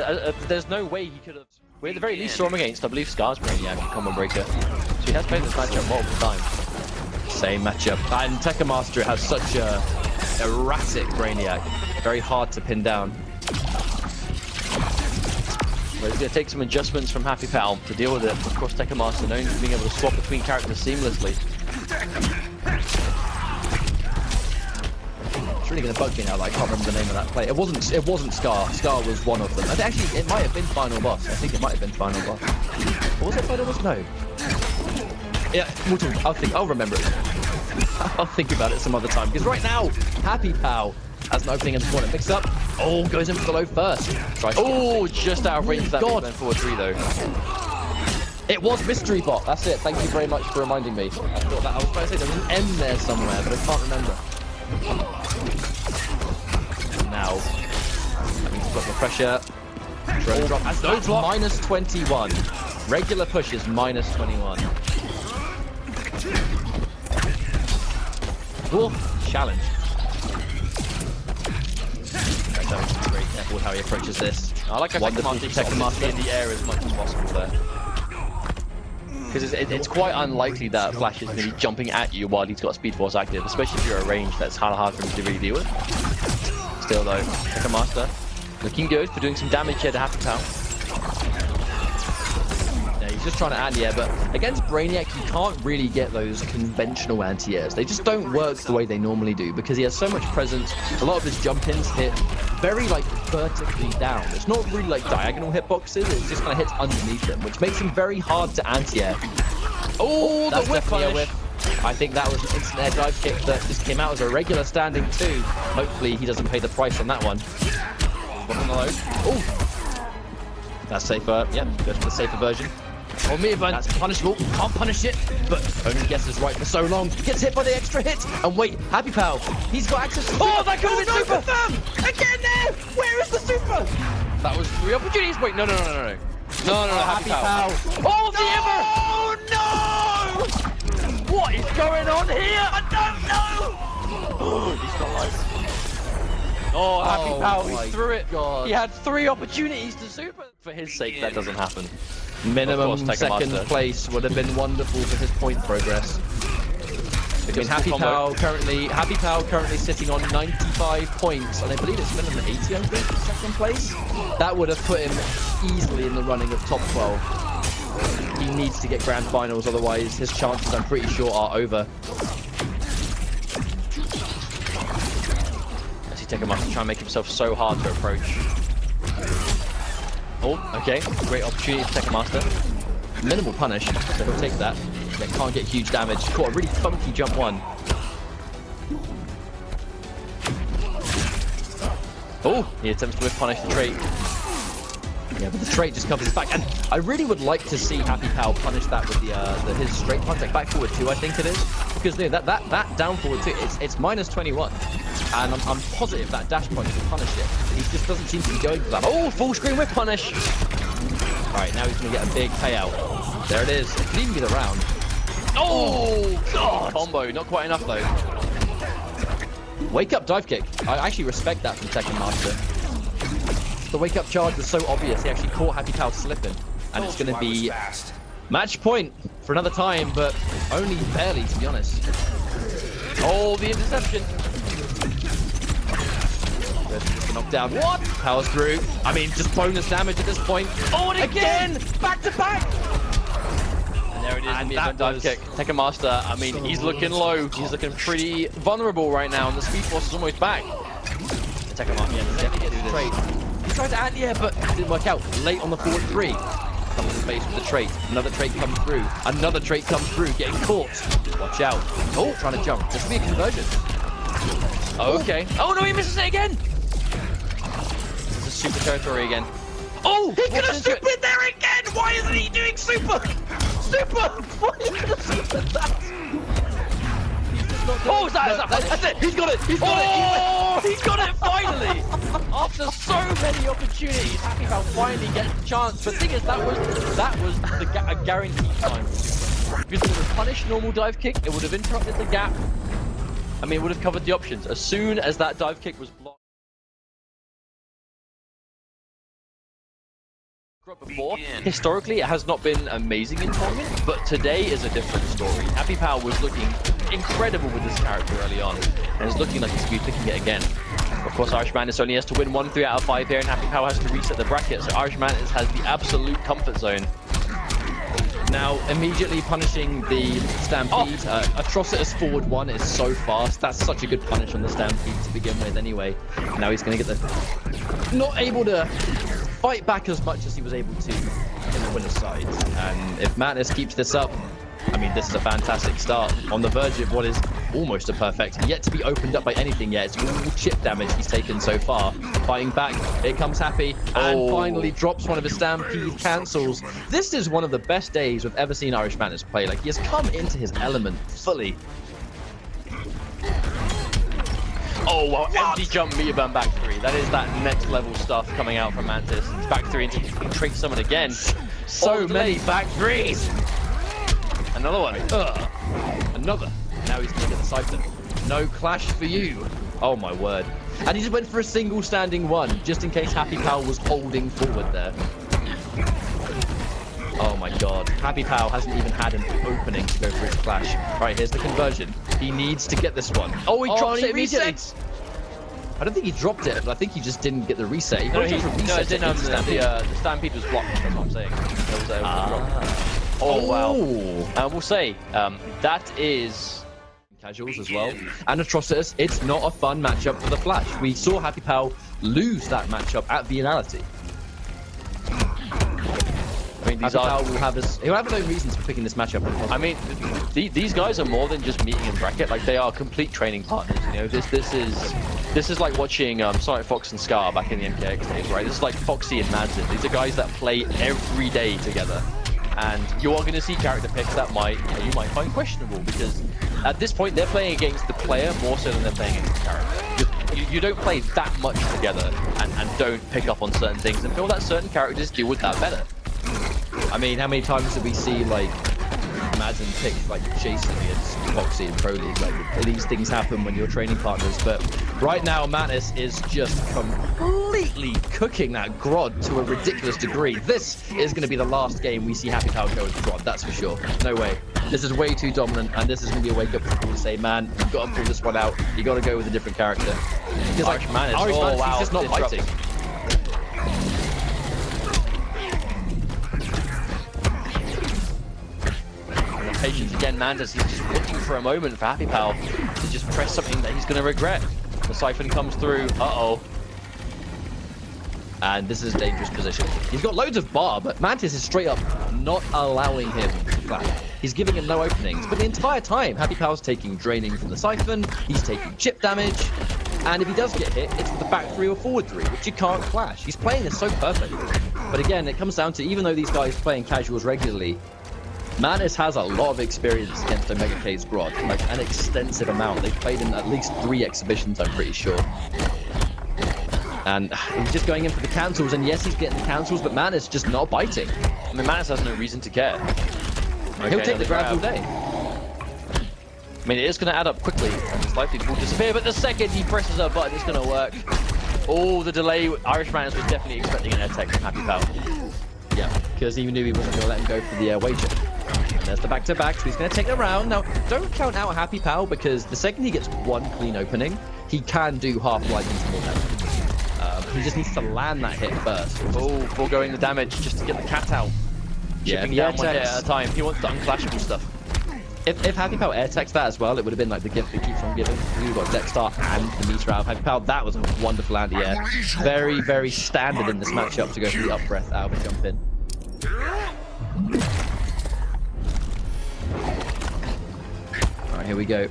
there's no way he could have. We at the very least saw him against, I believe, Scar's Brainiac, Common Breaker. So he has played this matchup multiple times. Same matchup. And Tekken Master has such a erratic Brainiac. Very hard to pin down. Well, he's going to take some adjustments from HappyPow to deal with it. Of course, Tekken Master known for being able to swap between characters seamlessly. It's really going to bug me now that I can't remember the name of that play. It wasn't Scar. Scar was one of them. And actually, it might have been Final Boss. I think it might have been Final Boss. Or was it Final Boss? No. Yeah, I'll remember it. I'll think about it some other time. Because right now, HappyPow has an opening in the corner. Mix up. Oh, goes in for the low first. Oh, just out of range for that big forward 3 though. It was Mystery Bot. That's it. Thank you very much for reminding me. I thought that I was about to say there was an M there somewhere, but I can't remember. Now, having got the pressure. Drone drop. That's no block. Minus 21. Regular push is minus 21. Cool. Challenge. Very careful with how he approaches this. I like how Tekken Master in the air as much as possible there. Because it's quite unlikely that Flash is going to be jumping at you while he's got Speed Force active, especially if you're at range. That's hard for him to really deal with. Still though, Tekken Master looking good for doing some damage here to HappyPow. Yeah, he's just trying to anti-air, but against Brainiac, you can't really get those conventional anti-airs. They just don't work the way they normally do because he has so much presence. A lot of his jump-ins hit very like vertically down. It's not really like diagonal hitboxes, it just kind of hits underneath them, which makes him very hard to anti-air. Oh, the whip punish! I think that was an instant air dive kick that just came out as a regular standing 2. Hopefully he doesn't pay the price on that one. On the low. Oh! That's safer. Yep, go for the safer version. Oh, me, but that's punishable. Can't punish it, but only guesses right for so long. Gets hit by the extra hit. And wait, HappyPow, he's got access to... Oh, that could have been super! Again there! Where is the super? That was 3 opportunities. Wait, no. HappyPow. Oh, the Oh, no! What is going on here? I don't know! Oh, he's not live. Oh, HappyPow, my he threw it. God. He had 3 opportunities to super. For his sake, that doesn't happen. Minimum Of course, second place would have been wonderful for his point progress. I mean, HappyPow currently sitting on 95 points, and I believe it's minimum 80, I think, second place. That would have put him easily in the running of top 12. He needs to get grand finals, otherwise his chances, I'm pretty sure, are over. Tekken must try and make himself so hard to approach. Oh, okay. Great opportunity for Tekken Master. Minimal punish, so he'll take that. But can't get huge damage. Caught a really funky jump one. Oh, he attempts to whiff punish the trait. Yeah, but the trait just covers his back. And I really would like to see HappyPow punish that with his straight punch, like back forward 2, I think it is. Because you know, that down forward 2, it's minus 21. And I'm positive that dash punch will punish it. He just doesn't seem to be going for that. Oh, full screen whip punish! Alright, now he's going to get a big payout. There it is. It could even be the round. Oh, God! Combo, not quite enough though. Wake up dive kick. I actually respect that from Tekken Master. The wake up charge was so obvious, he actually caught HappyPow slipping. And it's going to be match point for another time, but only barely, to be honest. Oh, the interception. Just knocked down. What? Powers through. I mean, just bonus damage at this point. Oh, and again! Back to back! And there it is, And the that dive was kick. Tekken Master, I mean, he's looking low. He's looking pretty vulnerable right now, and the Speed Force is almost back. The Tekken Master, yeah, He gets the trait. He tried to anti-air, but it didn't work out. Late on the forward 3. Comes in face with the trait. Another trait comes through. Another trait comes through. Getting caught. Watch out. Oh, trying to jump. This will be a conversion. Okay. Oh no, he misses it again! This is super territory again. Oh! He could have super in there again! Why isn't he doing super? Super! Why is he gonna super that? Oh, is that? That's it! He's got it! He's got it! He got it finally! After so many opportunities, HappyPow finally gets the chance. But the thing is, that was a guaranteed time. Because it would have punished normal dive kick, it would have interrupted the gap. I mean, it would have covered the options. As soon as that dive kick was blocked before, historically it has not been amazing in tournament, but today is a different story. HappyPow was looking incredible with this character early on, and is looking like he's going to be picking it again. Of course, Irishmantis only has to win 1 3 out of 5 here, and HappyPow has to reset the bracket, so Irishmantis has the absolute comfort zone. Now, immediately punishing the Stampede. Atrocitus forward 1 is so fast. That's such a good punish on the Stampede to begin with anyway. Now he's going to get the... Not able to fight back as much as he was able to in the winner's side. And if Madness keeps this up, I mean, this is a fantastic start. On the verge of what is almost a perfect, yet to be opened up by anything yet. It's all chip damage he's taken so far. Fighting back, here comes Happy, and finally drops one of his Stampede cancels. This is one of the best days we've ever seen Irishmantis play. Like, he has come into his element fully. Oh, wow, empty jump meter burn back 3. That is that next level stuff coming out from Mantis. Back 3 into trait summon again. So many back 3s. Another one. Another. Now he's going to get the Siphon. No clash for you. Oh my word. And he just went for a single standing 1, just in case HappyPow was holding forward there. Oh my god. HappyPow hasn't even had an opening to go for his clash. Right, here's the conversion. He needs to get this one. Oh, he drops it immediately. I don't think he dropped it, but I think he just didn't get the reset. No, the Stampede was blocked, that's what I'm saying. Oh, wow. We'll say, that is... Casuals as well. And Atrocitus, it's not a fun matchup for the Flash. We saw HappyPow lose that matchup at Vianality. I mean, he'll have no reasons for picking this matchup. I mean, these guys are more than just meeting in bracket. Like, they are complete training partners. You know, this is like watching Sonic Fox and Scar back in the MKX days, right? This is like Foxy and Madsen. These are guys that play every day together. And you are going to see character picks that you might find questionable, because at this point they're playing against the player more so than they're playing against the character. You don't play that much together and don't pick up on certain things and feel that certain characters deal with that better. I mean, how many times did we see, like, imagine pick like Jason against Foxy and Pro League. Like these things happen when you're training partners. But right now, Mantis is just completely cooking that Grodd to a ridiculous degree. This is going to be the last game we see HappyPow go with Grodd. That's for sure. No way. This is way too dominant, and this is going to be a wake-up for people to say, man, you've got to pull this one out. You got to go with a different character. Because like Irishmantis, he's just not fighting. Patience again, Mantis. He's just looking for a moment for HappyPow to just press something that he's going to regret. The Siphon comes through. Uh-oh. And this is a dangerous position. He's got loads of bar, but Mantis is straight up not allowing him to flash. He's giving him no openings. But the entire time, HappyPow's taking draining from the Siphon. He's taking chip damage. And if he does get hit, it's with the back 3 or forward 3, which you can't flash. He's playing this so perfectly. But again, it comes down to, even though these guys playing casuals regularly, Mantis has a lot of experience against Omega K's Grodd, like an extensive amount. They've played in at least 3 exhibitions, I'm pretty sure. And he's just going in for the cancels, and yes, he's getting the cancels, but Mantis just not biting. I mean, Mantis has no reason to care. He'll take the grabs all day. I mean, it is going to add up quickly, and it's likely will disappear, but the second he presses a button, it's going to work. Oh, the delay. Irishmantis was definitely expecting an air tech from HappyPow. Yeah, because he knew he wasn't going to let him go for the wager. And there's the back-to-back, so he's going to take the round. Now, don't count out HappyPow, because the second he gets one clean opening, he can do half-life into more damage. He just needs to land that hit first. Oh, foregoing the damage just to get the cat out. Yeah, Chipping down one hit at a time. He wants the unclashable stuff. If HappyPow air techs that as well, it would have been like the gift that keeps on giving. We've got Dexter and the meter out of HappyPow. That was a wonderful anti-air. Very, very standard in this matchup to go for the up breath out of a jump in. Alright, here we go.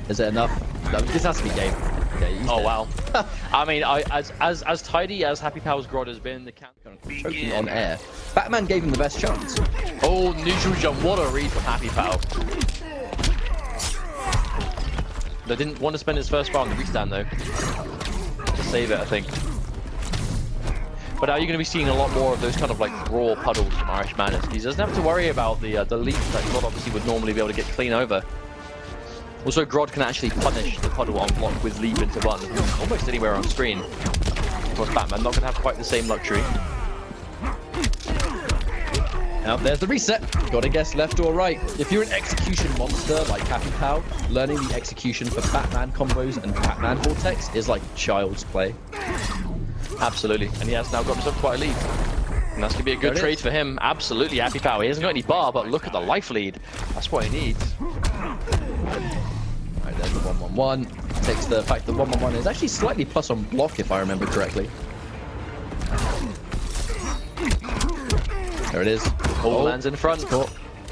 Is it enough? No, this has to be game. Okay, oh, wow. I mean, as tidy as HappyPow's Grodd has been, the cat choking on air. Batman gave him the best chance. Oh, neutral jump. What a read from HappyPow. They didn't want to spend his first bar on the restand, though. To save it, I think. But now you're going to be seeing a lot more of those kind of like raw puddles from Irishmantis. He doesn't have to worry about the leap that Grodd obviously would normally be able to get clean over. Also, Grodd can actually punish the puddle on block with leap into one almost anywhere on screen. Of course, Batman not going to have quite the same luxury. Now, there's the reset. Gotta guess left or right. If you're an execution monster like HappyPow, learning the execution for Batman combos and Batman Vortex is like child's play. Absolutely. And he has now got himself quite a lead. And that's going to be a good trade for him. Absolutely, HappyPow. He hasn't got any bar, but look at the life lead. That's what he needs. Alright, there's the 1-1-1. Takes the fact that 1-1-1 is actually slightly plus on block, if I remember correctly. There it is. Oh, lands in front.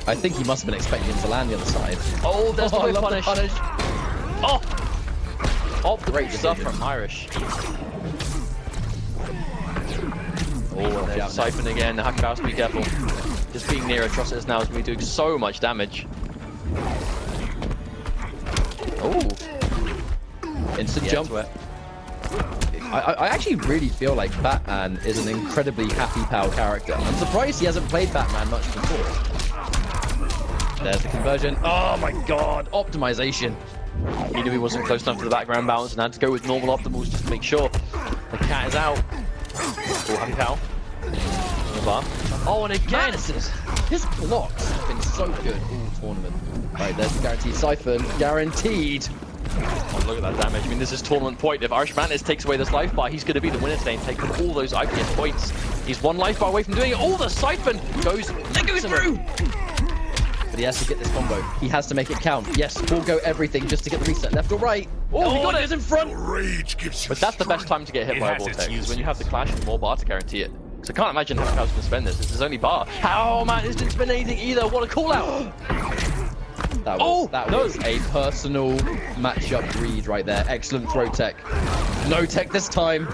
I think he must have been expecting him to land the other side. Oh, there's the punish. Oh! Oh, great stuff from Irish. Oh, there's Siphon again. The HappyPow has to be careful. Just being near Atrocitus now is going to be doing so much damage. Oh! Instant jump. I actually really feel like Batman is an incredibly HappyPow character. I'm surprised he hasn't played Batman much before. There's the conversion. Oh my god, optimization. He knew he wasn't close enough to the background bounce and had to go with normal optimals just to make sure the cat is out. Oh, HappyPow. Oh, and again! His blocks have been so good all tournament. Right, there's the guaranteed Siphon. Guaranteed. Oh, look at that damage. I mean, this is tournament point. If Irishmantis takes away this life bar, he's going to be the winner today and take all those IPS points. He's one life bar away from doing it. Oh, the Siphon goes through! But he has to get this combo. He has to make it count. Yes, forego everything just to get the reset. Left or right? Oh, he got it! It's in front! But that's the best time to get hit by a Vortex, is when you have the clash and more bar to guarantee it. So I can't imagine how HappyPow's going to spend this. This is his only bar. Oh, man, this didn't spend anything either. What a call-out! That was a personal matchup read right there. Excellent throw tech. No tech this time.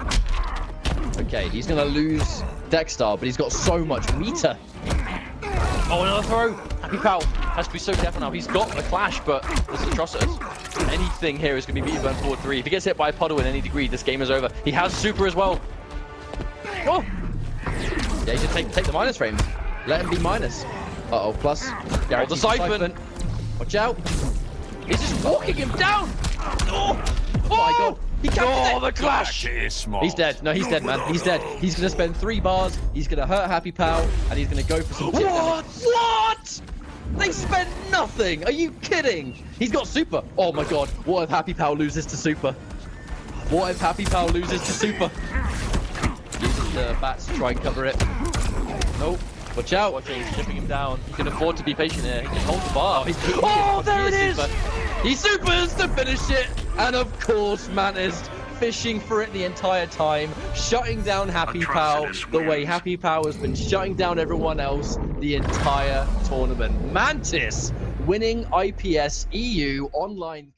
Okay, he's going to lose Dexter, but he's got so much meter. Oh, another throw. HappyPow has to be so careful now. He's got a clash, but this is Atrocitus. Anything here is going to be burn forward 3. If he gets hit by a puddle in any degree, this game is over. He has super as well. Oh! Yeah, he should take the minus frames. Let him be minus. Uh-oh, plus. Guaranteed the siphon. Watch out. He's just walking him down. Oh, Oh my god. He captured the it. clash. He's dead. No, he's dead, man. He's dead. He's going to spend 3 bars. He's going to hurt HappyPow, and he's going to go for some chip damage. What? They spent nothing. Are you kidding? He's got super. Oh my god. What if HappyPow loses to super? What if HappyPow loses to super? Uses the bats to try and cover it. Nope. Watch out. Watching, shipping him down. He can afford to be patient here. He can hold the bar. Oh, there it is! Super. He supers to finish it, and of course, Mantis fishing for it the entire time, shutting down HappyPow Atrocitus the way wins. HappyPow has been shutting down everyone else the entire tournament. Mantis winning IPS EU online.